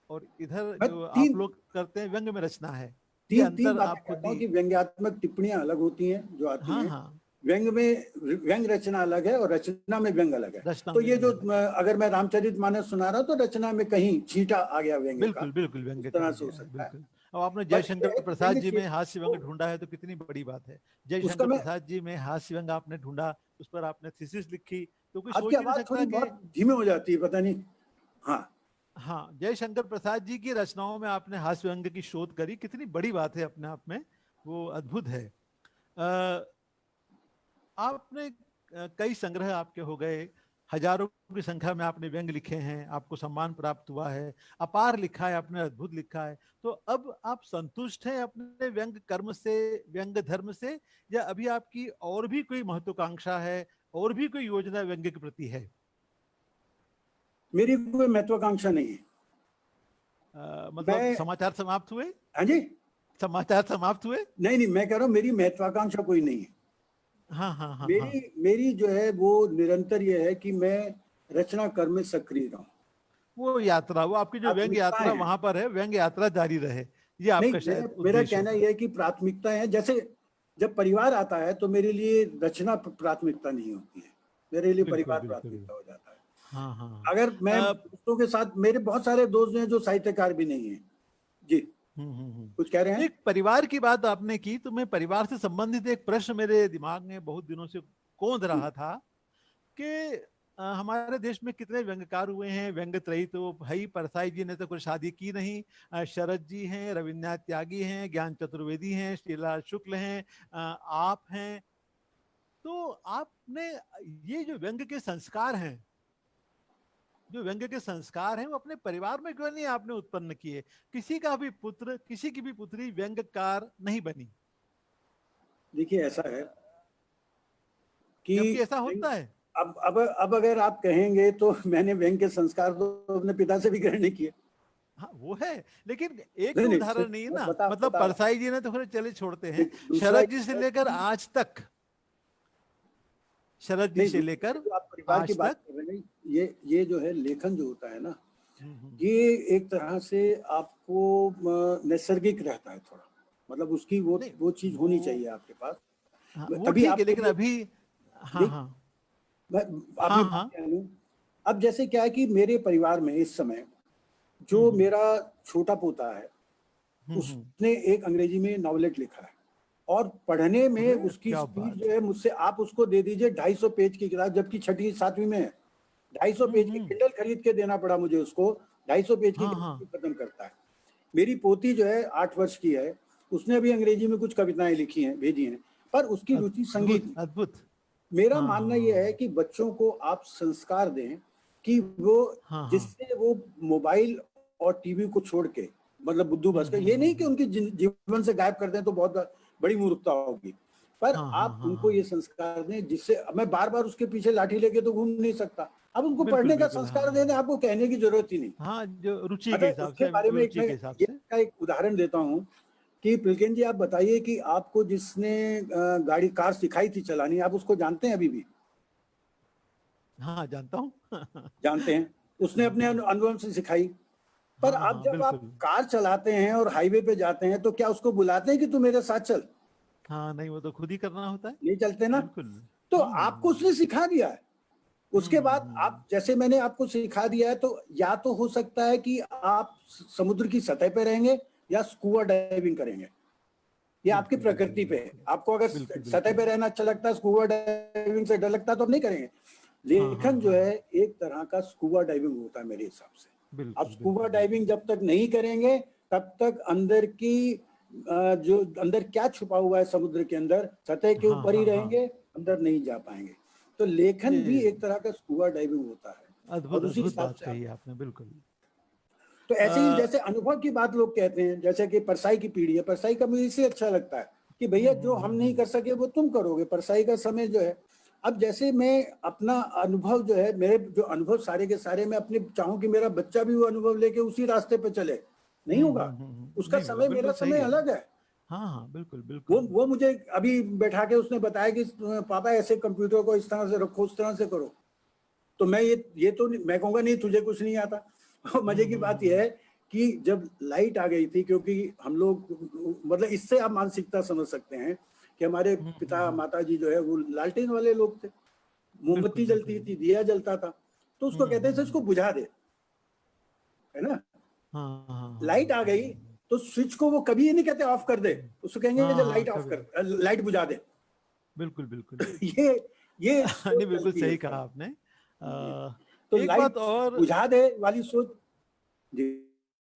और इधर मैं जो आप तीन लोग करते हैं व्यंग में रचना है। ये तीन तीन अंतर बातें आप खुद कहता हूँ ही। कि व्यंग्यात्मक टिप्पणियां अलग होती हैं जो आती हाँ, हैं। हाँ। व्यंग में व्यंग रचना अलग है और रचना में व्यंग अलग है। रचना तो में ये व्यंग जो अलग है। अगर मैं रामचरितमानस सुना रहा हूँ तो रचना में कहीं छींटा आ गया व्यंग का, बिल्कुल, बिल्कुल उस व्यंग का तरह आ से हो गया है, सकता है। बिल्कुल। अब आपने पर ये जयशंकर है कि प्रसाद व्यंग जी में चेतना हास्य व्यंग को ढूंढा है, तो कितनी बड़ी बात है। उसका जयशंकर मैं, प्रसाद जी में हास्य व्यंग आपने ढूंढा, उस पर आपने थीसिस लिखी, तो कोई आपकी सोच ही नहीं आवाज सकता थोड़ी कि। बहुत धीमे हो जाती है, पता नहीं। हाँ, हाँ, जयशंकर प्रसाद जी की रचनाओं में आपने हास्य व्यंग की शोध करी, कितनी बड़ी बात है अपने आप में, वो अद्भुत है। अ, आपने कई संग्रह आपके हो गए, हजारों की संख्या में आपने व्यंग लिखे हैं, आपको सम्मान प्राप्त हुआ है, अपार लिखा है आपने, अद्भुत लिखा है। तो अब आप संतुष्ट हैं अपने व्यंग कर्म से, व्यंग धर्म से, या अभी आपकी और भी कोई महत्वाकांक्षा है, और भी कोई योजना व्यंग के प्रति है? मेरी कोई महत्वाकांक्षा नहीं है। मतलब मैं, समाचार समाप्त हुए? हाँ जी, समाचार समाप्त हुए? नहीं नहीं, मैं कह रहा हूँ मेरी महत्वाकांक्षा कोई नहीं है। हाँ, हाँ, हाँ, हाँ। मेरी मेरी जो है वो निरंतर ये है कि मैं रचना कर्म में सक्रिय रहूं। वो यात्रा, वो आपकी जो व्यंग प्राथमिकताएं यात्रा हैं। वहां पर है, व्यंग यात्रा जारी रहे, ये नहीं, आपका मेरा शायद मेरा उद्देश्य कहना होगा। यह है कि प्राथमिकताएं हैं। जैसे जब परिवार आता है तो मेरे लिए रचना प्राथमिकता नहीं होती है, मेरे लिए बिल्कुल, परिवार बिल्कुल। प्राथमिकता हो जाता है। हाँ, हाँ। अगर मैं अ, दोस्तों के साथ, मेरे बहुत सारे दोस्त हैं जो साहित्यकार भी नहीं है जी। कुछ कह रहे हैं? एक परिवार की बात आपने की, तो मैं परिवार से संबंधित एक प्रश्न मेरे दिमाग में बहुत दिनों से कौंध रहा था कि हमारे देश में कितने व्यंग्यकार हुए हैं, व्यंग्य त्रयी तो भाई, परसाई जी ने तो कोई शादी की नहीं, शरद जी हैं, रविन्द्रनाथ त्यागी हैं, ज्ञान चतुर्वेदी हैं, श्रीलाल शुक्ल हैं, आप हैं। तो आपने ये जो व्यंग्य के संस्कार हैं, जो व्यंग्य के संस्कार हैं, वो अपने परिवार में क्यों नहीं आपने उत्पन्न किए? किसी का भी पुत्र, किसी की भी पुत्री व्यंग्यकार नहीं बनी, देखिए ऐसा है कि जबकि ऐसा होता है। अब अगर आप कहेंगे तो मैंने व्यंग के संस्कार तो अपने पिता से भी ग्रहण नहीं किए। हाँ, वो है, लेकिन एक नहीं तो नहीं, उदाहरण नहीं है मैं ना, मतलब बता रहा हूँ। परसाई जी ने तो फिर चले छोड़ते हैं, दूसरा शरद ये जी से है लेकर कि आज तक शरद जी नहीं, से लेकर जो आप परिवार की आज बात तक। कर रहे हैं, ये जो है लेखन जो होता है ना, हम्म। ये एक तरह से आपको नैसर्गिक रहता है थोड़ा, मतलब उसकी नहीं वो चीज होनी वो, चाहिए आपके पास, हाँ वो तभी ठीक है, आपको लेकिन ये अभी, हाँ देख हाँ मैं हाँ आपकी बात हाँ। कह लूं। अब जैसे क्या है कि मेरे परिवार में इस समय जो हम्म। मेरा छोटा पोता है, हम्म। उसने एक अंग्रेजी में नॉवलेट लिखा है, और पढ़ने में अरे उसकी क्या स्पीड बात जो है। है, मुझसे आप उसको दे दीजिए 250 पेज की किताब, जबकि छठी सातवीं में है, 250 पेज की हम्म। किंडल खरीद के देना पड़ा मुझे उसको, 250 पेज की हाँ किताब हाँ। खत्म करता है। मेरी पोती जो है 8 वर्ष की है, उसने भी अंग्रेजी में कुछ कविताएं लिखी हैं, भेजी हैं, पर उसकी रुचि संगीत अद्भुत में। अद्भुत। मेरा हाँ मानना यह है हाँ कि बच्चों को आप संस्कार दें कि वो, हाँ हाँ। जिससे वो मोबाइल और टीवी को छोड़ के, मतलब बुद्धू बस कर, ये नहीं कि उनके जीवन से गायब कर दें तो बहुत बड़ी मूर्खता होगी, पर हाँ हाँ आप हाँ उनको ये हाँ। संस्कार दें जिससे, मैं बार बार उसके पीछे लाठी लेके तो घूम नहीं सकता, अब उनको बिल्कुल पढ़ने का बिल्कुल। हाँ संस्कार दे दें, आपको कहने की जरूरत ही नहीं। हाँ, जो रुचि के अच्छा, हिसाब उसके से, बारे में एक अभिरुचि मैं के हिसाब ये से। का एक उदाहरण देता हूँ कि पुलकिन जी, आप बताइए कि आपको जिसने गाड़ी कार सिखाई थी चलानी, आप उसको जानते हैं अभी भी? हाँ जानता हूँ। जानते हैं, उसने अपने हाँ अनुभव से सिखाई। पर हाँ अब हाँ जब आप बिल्कुल। कार चलाते हैं और हाईवे पे जाते हैं, तो क्या उसको बुलाते हैं कि तू मेरे साथ चल? हाँ नहीं, वो तो खुद ही करना होता है। नहीं चलते ना। बिल्कुल। तो आपको उसने सिखा दिया है, उसके बाद आप, जैसे मैंने आपको सिखा दिया है, तो या तो हो सकता है कि आप समुद्र की सतह पे रहेंगे या स्कूबा डाइविंग करेंगे, ये आपकी बिल्कुल बिल्कुल प्रकृति पे है। बिल्कुल आपको अगर बिल्कुल सतह बिल्कुल। पे रहना अच्छा लगता है, स्कूबा डाइविंग से डर लगता है, तो आप नहीं करेंगे। हाँ हाँ लेखन जो हाँ है एक तरह का स्कूबा डाइविंग होता है मेरे हिसाब से। आप बिल्कुल स्कूबा बिल्कुल डाइविंग बिल्कुल। जब तक नहीं करेंगे, तब तक अंदर की जो अंदर क्या छुपा हुआ है समुद्र के अंदर, सतह के हाँ ऊपर ही हाँ हाँ। रहेंगे, अंदर नहीं जा पाएंगे। तो लेखन भी ये एक तरह का स्कूबा डाइविंग होता है, और अद्भुत उसी अद्भुत हिसाब बात से आप, कही आपने, बिल्कुल। तो ऐसे ही आ, जैसे अनुभव की बात लोग कहते हैं, जैसे कि परसाई की पीढ़ी है, परसाई का मुझे इसलिए अच्छा लगता है कि भैया जो हम नहीं कर सके वो तुम करोगे, परसाई का समय जो है। अब जैसे मैं अपना अनुभव जो है, मेरे जो अनुभव सारे के सारे, मैं अपने चाहूं कि मेरा बच्चा भी वो अनुभव लेके उसी रास्ते पे चले, नहीं होगा। उसका नहीं होगा, समय, मेरा बिल्कुल सही समय है। अलग है। हाँ हाँ बिल्कुल वो बिल्कुल। वो मुझे अभी बैठा के उसने बताया कि पापा ऐसे कंप्यूटर को इस तरह से रखो, उस तरह से करो, तो मैं ये तो मैं कहूंगा नहीं, तुझे कुछ नहीं आता। और मजे की बात यह है कि जब लाइट आ गई थी, क्योंकि हम लोग, मतलब इससे आप मानसिकता समझ सकते हैं कि हमारे पिता माता जी जो है वो लालटेन वाले लोग थे, बिल्कुल मोमबत्ती जलती बिल्कुल। थी, दिया जलता था, तो उसको कहते थे इसको बुझा दे, है ना। हाँ हाँ लाइट आ गई तो स्विच को वो कभी ये नहीं कहते ऑफ कर दे, उसको कहेंगे हाँ जो हाँ लाइट ऑफ कभी, कर, लाइट बुझा दे। बिल्कुल बिल्कुल। ये ये सोच नहीं बिल्कुल चलती है सही इस कहा तरह। आपने। जी, तो एक बात लाइट और, बुझा दे वाली सोच। जी,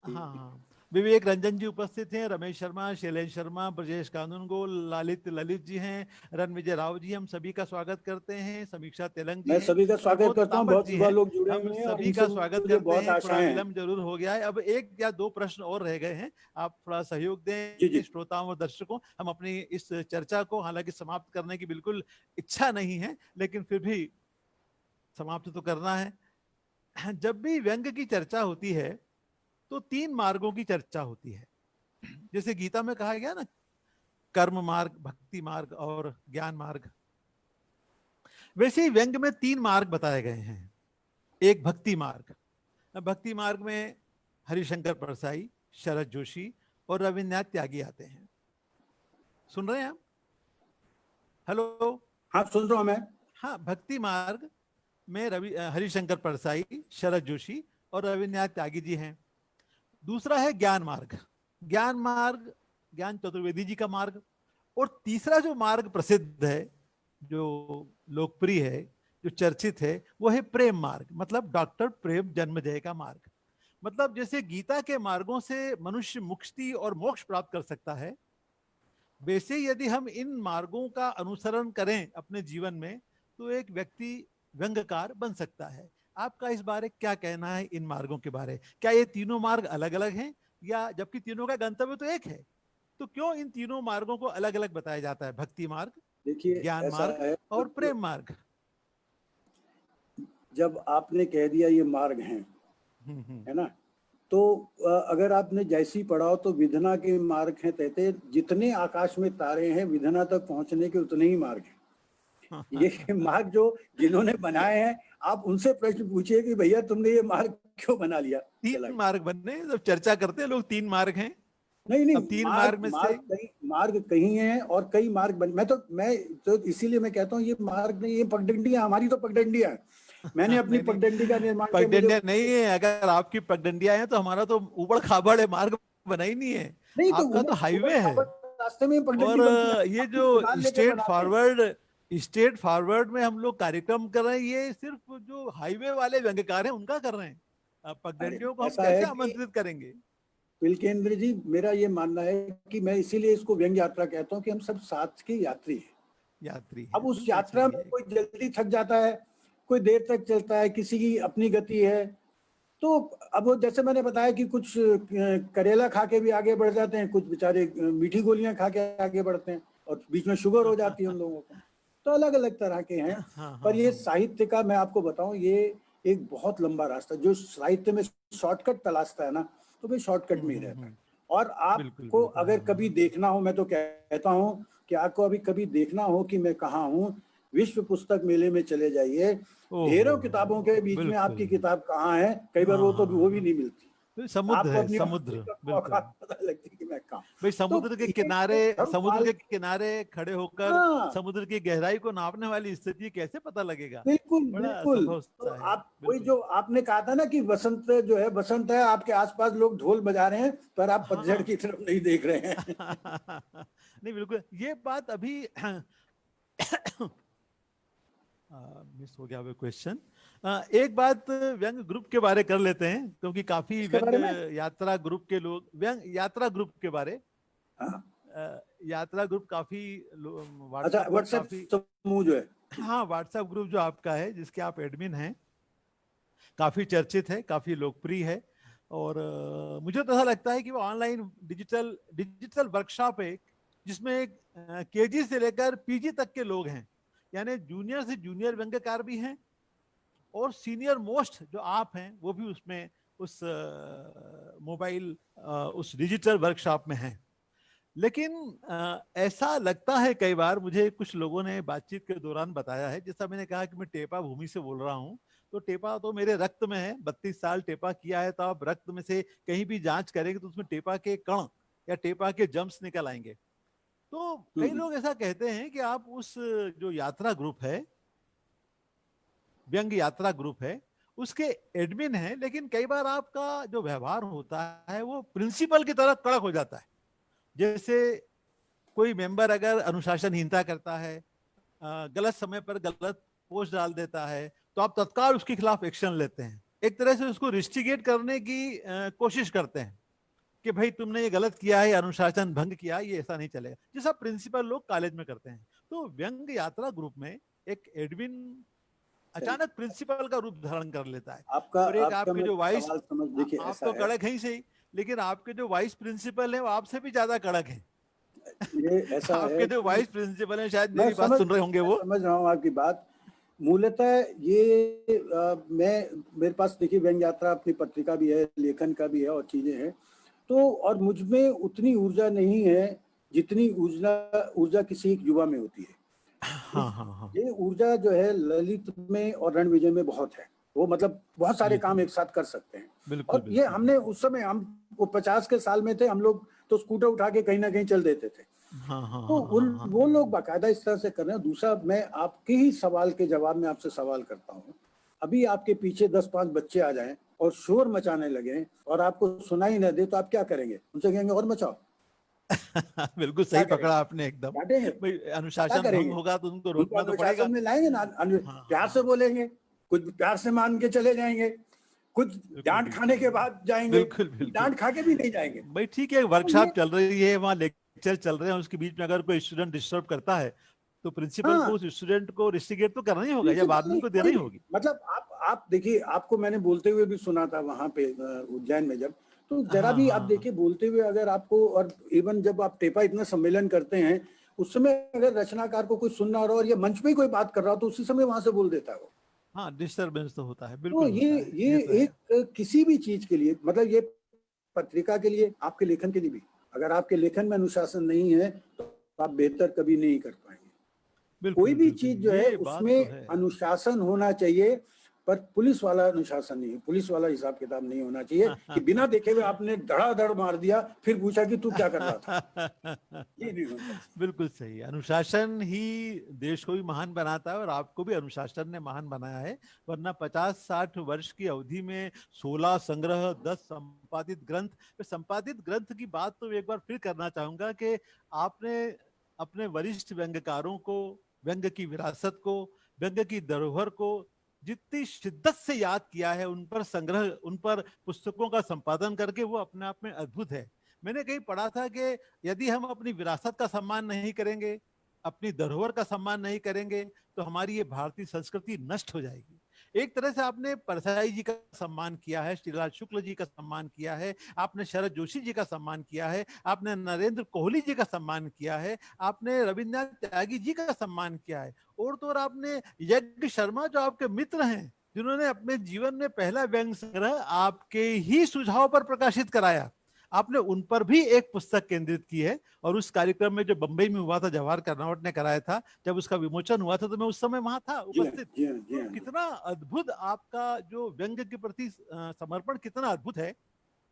हाँ हाँ, विवेक रंजन जी उपस्थित हैं, रमेश शर्मा, शैलेश शर्मा, ब्रजेश कानूनगोल, ललित ललित जी हैं, रणविजय राव जी, हम सभी का स्वागत करते हैं, समीक्षा तेलंग जी मैं हैं, सभी का स्वागत प्रमोद करता हूँ, तामट बहुत जी युवा हैं। लोग जुड़े हम हुए हैं और सभी इनसे का स्वागत मुझे करते बहुत हैं। थोड़ा आशाएं हैं। विलंब जरूर हो गया है, अब एक या दो प्रश्न और रह गए हैं, आप थोड़ा सहयोग जी दें जी। श्रोताओं और दर्शकों। हम अपनी इस चर्चा को हालांकि समाप्त करने की बिल्कुल इच्छा नहीं है, लेकिन फिर भी समाप्त तो करना है। जब भी व्यंग की चर्चा होती है तो तीन मार्गों की चर्चा होती है। जैसे गीता में कहा गया ना, कर्म मार्ग, भक्ति मार्ग और ज्ञान मार्ग, वैसे ही व्यंग में तीन मार्ग बताए गए हैं। एक भक्ति मार्ग, भक्ति मार्ग में हरिशंकर परसाई, शरद जोशी और रविन्द्रनाथ त्यागी आते हैं। सुन रहे हैं आप? हेलो। हाँ, सुन रहा हूँ मैं। हाँ, भक्ति मार्ग में हरिशंकर परसाई, शरद जोशी और रविन्द्रनाथ त्यागी जी हैं। दूसरा है ज्ञान मार्ग, ज्ञान मार्ग ज्ञान चतुर्वेदी जी का मार्ग। और तीसरा जो मार्ग प्रसिद्ध है, जो लोकप्रिय है, जो चर्चित है, वो है प्रेम मार्ग, मतलब डॉक्टर प्रेम जन्मजय का मार्ग। मतलब जैसे गीता के मार्गों से मनुष्य मुक्ति और मोक्ष प्राप्त कर सकता है, वैसे यदि हम इन मार्गों का अनुसरण करें अपने जीवन में, तो एक व्यक्ति व्यंग्यकार बन सकता है। आपका इस बारे क्या कहना है, इन मार्गों के बारे? क्या ये तीनों मार्ग अलग अलग हैं, या जबकि तीनों का गंतव्य तो एक है, तो क्यों इन तीनों मार्गों को अलग अलग बताया जाता है? भक्ति मार्ग, देखिए, ज्ञान ऐसा मार्ग है, और प्रेम मार्ग। जब आपने कह दिया ये मार्ग हैं, हम्म। है ना, तो अगर आपने जैसी पढ़ा हो तो विधना के मार्ग हैं, कहते जितने आकाश में तारे हैं विधना तक पहुंचने के उतने ही मार्ग हैं। ये मार्ग जो जिन्होंने बनाए हैं, आप उनसे प्रश्न पूछिए कि भैया तुमने ये मार्ग क्यों बना लिया। 3 मार्ग बनने, जब चर्चा करते हैं लोग 3 मार्ग हैं। नहीं अब 3 मार्ग में से मार्ग कहीं हैं और कई मार्ग बन, मैं तो इसीलिए मैं कहता हूँ ये मार्ग नहीं, ये पगडंडियां, हमारी तो पगडंडियां हैं। मैंने अपनी नहीं, पगडंडी का निर्माण किया, पगडंडियां नहीं है। अगर आपकी पगडंडियां हैं तो हमारा तो उबड़ खाबड़ है, मार्ग बना ही नहीं है। नहीं तो आपका तो हाईवे है। रास्ते में और पगडंडी बनती है, ये जो उड़ान लेके बनाते हैं। स्टेट फॉरवर्ड में हम लोग कार्यक्रम कर रहे हैं, ये सिर्फ जो हाईवे वाले व्यंग्यकार हैं उनका कर रहे हैं। अब अरे पगडंडियों को हम ऐसा कैसे है कि आमंत्रित करेंगे? पिलकेंद्र जी, मेरा ये मानना है कि मैं इसीलिए इसको व्यंग्य यात्रा कहता हूँ कि हम सब साथ के यात्री हैं। यात्री है, अब उस बिल्कुल यात्रा सही में है। कोई जल्दी थक जाता है, कोई देर तक चलता है, किसी की अपनी गति है। तो अब वो जैसे मैंने बताया कि कुछ करेला खा के भी आगे बढ़ जाते हैं, कुछ बेचारे मीठी गोलियां खा के आगे बढ़ते हैं और बीच में शुगर हो जाती है उन लोगों को। तो अलग अलग तरह के हैं। हाँ, पर हाँ, ये हाँ। साहित्य का मैं आपको बताऊं, ये एक बहुत लंबा रास्ता, जो साहित्य में शॉर्टकट तलाशता है ना, तो भाई शॉर्टकट में ही रहता है। और बिल्कुल, आपको बिल्कुल। अगर कभी देखना हो, मैं तो कहता हूँ कि आपको अभी कभी देखना हो कि मैं कहाँ हूँ, विश्व पुस्तक मेले में चले जाइए। ओहो, ढेरों किताबों के बीच में बिल्कुल। आपकी किताब कहाँ है, कई बार हाँ, वो तो हाँ, वो भी हाँ। नहीं मिलती। तो समुद्र आपको है, अपनी समुद्र, बिल्कुल। औकात पता लगती है कि मैं कहाँ। भाई तो समुद्र के ये किनारे, समुद्र धर्मपाल, के किनारे खड़े होकर हाँ समुद्र की गहराई को नापने वाली स्थिति कैसे पता लगेगा? बिल्कुल बड़ा बिल्कुल। असंभव तो सा है, आप वही बिल्कुल। जो आपने कहा था ना कि बसंत जो है, बसंत है, आपके आसपास लोग ढोल बजा रहे हैं, पर आप पतझड़ हाँ। की तरफ नहीं देख रहे हैं। नहीं, बिल्कुल ये बात अभी मिस हो गया वो क्वेश्चन। एक बात व्यंग ग्रुप के बारे कर लेते हैं, क्योंकि काफी इसके व्यंग बारे में, यात्रा ग्रुप के लोग, व्यंग यात्रा ग्रुप के बारे, हाँ यात्रा ग्रुप काफी अच्छा, व्हाट्सएप ग्रुप व्हाट्सएप काफी। समूह जो है, हाँ, व्हाट्सएप ग्रुप जो आपका है, जिसके आप एडमिन हैं, काफी चर्चित है, काफी लोकप्रिय है। और मुझे तो ऐसा लगता है कि वो ऑनलाइन डिजिटल डिजिटल वर्कशॉप है, जिसमें एक केजी से लेकर पीजी तक के लोग हैं। यानी जूनियर से जूनियर व्यंग्यकार भी हैं, और सीनियर मोस्ट जो आप हैं वो भी उसमें उस मोबाइल उस डिजिटल वर्कशॉप में हैं। लेकिन ऐसा लगता है, कई बार मुझे कुछ लोगों ने बातचीत के दौरान बताया है, जैसा मैंने कहा कि मैं टेपा भूमि से बोल रहा हूं, तो टेपा तो मेरे रक्त में है। 32 साल टेपा किया है, तो आप रक्त में से कहीं भी जांच करेंगे तो उसमें टेपा के कण या टेपा के जम्स निकल आएंगे। तो कई हम्म, लोग ऐसा कहते हैं कि आप उस जो यात्रा ग्रुप है, व्यंग यात्रा ग्रुप है, उसके एडमिन है, लेकिन कई बार आपका जो व्यवहार होता है वो प्रिंसिपल की तरह कड़क हो जाता है। जैसे कोई मेंबर अगर अनुशासनहीनता करता है, गलत समय पर गलत पोस्ट डाल देता है, तो आप तत्काल उसके खिलाफ एक्शन लेते हैं। एक तरह से उसको रिस्टिगेट करने की कोशिश करते हैं कि भाई तुमने ये गलत किया है, अनुशासन भंग किया, ये ऐसा नहीं चलेगा, जैसा प्रिंसिपल लोग कॉलेज में करते हैं। तो व्यंग यात्रा ग्रुप में एक एडमिन सही। अचानक प्रिंसिपल का रूप धारण कर लेता है। आपका और एक आपका आपके मैं जो वाइस, सवाल समझ, देखिए आप ऐसा तो है, कड़क हैं ही सही, लेकिन आपके जो वाइस प्रिंसिपल है वो आपसे भी ज्यादा कड़क है। ये ऐसा आपके है जो कि वाइस प्रिंसिपल है, शायद मैं मेरी बात समझ सुन रहे होंगे मैं वो। समझ रहा हूँ आपकी बात। मूलतः ये मैं, मेरे पास देखिए व्यंग्य यात्रा अपनी पत्रिका भी है, लेखन का भी है और चीजें हैं। तो और मुझ में उतनी ऊर्जा नहीं है जितनी ऊर्जा ऊर्जा किसी एक युवा में होती है। हाँ, इस हाँ, हाँ। ये ऊर्जा जो है ललित में और रणविजय में बहुत है। वो मतलब बहुत सारे ये काम एक साथ कर सकते हैं। बिल्कुल, और ये बिल्कुल, हमने बिल्कुल। उस समय, हम वो 50 के साल में थे, हम लोग तो स्कूटर उठा के कहीं ना कहीं चल देते थे। हाँ, हाँ, तो हाँ, उन हाँ, हाँ। वो लोग बाकायदा इस तरह से कर रहे हैं। दूसरा, मैं आपके ही सवाल के जवाब में आपसे सवाल करता हूँ। अभी आपके पीछे 10-5 बच्चे आ जाएं और शोर मचाने लगे और आपको सुनाई न दे, तो आप क्या करेंगे? उनसे कहेंगे और मचाओ? बिल्कुल क्या सही पकड़ा करेंगे? आपने एकदम। डांटेंगे? भाई क्या अनुशासन भंग करेंगे? होगा तो उनको उनको रोकना तो पड़ेगा। अनुशासन में लाएंगे ना, हाँ, हाँ, प्यार से हाँ। बोलेंगे, कुछ प्यार से मान के चले जाएंगे, कुछ बिल्कुल, डांट खाने बिल्कुल, के बाद जाएंगे, बिल्कुल, कुछ बिल्कुल। डांट खा के भी नहीं जाएंगे। भाई ठीक है, तो ये, वर्कशॉप चल रही है, वहाँ लेक्चर चल रहे हैं, उसके बीच में अगर कोई स्टूडेंट डिस्टर्ब करता है, तो प्रिंसिपल को हाँ, उस स्टूडेंट को रिस्ट्रिगेट तो करना ही होगा, या प्रिंसिपल वार्निंग नहीं, तो देना कोई ही भी, होगी। मतलब आप देखिए, आपको मैंने बोलते हुए भी सुना था वहां पे उज्जैन में जब, तो जरा हाँ, भी आप हाँ, हाँ। देखिए बोलते हुए, अगर आपको, और इवन जब आप टेपा इतना सम्मेलन करते हैं, उस समय अगर रचनाकार को कोई सुन रहा हो और ये मंच पे ही कोई बात कर रहा हो, तो उसी समय वहां से बोल देता है वो। हाँ, डिस्टर्बेंस तो होता है, तो बिल्कुल होता है, ये ये तो है। एक किसी भी चीज के लिए, मतलब ये पत्रिका के लिए, आपके लेखन के लिए भी, अगर आपके लेखन में अनुशासन नहीं है तो आप बेहतर कभी नहीं कर पाएंगे। बिल्कुल कोई भी बिल्कुल, चीज जो है ये बात उसमें तो है। अनुशासन होना चाहिए, पर पुलिस वाला अनुशासन नहीं, पुलिस वाला हिसाब किताब नहीं होना चाहिए कि बिना देखे हुए आपने धड़ाधड़ मार दिया, फिर पूछा कि तू क्या कर रहा था। ये नहीं होता। बिल्कुल सही। अनुशासन ही देश को भी महान बनाता है और आपको भी अनुशासन ने महान बनाया है, वरना 50-60 वर्ष की अवधि में 16 संग्रह, 10 संपादित ग्रंथ। तो संपादित ग्रंथ की बात तो एक बार फिर करना चाहूंगा कि आपने अपने वरिष्ठ व्यंग्यकारों को, व्यंग्य की विरासत को, व्यंग्य की धरोहर को जितनी शिद्दत से याद किया है, उन पर संग्रह, उन पर पुस्तकों का संपादन करके, वो अपने आप में अद्भुत है। मैंने कहीं पढ़ा था कि यदि हम अपनी विरासत का सम्मान नहीं करेंगे, अपनी धरोहर का सम्मान नहीं करेंगे, तो हमारी ये भारतीय संस्कृति नष्ट हो जाएगी। एक तरह से आपने परसाई जी का सम्मान किया है, श्रीलाल शुक्ल जी का सम्मान किया है, आपने शरद जोशी जी का सम्मान किया है, आपने नरेंद्र कोहली जी का सम्मान किया है, आपने रविन्द्रनाथ त्यागी जी का सम्मान किया है, और तो और आपने यज्ञ शर्मा जो आपके मित्र हैं, जिन्होंने अपने जीवन में पहला व्यंग संग्रह आपके ही सुझाव पर प्रकाशित कराया, आपने उन पर भी एक पुस्तक केंद्रित की है। और उस कार्यक्रम में जो बंबई में हुआ था, जवाहर कर्नावट ने कराया था, जब उसका विमोचन हुआ था, तो मैं उस समय वहां था जी हाँ, उपस्थित। जी हाँ, जी तो हाँ, जी। कितना अद्भुत आपका जो व्यंग्य के प्रति समर्पण कितना अद्भुत है।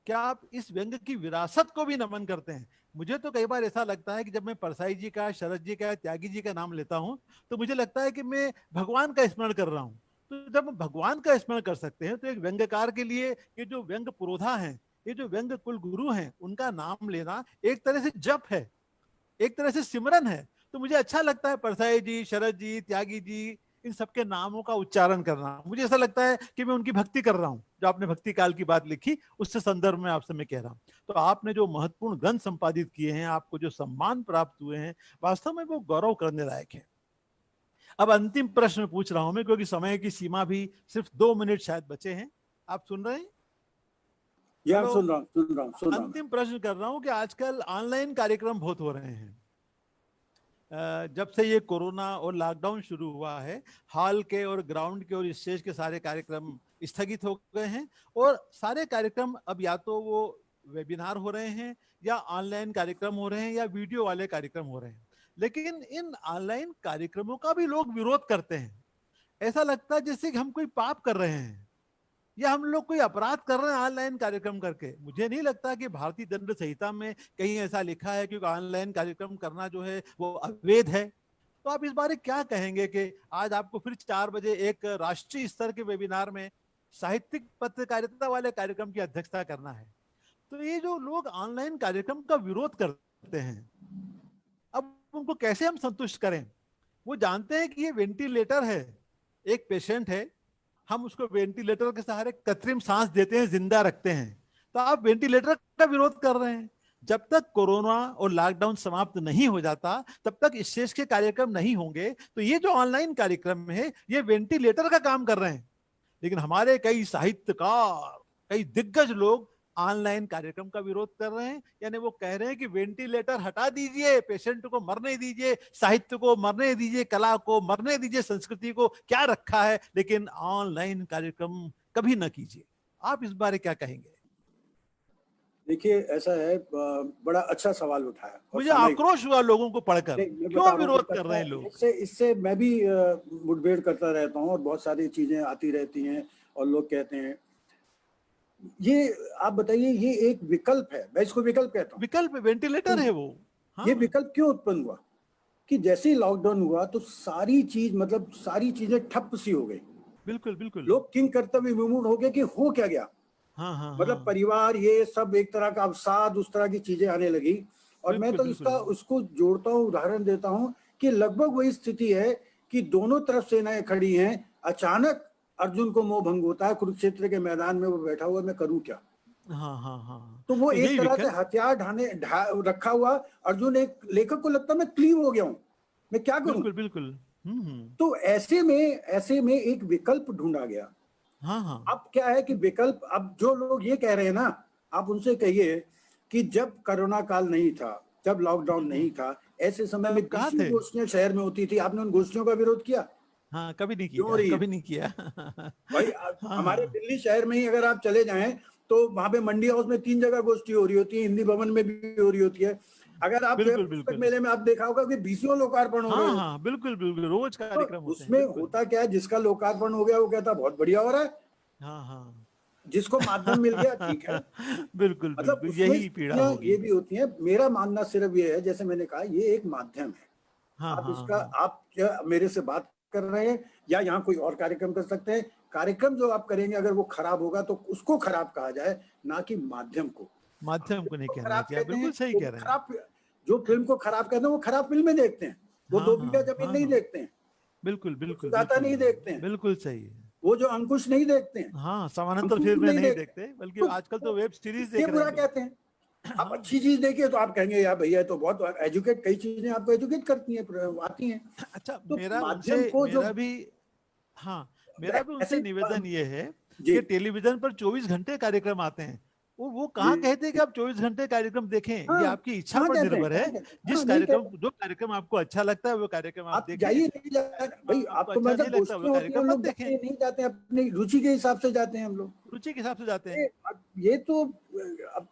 क्या आप इस व्यंग्य की विरासत को भी नमन करते हैं? मुझे तो कई बार ऐसा लगता है कि जब मैं परसाई जी का, शरद जी का, त्यागी जी का नाम लेता हूं, तो मुझे लगता है कि मैं भगवान का स्मरण कर रहा हूं। तो जब हम भगवान का स्मरण कर सकते हैं, तो एक व्यंग्यकार के लिए ये जो व्यंग्य पुरोधा हैं, ये जो व्यंग्य कुल गुरु हैं, उनका नाम लेना एक तरह से जप है, एक तरह से सिमरन है। तो मुझे अच्छा लगता है परसाई जी, शरद जी, त्यागी जी, इन सबके नामों का उच्चारण करना। मुझे ऐसा लगता है कि मैं उनकी भक्ति कर रहा हूँ। जो आपने भक्ति काल की बात लिखी, उससे संदर्भ में आपसे मैं कह रहा हूँ। तो आपने जो महत्वपूर्ण ग्रंथ संपादित किए हैं, आपको जो सम्मान प्राप्त हुए हैं, वास्तव में वो गौरव करने लायक है। अब अंतिम प्रश्न पूछ रहा हूं मैं, क्योंकि समय की सीमा भी सिर्फ 2 मिनट शायद बचे हैं। आप सुन रहे हैं? ये आप हेलो। सुन रहा हूँ, सुन रहा हूँ, सुन रहा हूँ। अंतिम प्रश्न कर रहा हूं कि आजकल ऑनलाइन कार्यक्रम बहुत हो रहे हैं। जब से ये कोरोना और लॉकडाउन शुरू हुआ है, हॉल के और ग्राउंड के और स्टेज के सारे कार्यक्रम स्थगित हो गए हैं, और सारे कार्यक्रम अब या तो वो वेबिनार हो रहे हैं, या ऑनलाइन कार्यक्रम हो रहे हैं, या वीडियो वाले कार्यक्रम हो रहे हैं। लेकिन इन ऑनलाइन कार्यक्रमों का भी लोग विरोध करते हैं। ऐसा लगता है जैसे कि हम कोई पाप कर रहे हैं, या हम लोग कोई अपराध कर रहे हैं ऑनलाइन कार्यक्रम करके। मुझे नहीं लगता कि भारतीय दंड संहिता में कहीं ऐसा लिखा है कि ऑनलाइन कार्यक्रम करना जो है वो अवैध है। तो आप इस बारे क्या कहेंगे कि आज आपको फिर 4 बजे एक राष्ट्रीय स्तर के वेबिनार में साहित्यिक पत्रकारिता वाले कार्यक्रम की अध्यक्षता करना है। तो ये जो लोग ऑनलाइन कार्यक्रम का विरोध करते हैं, अब उनको कैसे हम संतुष्ट करें? वो जानते हैं कि ये वेंटिलेटर है, एक पेशेंट है, हम उसको वेंटिलेटर के सहारे कृत्रिम सांस देते हैं, जिंदा रखते हैं। तो आप वेंटिलेटर का विरोध कर रहे हैं। जब तक कोरोना और लॉकडाउन समाप्त नहीं हो जाता, तब तक स्टेज के कार्यक्रम नहीं होंगे। तो ये जो ऑनलाइन कार्यक्रम है, ये वेंटिलेटर का काम कर रहे हैं। लेकिन हमारे कई साहित्यकार, कई दिग्गज लोग ऑनलाइन कार्यक्रम का विरोध कर रहे हैं। यानी वो कह रहे हैं कि वेंटिलेटर हटा दीजिए, पेशेंट को मरने दीजिए, साहित्य को मरने दीजिए, कला को मरने दीजिए, संस्कृति को क्या रखा है, लेकिन ऑनलाइन कार्यक्रम कभी ना कीजिए। आप इस बारे क्या कहेंगे? देखिए, ऐसा है, बड़ा अच्छा सवाल उठाया और मुझे सामयिक। आक्रोश हुआ लोगों को पढ़कर, नहीं, मैं बता क्यों रहा हूँ, विरोध कर रहे हैं लोग? इससे इससे मैं भी मुठभेड़ करता रहता हूँ और बहुत सारी चीजें आती रहती हैं और लोग कहते हैं। ये आप बताइए, ये एक विकल्प है, मैं इसको विकल्प कहता हूँ। विकल्प वेंटिलेटर है वो। ये हाँ, विकल्प क्यों उत्पन्न हुआ कि जैसे ही लॉकडाउन हुआ तो सारी चीज, मतलब सारी चीजें ठप सी हो गई। बिल्कुल बिल्कुल। लोग किंग कर्तव्य विमूढ़ हो गए कि हो क्या गया। हाँ हाँ मतलब हाँ, परिवार, ये सब एक तरह का अवसाद, उस तरह की चीजें आने लगी। और मैं बिल्कुल तो बिल्कुल। इसका उसको जोड़ता हूँ, उदाहरण देता हूँ कि लगभग वही स्थिति है कि दोनों तरफ सेनाएं खड़ी हैं। अचानक अर्जुन को मोह भंग होता है, कुरुक्षेत्र के मैदान में वो बैठा हुआ, मैं करूं क्या। हाँ हाँ हाँ, तो वो तो एक यही तरह से विकल्प। हथियार रखा हुआ अर्जुन, एक लेखक को लगता है मैं क्लीव हो गया हूं, मैं क्या करूं। बिल्कुल बिल्कुल। तो ऐसे में एक विकल्प ढूंढा गया। हाँ हाँ। अब क्या है कि विकल्प, अब जो लोग ये कह रहे हैं ना, आप उनसे कहिए कि जब कोरोना काल नहीं था, जब लॉकडाउन नहीं था, ऐसे समय में तब कहाँ 20 थे? गोष्ठियां शहर में होती थी, आपने उन गोष्ठियों का विरोध किया? हाँ, कभी नहीं क्यों हो किया, रही है कभी नहीं किया। भाई? हाँ हमारे हाँ। दिल्ली शहर में ही अगर आप चले जाएं तो वहां पे मंडी हाउस में 3 जगह गोष्ठी हो रही होती है, हिंदी भवन में भी हो रही होती है। अगर आप बिल्कुल पुस्तक बिल्कुल। मेले में आप देखा होगा कि 20 लोकार्पण हो रहे हाँ हैं। हाँ बिल्कुल बिल्कुल, रोज कार्यक्रम तो होते हैं, उसमें बिल्कुल। होता क्या है, जिसका लोकार्पण हो गया वो कहता बहुत बढ़िया हो रहा है, हाँ हाँ जिसको माध्यम मिल गया ठीक है। बिल्कुल मतलब बिल्कुल, उसमें यही पीड़ा स्थितियां होगी। ये भी होती हैं। मेरा मानना सिर्फ ये है, जैसे मैंने कहा, ये एक माध्यम है। हाँ आप हाँ इसका, हाँ आप क्या मेरे से बात कर रहे हैं या यहाँ कोई और कार्यक्रम कर सकते हैं। कार्यक्रम जो आप करेंगे अगर वो खराब होगा तो उसको खराब कहा जाए, ना कि माध्यम को। माध्यम को फिल्म नहीं को कहना खराब चाहिए, आप कहते हैं बिल्कुल सही वो कह रहे हैं। खराब, जो फिल्म को खराब कहते हैं वो खराब फिल्में देखते हैं, वो हाँ दो हाँ बीघा जमीन हाँ नहीं हाँ देखते हैं, बिल्कुल वो बिल्कुल सुजाता बिल्कुल, नहीं देखते हैं, बिल्कुल सही है। वो जो अंकुश नहीं देखते हैं, हाँ, समानांतर अंकुश फिल्में नहीं नहीं देखते हैं। देखते, बल्कि तो आजकल तो वो वेब सीरीज इसलिए देख रहे बुरा हैं लोग। कहते हैं। आप हाँ। अच्छी चीज देखिए तो आप कहेंगे यार भैया तो बहुत एजुकेट, कई चीजें आपको एजुकेट करती हैं, आती हैं। अच्छा, तो मेरा उनसे, माध्यम को जो, मेरा भी, हाँ, मेरा भी ऐसे उनसे निवेदन ये है जी कि टेलीविजन पर 24 घंटे कार्यक्रम आते हैं। वो जी कहाँ कहते हैं कि आप 24 घंटे कार्यक्रम देखें, ये हाँ, आपकी इच्छा कहाँ पर कहते हैं, निर्भर है। कहाँ कहते हैं, जिस हाँ नहीं कार्यक्रम, कहते। जो कार्यक्रम आपको अच्छा लगता है वो कार्यक्रम आप आप देखें, जाइए, नहीं जाए भाई, आपको आपको अच्छा मतलब नहीं लगता वो गोष्ठियां होती हैं, हम कार्यक्रम मत लोग देखें। जाते हैं नहीं जाते हैं, अपनी रुचि के हिसाब से जाते हैं हम लोग। रुचि के हिसाब से जाते हैं। ये तो अब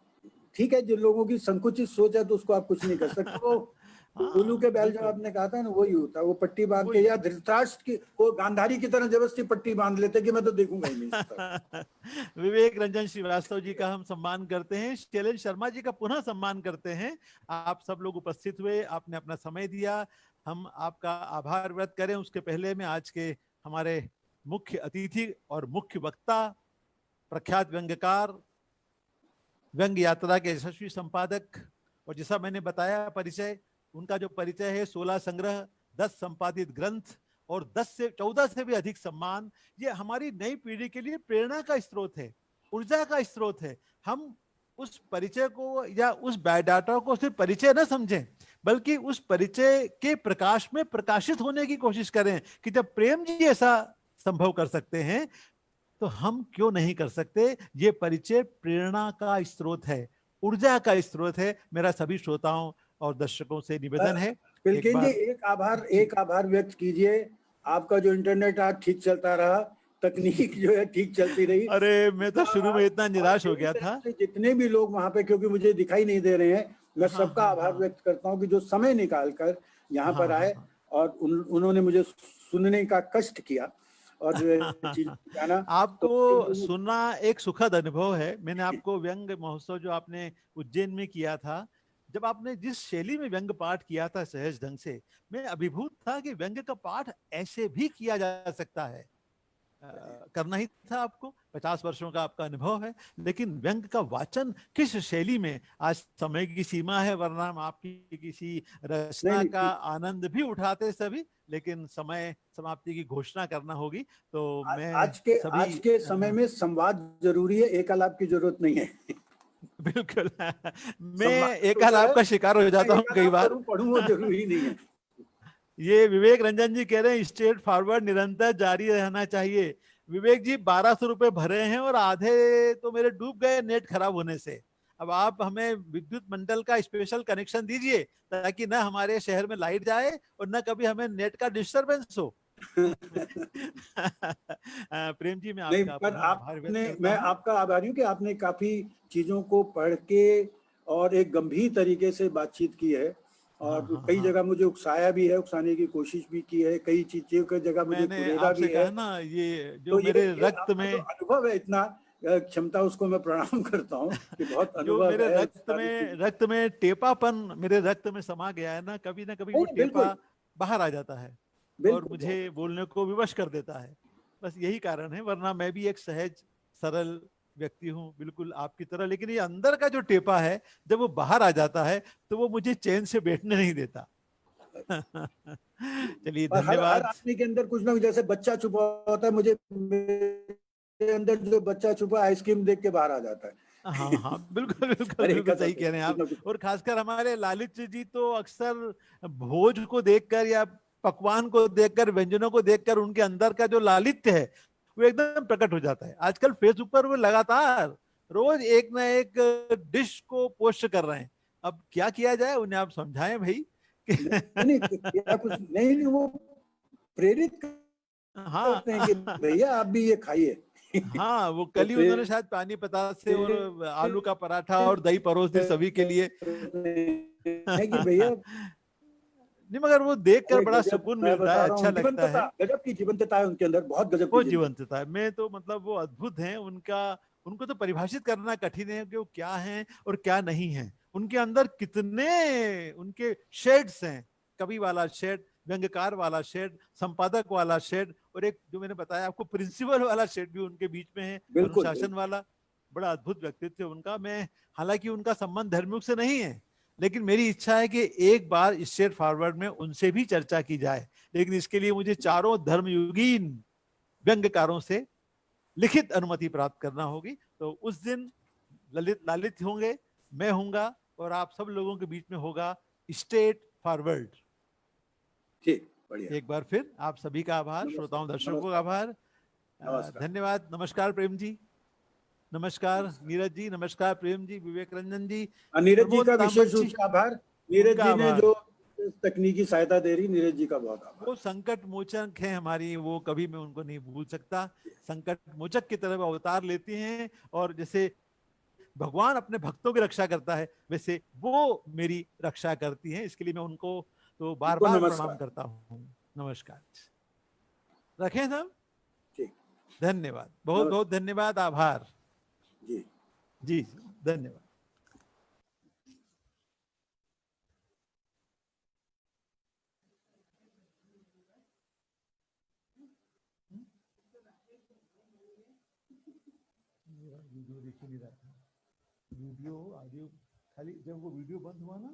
ठीक है, जिन लोगों की संकुचित सोच है तो उसको आप कुछ नहीं कर सकते। वो उल्लू हाँ के बैल जो बिल्कुल, आपने कहा था ना, वही होता है, वो पट्टी बांध के, वही। या धृतराष्ट्र की, वो गांधारी की तरह जबरदस्ती पट्टी बांध लेते कि मैं तो देखूंगा ही नहीं इस तरह। विवेक रंजन श्रीवास्तव जी का हम सम्मान करते हैं, शैलेंद्र शर्मा जी का पुनः सम्मान करते हैं। आप सब लोग उपस्थित हुए, आपने अपना समय दिया, हम आपका आभार व्यक्त करें। उसके पहले में आज के हमारे मुख्य अतिथि और मुख्य वक्ता, प्रख्यात व्यंग्यकार, व्यंग्य यात्रा के यशस्वी संपादक, और जैसा मैंने बताया परिचय, उनका जो परिचय है 16 संग्रह, 10 संपादित ग्रंथ और 10 से 14 से भी अधिक सम्मान, ये हमारी नई पीढ़ी के लिए प्रेरणा का स्रोत है, ऊर्जा का स्रोत है। हम उस परिचय को या उस बायोडाटा को सिर्फ परिचय न समझें, बल्कि उस परिचय के प्रकाश में प्रकाशित होने की कोशिश करें कि जब प्रेम जी ऐसा संभव कर सकते हैं तो हम क्यों नहीं कर सकते। ये परिचय प्रेरणा का स्रोत है, ऊर्जा का स्रोत है। मेरा सभी श्रोताओं और दर्शकों से निवेदन है, एक बिल्किन जी, बार जी। एक आभार व्यक्त कीजिए। आपका जो इंटरनेट आज ठीक चलता रहा, तकनीक जो है ठीक चलती रही, अरे मैं तो शुरू में इतना और निराश हो मेरी गया तरफ था। से जितने भी लोग वहां पे, क्योंकि मुझे दिखाई नहीं दे रहे हैं, मैं हाँ सबका हाँ आभार हाँ व्यक्त करता हूँ कि जो समय निकाल कर यहाँ हाँ पर हाँ आए और उन्होंने मुझे सुनने का कष्ट किया और जो है चीज हाँ। जाना। तो आपको सुनना एक सुखद अनुभव है। मैंने आपको व्यंग महोत्सव जो आपने उज्जैन में किया था, जब आपने जिस शैली में व्यंग पाठ किया था सहज ढंग से, मैं अभिभूत था कि व्यंग का पाठ ऐसे भी किया जा सकता है। करना ही था आपको, 50 वर्षों का आपका अनुभव है, लेकिन व्यंग का वाचन किस शैली में, आज समय की सीमा है, वरना हम आपकी किसी नहीं रचना का नहीं, आनंद भी उठाते सभी, लेकिन समय समाप्ति की घोषणा करना होगी। तो मैं सभी आज के समय में संवाद जरूरी है, एकालाप की जरूरत नहीं है। बिल्कुल मैं संवाद एक होता है, का शिकार हो मैं जाता हूँ कई एकालाप बार। करूं पढ़ूं वो जरूरी नहीं है। ये विवेक रंजन जी कह रहे हैं स्ट्रेट फॉरवर्ड निरंतर जारी रहना चाहिए। विवेक जी 1200 रुपए भरे हैं और आधे तो मेरे डूब गए नेट खराब होने से। अब आप हमें विद्युत मंडल का स्पेशल कनेक्शन दीजिए, ताकि ना हमारे शहर में लाइट जाए और ना कभी हमें नेट का डिस्टरबेंस हो। प्रेम जी, मैं नहीं, आपका पर पुनः आभार व्यक्त करता मैं हूँ। आपका आभारी हूँ कि आपने काफी चीजों को पढ़ के और एक गंभीर तरीके से बातचीत की है, हाँ और हाँ कई हाँ, जगह मुझे उकसाया भी है, उकसाने की कोशिश भी की है, कई चीजों की जगह मुझे मैंने कुरेदा आपसे भी है। कहा ना, ये जो तो मेरे ये रक्त आपका जो में, अनुभव है, इतना क्षमता, उसको मैं प्रणाम करता हूँ कि बहुत जो अनुभव मेरे है उस सारी चीज। रक्त में टेपापन मेरे रक्त में समा गया है ना कभी वो नहीं टेपा बिल्कुल, बाहर आ जाता है और बिल्कुल बहुत मुझे अच्छी। बोलने को विवश कर देता है। बस यही कारण है, वरना मैं भी एक सहज सरल व्यक्ति हूँ, बिल्कुल आपकी तरह। लेकिन ये अंदर का जो टेपा है, जब वो बाहर आ जाता है तो वो मुझे चैन से बैठने नहीं देता। चलिए, और हर धन्यवाद। आदमी के अंदर कुछ ना कुछ, जैसे बच्चा छुपा होता है, मुझे मेरे अंदर जो बच्चा छुपा आइसक्रीम देख के बाहर आ जाता हाँ है। हाँ बिल्कुल बिल्कुल हर एक का बिल्कुल सही सत्य कह रहे हैं कुछ आप। ना कुछ। और खासकर हमारे लालित जी तो अक्सर भोज को देखकर या पकवान को देखकर, व्यंजनों को देखकर उनके अंदर का जो लालित्य है वो एकदम प्रकट हो जाता है। आजकल फेसबुक पर वो लगातार रोज एक ना एक डिश को पोस्ट कर रहे हैं। अब क्या किया जाए, उन्हें आप समझाएं भाई नहीं नहीं, क्या कुछ नहीं नहीं, वो प्रेरित हाँ करते हैं कि भैया आप भी ये खाइए। हाँ, वो तो कल ही उन्होंने शायद पानी पतासे और आलू का पराठा और दही परोस दी सभी के लिए। है कि भैया, नहीं, मगर वो देखकर अरे बड़ा गजब, सुकून मैं मिलता बता है, रहा अच्छा हूँ, लगता जीवंतता, है। गजब की जीवंतता है उनके अंदर, बहुत गजब की वो जीवंतता। जीवंतता है, मैं तो मतलब वो अद्भुत हैं उनका। उनको तो परिभाषित करना कठिन है कि वो क्या हैं और क्या नहीं है। उनके अंदर कितने उनके शेड्स हैं, कवि वाला शेड, व्यंग्यकार वाला शेड, संपादक वाला शेड, और एक जो मैंने बताया आपको प्रिंसिपल वाला शेड भी उनके बीच में है, बिल्कुल अनुशासन बिल्कुल। वाला। बड़ा अद्भुत व्यक्तित्व है उनका। मैं, हालांकि उनका संबंध धर्मयुग से नहीं है, लेकिन मेरी इच्छा है कि एक बार स्ट्रेट फॉरवर्ड में उनसे भी चर्चा की जाए। लेकिन इसके लिए मुझे चारों धर्मयुगीन व्यंग्यकारों से लिखित अनुमति प्राप्त करना होगी। तो उस दिन ललित लालित होंगे, मैं होऊंगा, और आप सब लोगों के बीच में होगा स्ट्रेट फॉरवर्ड। ठीक, बढ़िया। एक बार फिर आप सभी का आभार, नमस्कार, श्रोताओं दर्शकों का नमस्कार, आभार। नमस्कार। धन्यवाद, नमस्कार प्रेम जी, नमस्कार नमस्कार। नीरज जी, नमस्कार प्रेम जी, विवेक रंजन जी, नीरज जी प्रमोद का तामत विशेष रूप जी, से आभार। नीरज उनका जी ने आभार। जो तकनीकी सहायता दे रही, नीरज जी का बहुत आभार। वो संकट मोचक है हमारी, वो कभी मैं उनको नहीं भूल सकता। संकट मोचक की तरह अवतार लेती हैं, और जैसे भगवान अपने भक्तों की रक्षा करता है, वैसे वो मेरी रक्षा करती हैं। इसके लिए मैं उनको तो बार उनको बार प्रणाम नमस्कार। करता हूँ। नमस्कार। रखें साहब। ठीक। धन्यवाद, बहुत नमस्कार बहुत धन्यवाद, आभार। जी। जी जी, धन्यवाद। वीडियो देख ही नहीं रहा था, वीडियो ऑडियो, खाली जब वो वीडियो बंद हुआ ना